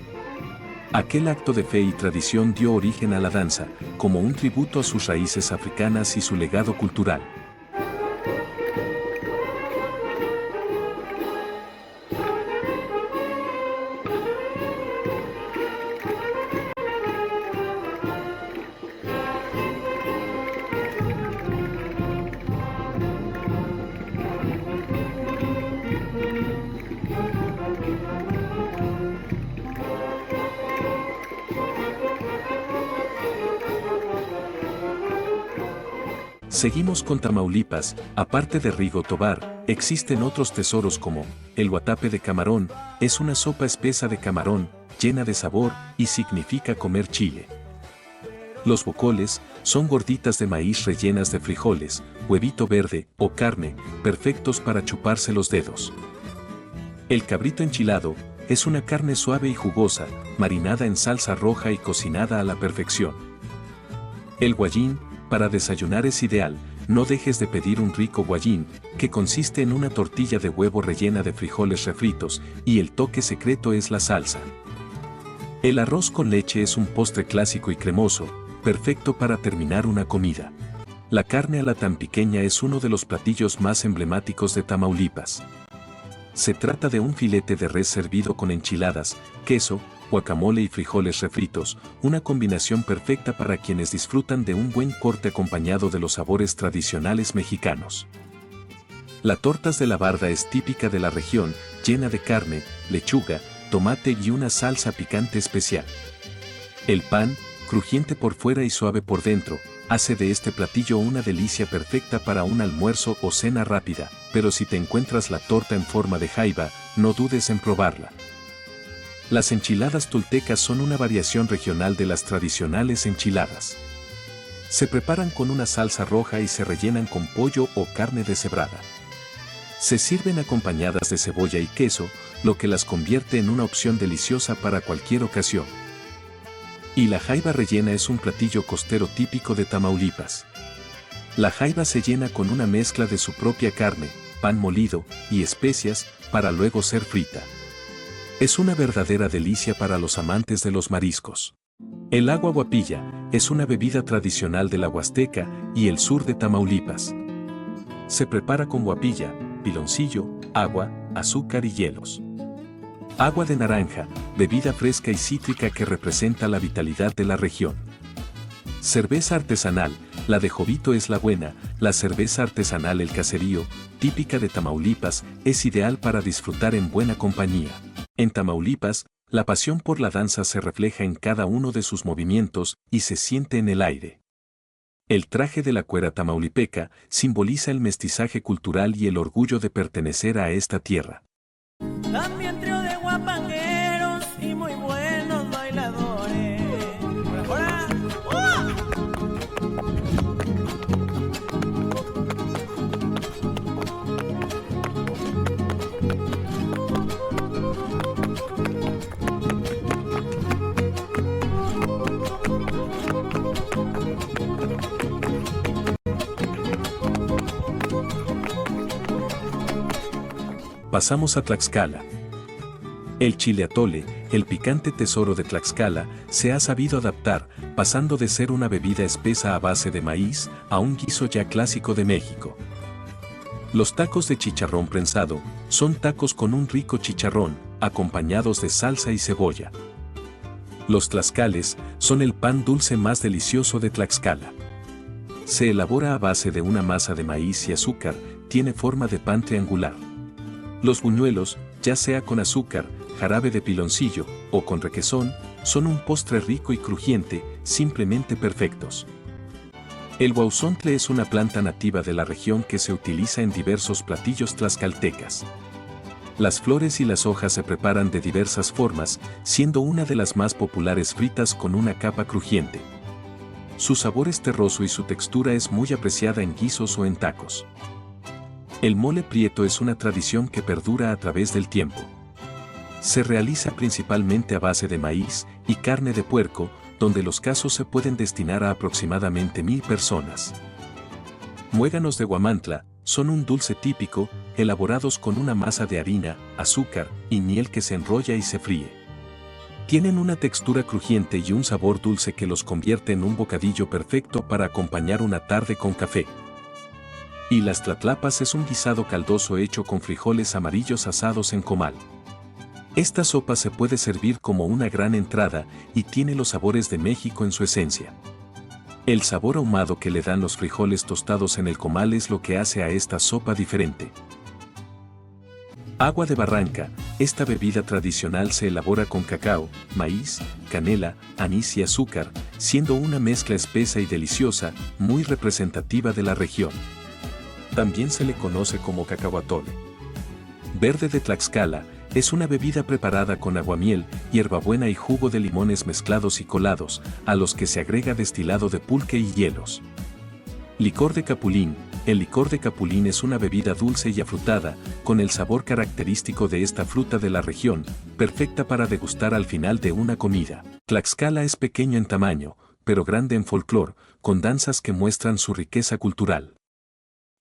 Aquel acto de fe y tradición dio origen a la danza, como un tributo a sus raíces africanas y su legado cultural. Seguimos con Tamaulipas. Aparte de Rigo Tobar, existen otros tesoros como el guatape de camarón, es una sopa espesa de camarón, llena de sabor y significa comer chile. Los bocoles son gorditas de maíz rellenas de frijoles, huevito verde o carne, perfectos para chuparse los dedos. El cabrito enchilado es una carne suave y jugosa, marinada en salsa roja y cocinada a la perfección. El guayín, para desayunar es ideal, no dejes de pedir un rico guayín, que consiste en una tortilla de huevo rellena de frijoles refritos, y el toque secreto es la salsa. El arroz con leche es un postre clásico y cremoso, perfecto para terminar una comida. La carne a la tampiqueña es uno de los platillos más emblemáticos de Tamaulipas. Se trata de un filete de res servido con enchiladas, queso, guacamole y frijoles refritos, una combinación perfecta para quienes disfrutan de un buen corte acompañado de los sabores tradicionales mexicanos. La tortas de la barda es típica de la región, llena de carne, lechuga, tomate y una salsa picante especial. El pan, crujiente por fuera y suave por dentro, hace de este platillo una delicia perfecta para un almuerzo o cena rápida, pero si te encuentras la torta en forma de jaiba, no dudes en probarla. Las enchiladas toltecas son una variación regional de las tradicionales enchiladas. Se preparan con una salsa roja y se rellenan con pollo o carne deshebrada. Se sirven acompañadas de cebolla y queso, lo que las convierte en una opción deliciosa para cualquier ocasión. Y la jaiba rellena es un platillo costero típico de Tamaulipas. La jaiba se llena con una mezcla de su propia carne, pan molido y especias, para luego ser frita. Es una verdadera delicia para los amantes de los mariscos. El agua guapilla es una bebida tradicional de la Huasteca y el sur de Tamaulipas. Se prepara con guapilla, piloncillo, agua, azúcar y hielos. Agua de naranja, bebida fresca y cítrica que representa la vitalidad de la región. Cerveza artesanal, la de Jovito es la buena, la cerveza artesanal El Caserío, típica de Tamaulipas, es ideal para disfrutar en buena compañía. En Tamaulipas, la pasión por la danza se refleja en cada uno de sus movimientos y se siente en el aire. El traje de la cuera tamaulipeca simboliza el mestizaje cultural y el orgullo de pertenecer a esta tierra.
También trío de guapangueros y muy buenos bailadores. ¡Hola, hola!
Pasamos a Tlaxcala. El chile atole, el picante tesoro de Tlaxcala, se ha sabido adaptar, pasando de ser una bebida espesa a base de maíz a un guiso ya clásico de México. Los tacos de chicharrón prensado son tacos con un rico chicharrón, acompañados de salsa y cebolla. Los tlaxcales son el pan dulce más delicioso de Tlaxcala. Se elabora a base de una masa de maíz y azúcar, tiene forma de pan triangular. Los buñuelos, ya sea con azúcar, jarabe de piloncillo o con requesón, son un postre rico y crujiente, simplemente perfectos. El huauzontle es una planta nativa de la región que se utiliza en diversos platillos tlaxcaltecas. Las flores y las hojas se preparan de diversas formas, siendo una de las más populares fritas con una capa crujiente. Su sabor es terroso y su textura es muy apreciada en guisos o en tacos. El mole prieto es una tradición que perdura a través del tiempo. Se realiza principalmente a base de maíz y carne de puerco, donde los casos se pueden destinar a aproximadamente 1000 personas. Muéganos de Huamantla son un dulce típico, elaborados con una masa de harina, azúcar y miel que se enrolla y se fríe. Tienen una textura crujiente y un sabor dulce que los convierte en un bocadillo perfecto para acompañar una tarde con café. Y las tlatlapas es un guisado caldoso hecho con frijoles amarillos asados en comal. Esta sopa se puede servir como una gran entrada y tiene los sabores de México en su esencia. El sabor ahumado que le dan los frijoles tostados en el comal es lo que hace a esta sopa diferente. Agua de barranca, esta bebida tradicional se elabora con cacao, maíz, canela, anís y azúcar, siendo una mezcla espesa y deliciosa, muy representativa de la región. También se le conoce como cacahuatole. Verde de Tlaxcala, es una bebida preparada con aguamiel, hierbabuena y jugo de limones mezclados y colados, a los que se agrega destilado de pulque y hielos. Licor de capulín. El licor de capulín es una bebida dulce y afrutada, con el sabor característico de esta fruta de la región, perfecta para degustar al final de una comida. Tlaxcala es pequeño en tamaño, pero grande en folclor, con danzas que muestran su riqueza cultural.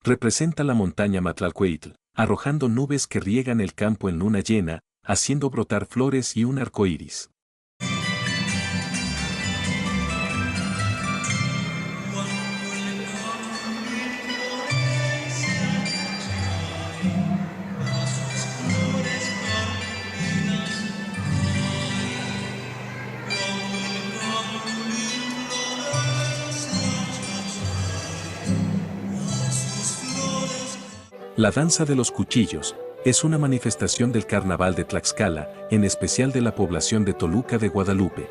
Representa la montaña Matlalcueytl, arrojando nubes que riegan el campo en luna llena, haciendo brotar flores y un arco iris. La danza de los cuchillos es una manifestación del carnaval de Tlaxcala, en especial de la población de Toluca de Guadalupe.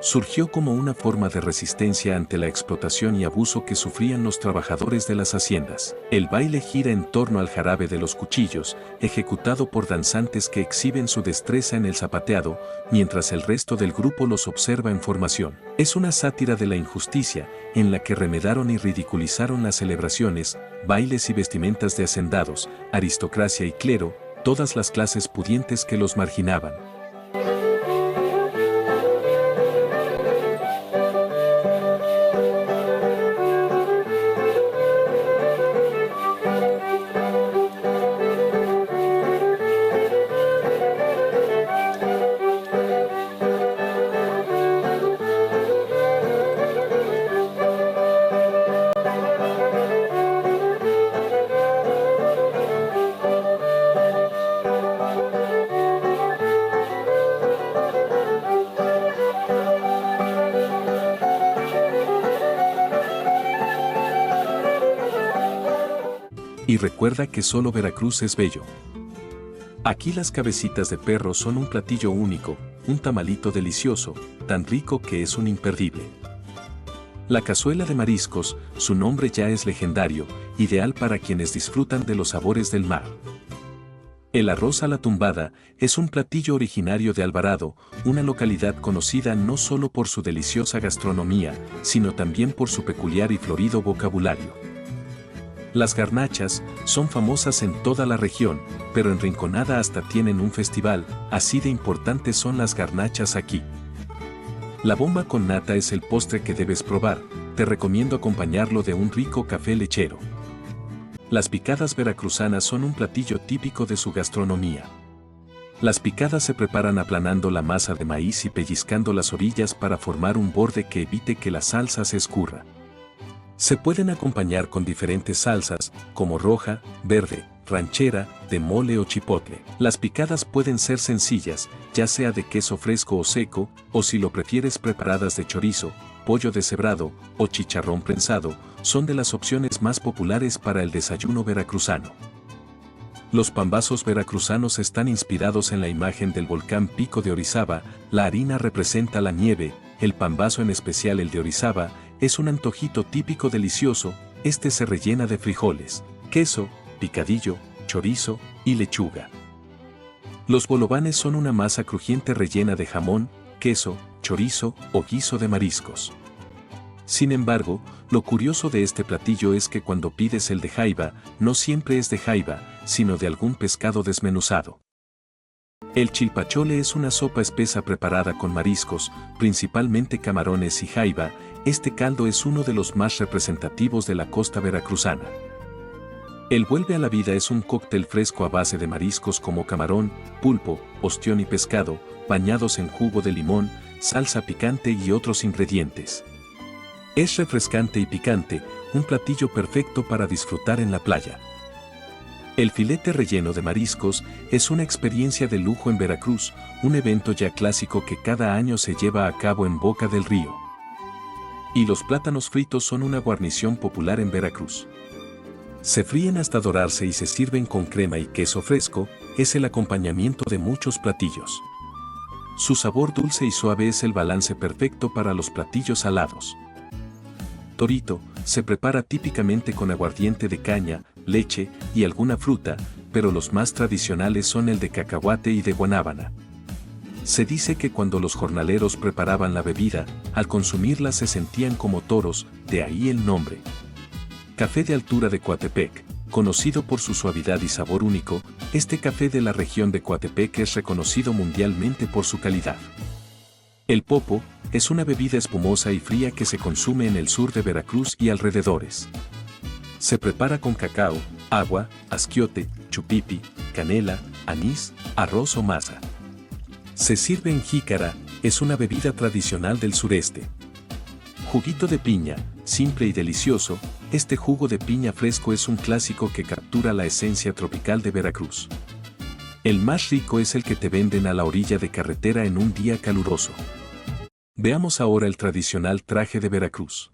Surgió como una forma de resistencia ante la explotación y abuso que sufrían los trabajadores de las haciendas. El baile gira en torno al jarabe de los cuchillos, ejecutado por danzantes que exhiben su destreza en el zapateado, mientras el resto del grupo los observa en formación. Es una sátira de la injusticia, en la que remedaron y ridiculizaron las celebraciones, bailes y vestimentas de hacendados, aristocracia y clero, todas las clases pudientes que los marginaban. Y recuerda que solo Veracruz es bello. Aquí las cabecitas de perro son un platillo único, un tamalito delicioso, tan rico que es un imperdible. La cazuela de mariscos, su nombre ya es legendario, ideal para quienes disfrutan de los sabores del mar. El arroz a la tumbada es un platillo originario de Alvarado, una localidad conocida no solo por su deliciosa gastronomía, sino también por su peculiar y florido vocabulario. Las garnachas son famosas en toda la región, pero en Rinconada hasta tienen un festival, así de importantes son las garnachas aquí. La bomba con nata es el postre que debes probar, te recomiendo acompañarlo de un rico café lechero. Las picadas veracruzanas son un platillo típico de su gastronomía. Las picadas se preparan aplanando la masa de maíz y pellizcando las orillas para formar un borde que evite que la salsa se escurra. Se pueden acompañar con diferentes salsas, como roja, verde, ranchera, de mole o chipotle. Las picadas pueden ser sencillas, ya sea de queso fresco o seco, o si lo prefieres preparadas de chorizo, pollo deshebrado o chicharrón prensado, son de las opciones más populares para el desayuno veracruzano. Los pambazos veracruzanos están inspirados en la imagen del volcán Pico de Orizaba. La harina representa la nieve, el pambazo, en especial el de Orizaba, es un antojito típico delicioso. Este se rellena de frijoles, queso, picadillo, chorizo y lechuga. Los bolovanes son una masa crujiente rellena de jamón, queso, chorizo o guiso de mariscos. Sin embargo, lo curioso de este platillo es que cuando pides el de jaiba, no siempre es de jaiba, sino de algún pescado desmenuzado. El chilpachole es una sopa espesa preparada con mariscos, principalmente camarones y jaiba. Este caldo es uno de los más representativos de la costa veracruzana. El vuelve a la vida es un cóctel fresco a base de mariscos como camarón, pulpo, ostión y pescado, bañados en jugo de limón, salsa picante y otros ingredientes. Es refrescante y picante, un platillo perfecto para disfrutar en la playa. El filete relleno de mariscos es una experiencia de lujo en Veracruz, un evento ya clásico que cada año se lleva a cabo en Boca del Río. Y los plátanos fritos son una guarnición popular en Veracruz. Se fríen hasta dorarse y se sirven con crema y queso fresco, es el acompañamiento de muchos platillos. Su sabor dulce y suave es el balance perfecto para los platillos salados. Torito, se prepara típicamente con aguardiente de caña, leche y alguna fruta, pero los más tradicionales son el de cacahuate y de guanábana. Se dice que cuando los jornaleros preparaban la bebida, al consumirla se sentían como toros, de ahí el nombre. Café de altura de Coatepec, conocido por su suavidad y sabor único, este café de la región de Coatepec es reconocido mundialmente por su calidad. El popo es una bebida espumosa y fría que se consume en el sur de Veracruz y alrededores. Se prepara con cacao, agua, asquiote, chupipi, canela, anís, arroz o masa. Se sirve en jícara, es una bebida tradicional del sureste. Juguito de piña, simple y delicioso, este jugo de piña fresco es un clásico que captura la esencia tropical de Veracruz. El más rico es el que te venden a la orilla de carretera en un día caluroso. Veamos ahora el tradicional traje de Veracruz.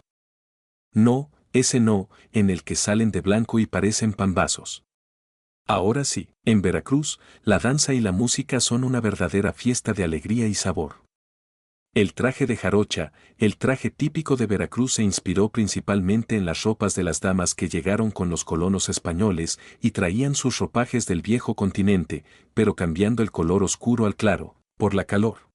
No, ese no, en el que salen de blanco y parecen pambazos. Ahora sí, en Veracruz, la danza y la música son una verdadera fiesta de alegría y sabor. El traje de jarocha, el traje típico de Veracruz, se inspiró principalmente en las ropas de las damas que llegaron con los colonos españoles y traían sus ropajes del viejo continente, pero cambiando el color oscuro al claro, por la calor.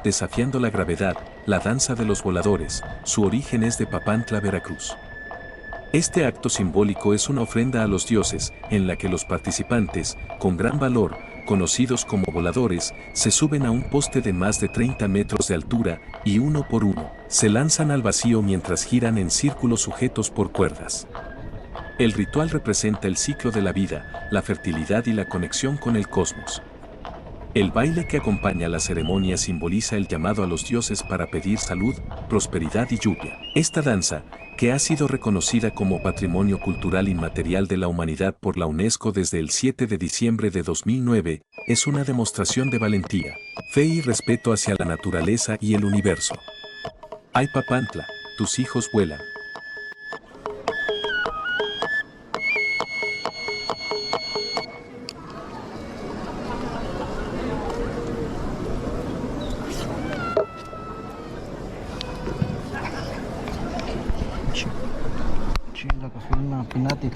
Desafiando la gravedad, la danza de los voladores, su origen es de Papantla, Veracruz. Este acto simbólico es una ofrenda a los dioses, en la que los participantes, con gran valor, conocidos como voladores, se suben a un poste de más de 30 metros de altura y uno por uno, se lanzan al vacío mientras giran en círculos sujetos por cuerdas. El ritual representa el ciclo de la vida, la fertilidad y la conexión con el cosmos. El baile que acompaña la ceremonia simboliza el llamado a los dioses para pedir salud, prosperidad y lluvia. Esta danza, que ha sido reconocida como Patrimonio Cultural Inmaterial de la Humanidad por la UNESCO desde el 7 de diciembre de 2009, es una demostración de valentía, fe y respeto hacia la naturaleza y el universo. Ay Papantla, tus hijos vuelan.
La cogí una pinati.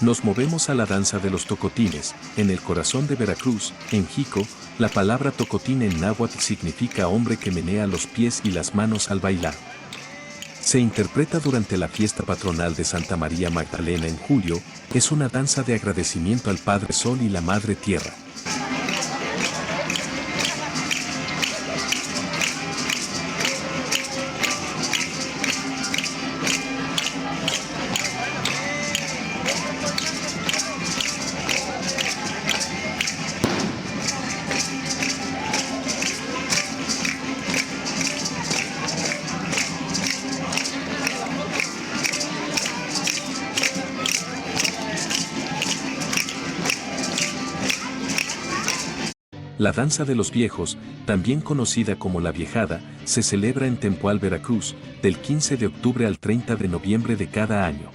Nos movemos a la danza de los tocotines, en el corazón de Veracruz, en Jico. La palabra tocotín en náhuatl significa hombre que menea los pies y las manos al bailar. Se interpreta durante la fiesta patronal de Santa María Magdalena en julio, es una danza de agradecimiento al Padre Sol y la Madre Tierra. La danza de los viejos, también conocida como la viejada, se celebra en Tempoal, Veracruz, del 15 de octubre al 30 de noviembre de cada año.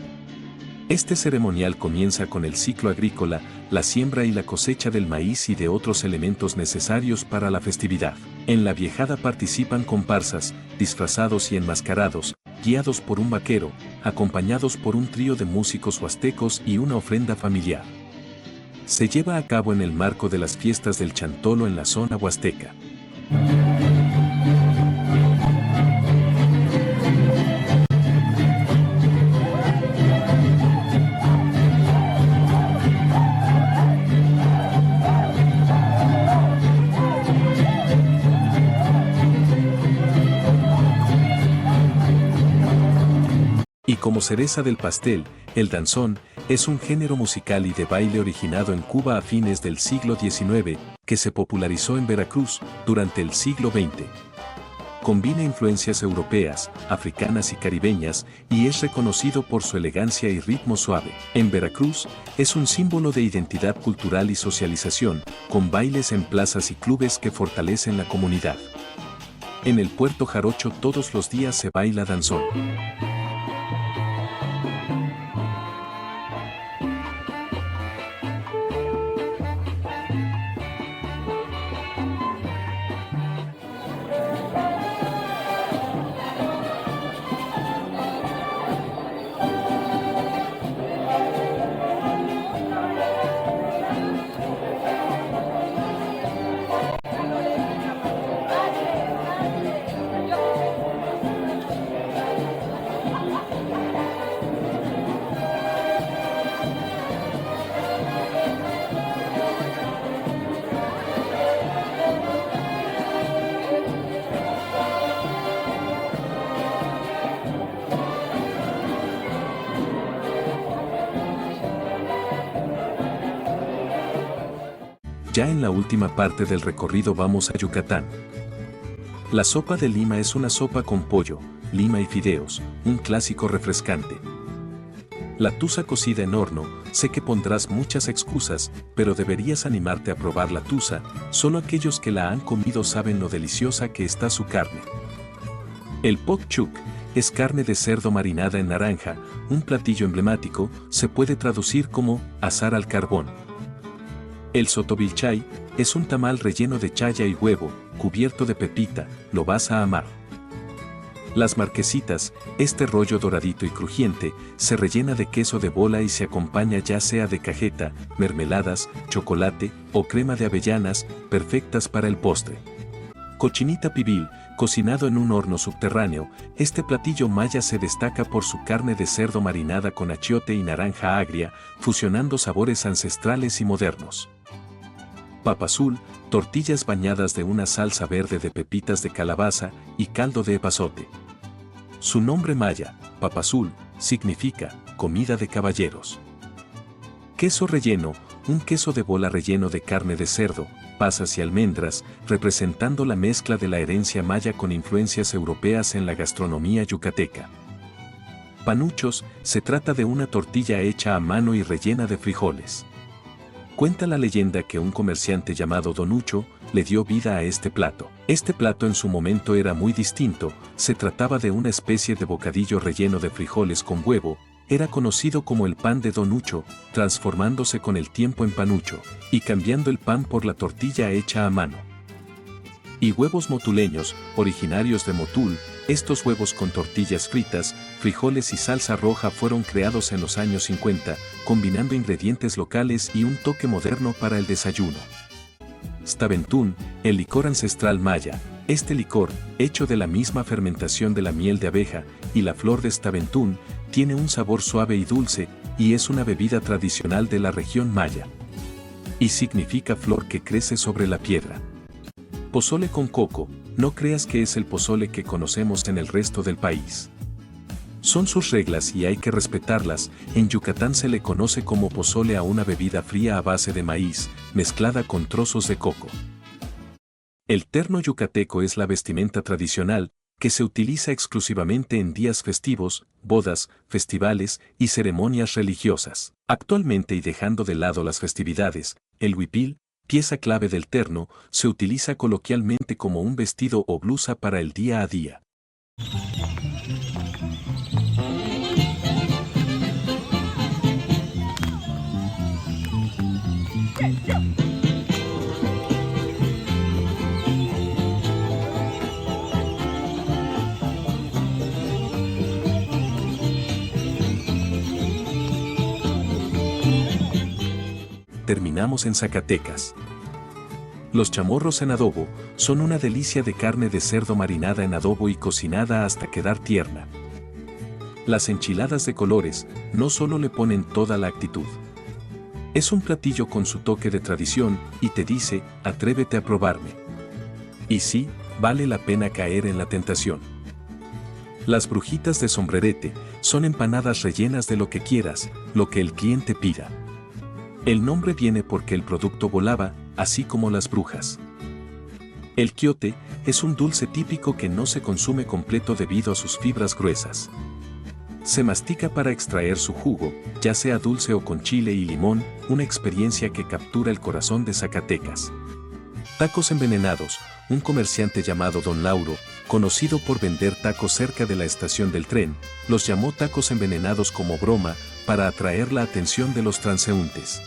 Este ceremonial comienza con el ciclo agrícola, la siembra y la cosecha del maíz y de otros elementos necesarios para la festividad. En la viejada participan comparsas, disfrazados y enmascarados, guiados por un vaquero, acompañados por un trío de músicos huastecos y una ofrenda familiar. Se lleva a cabo en el marco de las fiestas del Chantolo en la zona huasteca. Y como cereza del pastel, el danzón es un género musical y de baile originado en Cuba a fines del siglo XIX, que se popularizó en Veracruz durante el siglo XX. Combina influencias europeas, africanas y caribeñas, y es reconocido por su elegancia y ritmo suave. En Veracruz, es un símbolo de identidad cultural y socialización, con bailes en plazas y clubes que fortalecen la comunidad. En el Puerto Jarocho todos los días se baila danzón. Ya en la última parte del recorrido vamos a Yucatán. La sopa de lima es una sopa con pollo, lima y fideos, un clásico refrescante. La tusa cocida en horno, sé que pondrás muchas excusas, pero deberías animarte a probar la tusa, solo aquellos que la han comido saben lo deliciosa que está su carne. El pok chuk es carne de cerdo marinada en naranja, un platillo emblemático, se puede traducir como asar al carbón. El sotobilchay es un tamal relleno de chaya y huevo, cubierto de pepita, lo vas a amar. Las marquesitas, este rollo doradito y crujiente, se rellena de queso de bola y se acompaña ya sea de cajeta, mermeladas, chocolate o crema de avellanas, perfectas para el postre. Cochinita pibil, cocinado en un horno subterráneo, este platillo maya se destaca por su carne de cerdo marinada con achiote y naranja agria, fusionando sabores ancestrales y modernos. Papa azul, tortillas bañadas de una salsa verde de pepitas de calabaza y caldo de epazote. Su nombre maya, papa azul, significa comida de caballeros. Queso relleno, un queso de bola relleno de carne de cerdo, pasas y almendras, representando la mezcla de la herencia maya con influencias europeas en la gastronomía yucateca. Panuchos, se trata de una tortilla hecha a mano y rellena de frijoles. Cuenta la leyenda que un comerciante llamado Don Ucho le dio vida a este plato. Este plato en su momento era muy distinto, se trataba de una especie de bocadillo relleno de frijoles con huevo, era conocido como el pan de Don Ucho, transformándose con el tiempo en panucho, y cambiando el pan por la tortilla hecha a mano. Y huevos motuleños, originarios de Motul, estos huevos con tortillas fritas, frijoles y salsa roja fueron creados en los años 50, combinando ingredientes locales y un toque moderno para el desayuno. Staventún, el licor ancestral maya. Este licor, hecho de la misma fermentación de la miel de abeja y la flor de Staventún, tiene un sabor suave y dulce, y es una bebida tradicional de la región maya. Y significa flor que crece sobre la piedra. Pozole con coco, no creas que es el pozole que conocemos en el resto del país. Son sus reglas y hay que respetarlas. En Yucatán se le conoce como pozole a una bebida fría a base de maíz, mezclada con trozos de coco. El terno yucateco es la vestimenta tradicional, que se utiliza exclusivamente en días festivos, bodas, festivales y ceremonias religiosas. Actualmente y dejando de lado las festividades, el huipil, pieza clave del terno, se utiliza coloquialmente como un vestido o blusa para el día a día. Terminamos en Zacatecas. Los chamorros en adobo son una delicia de carne de cerdo marinada en adobo y cocinada hasta quedar tierna. Las enchiladas de colores no solo le ponen toda la actitud. Es un platillo con su toque de tradición y te dice, atrévete a probarme. Y sí, vale la pena caer en la tentación. Las brujitas de sombrerete son empanadas rellenas de lo que quieras, lo que el cliente pida. El nombre viene porque el producto volaba, así como las brujas. El quiote es un dulce típico que no se consume completo debido a sus fibras gruesas. Se mastica para extraer su jugo, ya sea dulce o con chile y limón, una experiencia que captura el corazón de Zacatecas. Tacos envenenados, un comerciante llamado Don Lauro, conocido por vender tacos cerca de la estación del tren, los llamó tacos envenenados como broma, para atraer la atención de los transeúntes.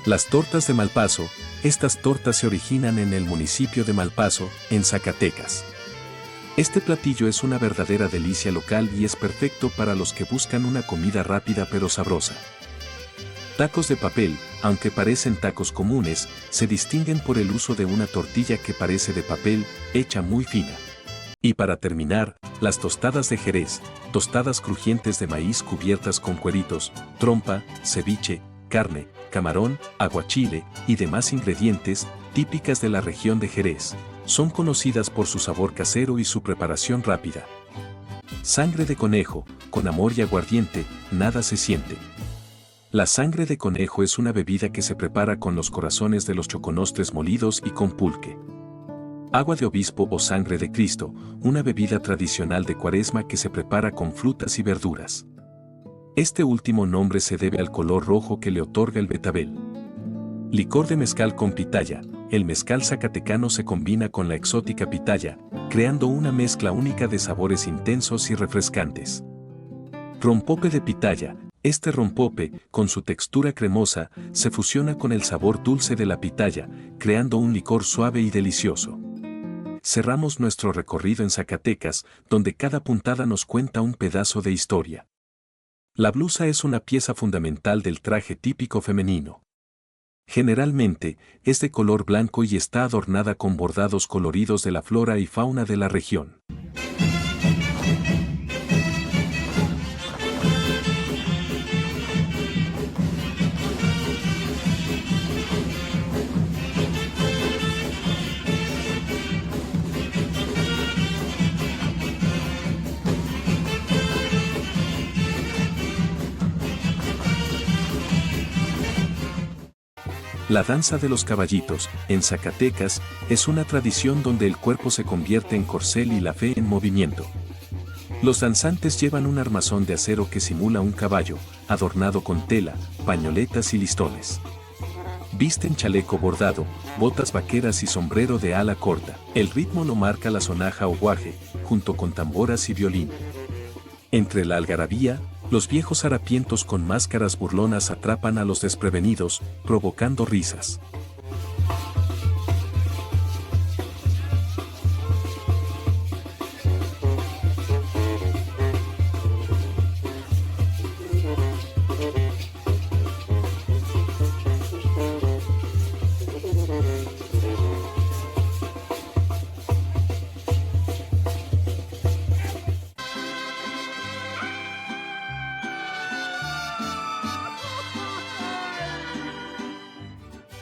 Las tortas de Malpaso, estas tortas se originan en el municipio de Malpaso, en Zacatecas. Este platillo es una verdadera delicia local y es perfecto para los que buscan una comida rápida pero sabrosa. Tacos de papel, aunque parecen tacos comunes, se distinguen por el uso de una tortilla que parece de papel, hecha muy fina. Y para terminar, las tostadas de Jerez, tostadas crujientes de maíz cubiertas con cueritos, trompa, ceviche, carne, camarón, aguachile y demás ingredientes, típicas de la región de Jerez, son conocidas por su sabor casero y su preparación rápida. Sangre de conejo, con amor y aguardiente, nada se siente. La sangre de conejo es una bebida que se prepara con los corazones de los choconostres molidos y con pulque. Agua de obispo o sangre de Cristo, una bebida tradicional de Cuaresma que se prepara con frutas y verduras. Este último nombre se debe al color rojo que le otorga el betabel. Licor de mezcal con pitaya. El mezcal zacatecano se combina con la exótica pitaya, creando una mezcla única de sabores intensos y refrescantes. Rompope de pitaya. Este rompope, con su textura cremosa, se fusiona con el sabor dulce de la pitaya, creando un licor suave y delicioso. Cerramos nuestro recorrido en Zacatecas, donde cada puntada nos cuenta un pedazo de historia. La blusa es una pieza fundamental del traje típico femenino. Generalmente, es de color blanco y está adornada con bordados coloridos de la flora y fauna de la región. La danza de los caballitos, en Zacatecas, es una tradición donde el cuerpo se convierte en corcel y la fe en movimiento. Los danzantes llevan un armazón de acero que simula un caballo, adornado con tela, pañoletas y listones. Visten chaleco bordado, botas vaqueras y sombrero de ala corta. El ritmo lo marca la sonaja o guaje, junto con tamboras y violín. Entre la algarabía, los viejos harapientos con máscaras burlonas atrapan a los desprevenidos, provocando risas.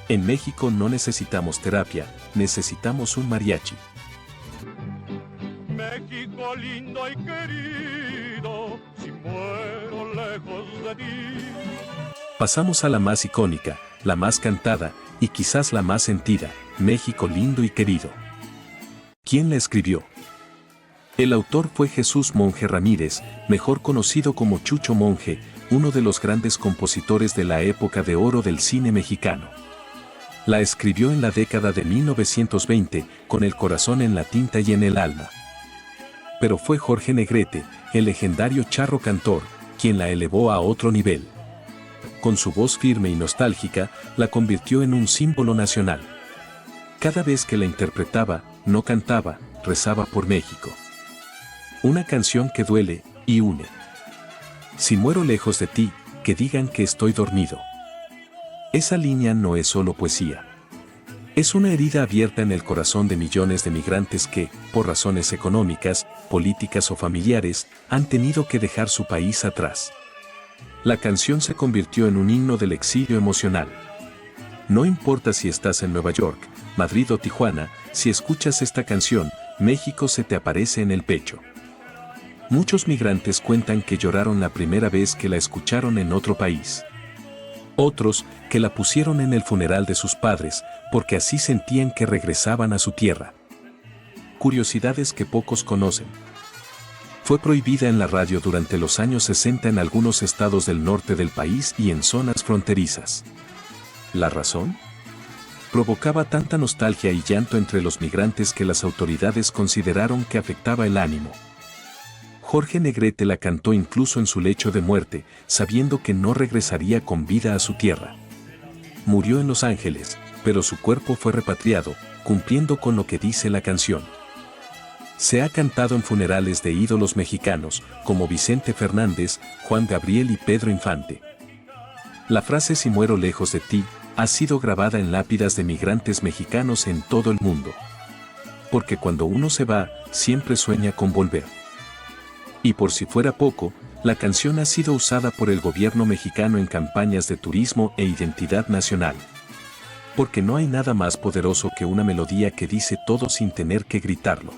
En México no necesitamos terapia, necesitamos un mariachi.
México lindo y querido, si muero lejos de ti.
Pasamos a la más icónica, la más cantada, y quizás la más sentida, México lindo y querido. ¿Quién la escribió? El autor fue Jesús Monje Ramírez, mejor conocido como Chucho Monje, uno de los grandes compositores de la época de oro del cine mexicano. La escribió en la década de 1920, con el corazón en la tinta y en el alma. Pero fue Jorge Negrete, el legendario charro cantor, quien la elevó a otro nivel. Con su voz firme y nostálgica, la convirtió en un símbolo nacional. Cada vez que la interpretaba, no cantaba, rezaba por México. Una canción que duele y une. Si muero lejos de ti, que digan que estoy dormido. Esa línea no es solo poesía. Es una herida abierta en el corazón de millones de migrantes que, por razones económicas, políticas o familiares, han tenido que dejar su país atrás. La canción se convirtió en un himno del exilio emocional. No importa si estás en Nueva York, Madrid o Tijuana, si escuchas esta canción, México se te aparece en el pecho. Muchos migrantes cuentan que lloraron la primera vez que la escucharon en otro país. Otros, que la pusieron en el funeral de sus padres, porque así sentían que regresaban a su tierra. Curiosidades que pocos conocen. Fue prohibida en la radio durante los años 60 en algunos estados del norte del país y en zonas fronterizas. ¿La razón? Provocaba tanta nostalgia y llanto entre los migrantes que las autoridades consideraron que afectaba el ánimo. Jorge Negrete la cantó incluso en su lecho de muerte, sabiendo que no regresaría con vida a su tierra. Murió en Los Ángeles, pero su cuerpo fue repatriado, cumpliendo con lo que dice la canción. Se ha cantado en funerales de ídolos mexicanos, como Vicente Fernández, Juan Gabriel y Pedro Infante. La frase "si muero lejos de ti" ha sido grabada en lápidas de migrantes mexicanos en todo el mundo. Porque cuando uno se va, siempre sueña con volver. Y por si fuera poco, la canción ha sido usada por el gobierno mexicano en campañas de turismo e identidad nacional. Porque no hay nada más poderoso que una melodía que dice todo sin tener que gritarlo.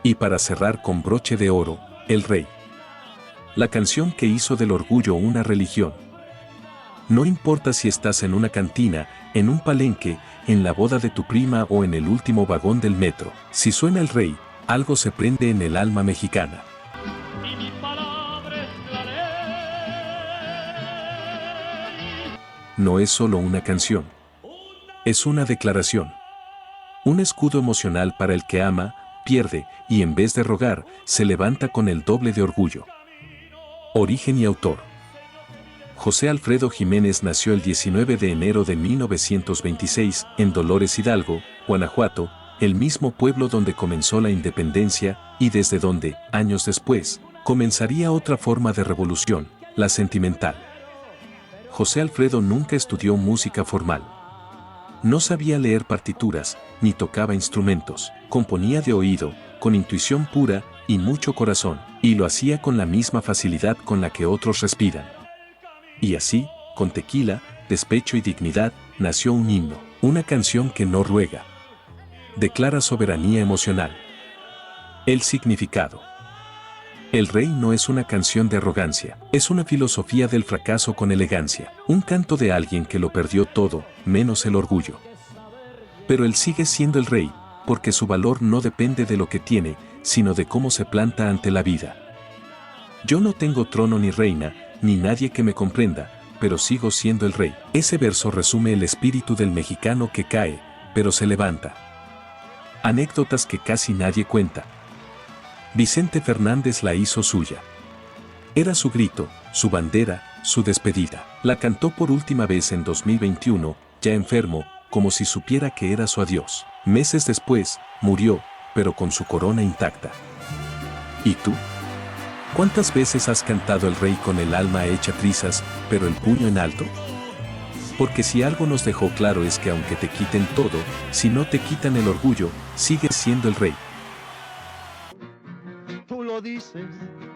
Y para cerrar con broche de oro, El Rey. La canción que hizo del orgullo una religión. No importa si estás en una cantina, en un palenque, en la boda de tu prima o en el último vagón del metro, si suena El Rey, algo se prende en el alma mexicana.
Y mi palabra es la ley.
No es solo una canción. Es una declaración. Un escudo emocional para el que ama, pierde, y en vez de rogar, se levanta con el doble de orgullo. Origen y autor. José Alfredo Jiménez nació el 19 de enero de 1926 en Dolores Hidalgo, Guanajuato, el mismo pueblo donde comenzó la independencia y desde donde, años después, comenzaría otra forma de revolución, la sentimental. José Alfredo nunca estudió música formal. No sabía leer partituras, ni tocaba instrumentos, componía de oído, con intuición pura y mucho corazón, y lo hacía con la misma facilidad con la que otros respiran. Y así, con tequila, despecho y dignidad, nació un himno, una canción que no ruega. Declara soberanía emocional. El significado. El Rey no es una canción de arrogancia, es una filosofía del fracaso con elegancia, un canto de alguien que lo perdió todo, menos el orgullo. Pero él sigue siendo el rey, porque su valor no depende de lo que tiene, sino de cómo se planta ante la vida. Yo no tengo trono ni reina, ni nadie que me comprenda, pero sigo siendo el rey. Ese verso resume el espíritu del mexicano que cae, pero se levanta. Anécdotas que casi nadie cuenta. Vicente Fernández la hizo suya. Era su grito, su bandera, su despedida. La cantó por última vez en 2021, ya enfermo, como si supiera que era su adiós. Meses después, murió, pero con su corona intacta. ¿Y tú? ¿Cuántas veces has cantado El Rey con el alma hecha trizas, pero el puño en alto? Porque si algo nos dejó claro es que aunque te quiten todo, si no te quitan el orgullo, sigues siendo el rey.
Tú lo dices,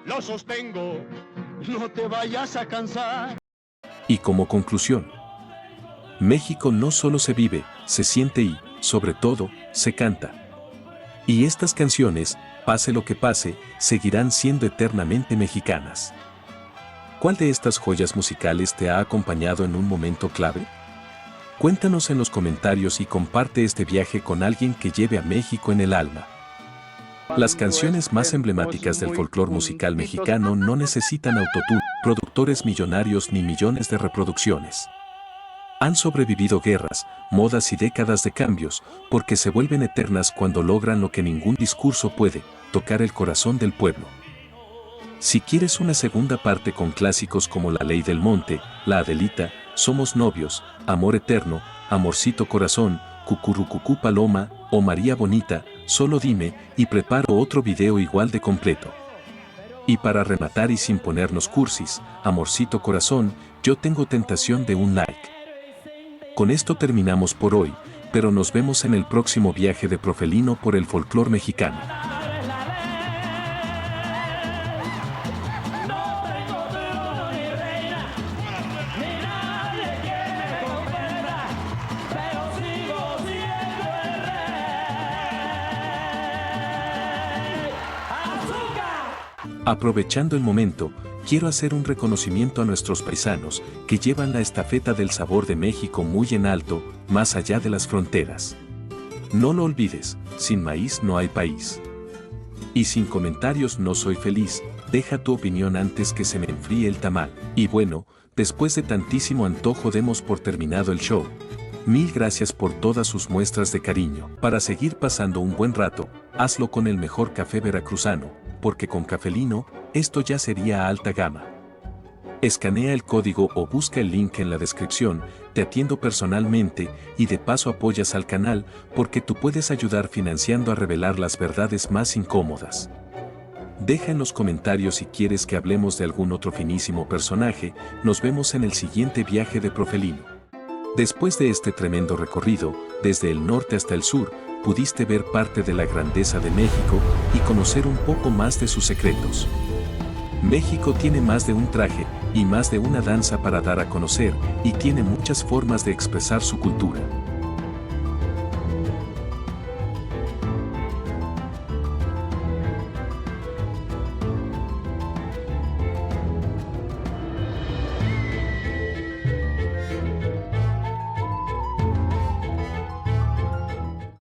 lo sostengo, no te vayas a cansar.
Y como conclusión, México no solo se vive, se siente y, sobre todo, se canta. Y estas canciones, pase lo que pase, seguirán siendo eternamente mexicanas. ¿Cuál de estas joyas musicales te ha acompañado en un momento clave? Cuéntanos en los comentarios y comparte este viaje con alguien que lleve a México en el alma. Las canciones más emblemáticas del folclore musical mexicano no necesitan autotune, productores millonarios ni millones de reproducciones. Han sobrevivido guerras, modas y décadas de cambios, porque se vuelven eternas cuando logran lo que ningún discurso puede, tocar el corazón del pueblo. Si quieres una segunda parte con clásicos como La Ley del Monte, La Adelita, Somos Novios, Amor Eterno, Amorcito Corazón, Cucurrucucú Paloma o María Bonita, solo dime y preparo otro video igual de completo. Y para rematar y sin ponernos cursis, Amorcito Corazón, yo tengo tentación de un like. Con esto terminamos por hoy, pero nos vemos en el próximo viaje de Profelino por el folclore mexicano. Aprovechando el momento, quiero hacer un reconocimiento a nuestros paisanos que llevan la estafeta del sabor de México muy en alto, más allá de las fronteras. No lo olvides, sin maíz no hay país. Y sin comentarios no soy feliz, deja tu opinión antes que se me enfríe el tamal. Y bueno, después de tantísimo antojo demos por terminado el show. Mil gracias por todas sus muestras de cariño. Para seguir pasando un buen rato, hazlo con el mejor café veracruzano, porque con Cafelino, esto ya sería alta gama. Escanea el código o busca el link en la descripción, te atiendo personalmente y de paso apoyas al canal porque tú puedes ayudar financiando a revelar las verdades más incómodas. Deja en los comentarios si quieres que hablemos de algún otro finísimo personaje, nos vemos en el siguiente viaje de Profelino. Después de este tremendo recorrido, desde el norte hasta el sur, pudiste ver parte de la grandeza de México y conocer un poco más de sus secretos. México tiene más de un traje y más de una danza para dar a conocer y tiene muchas formas de expresar su cultura.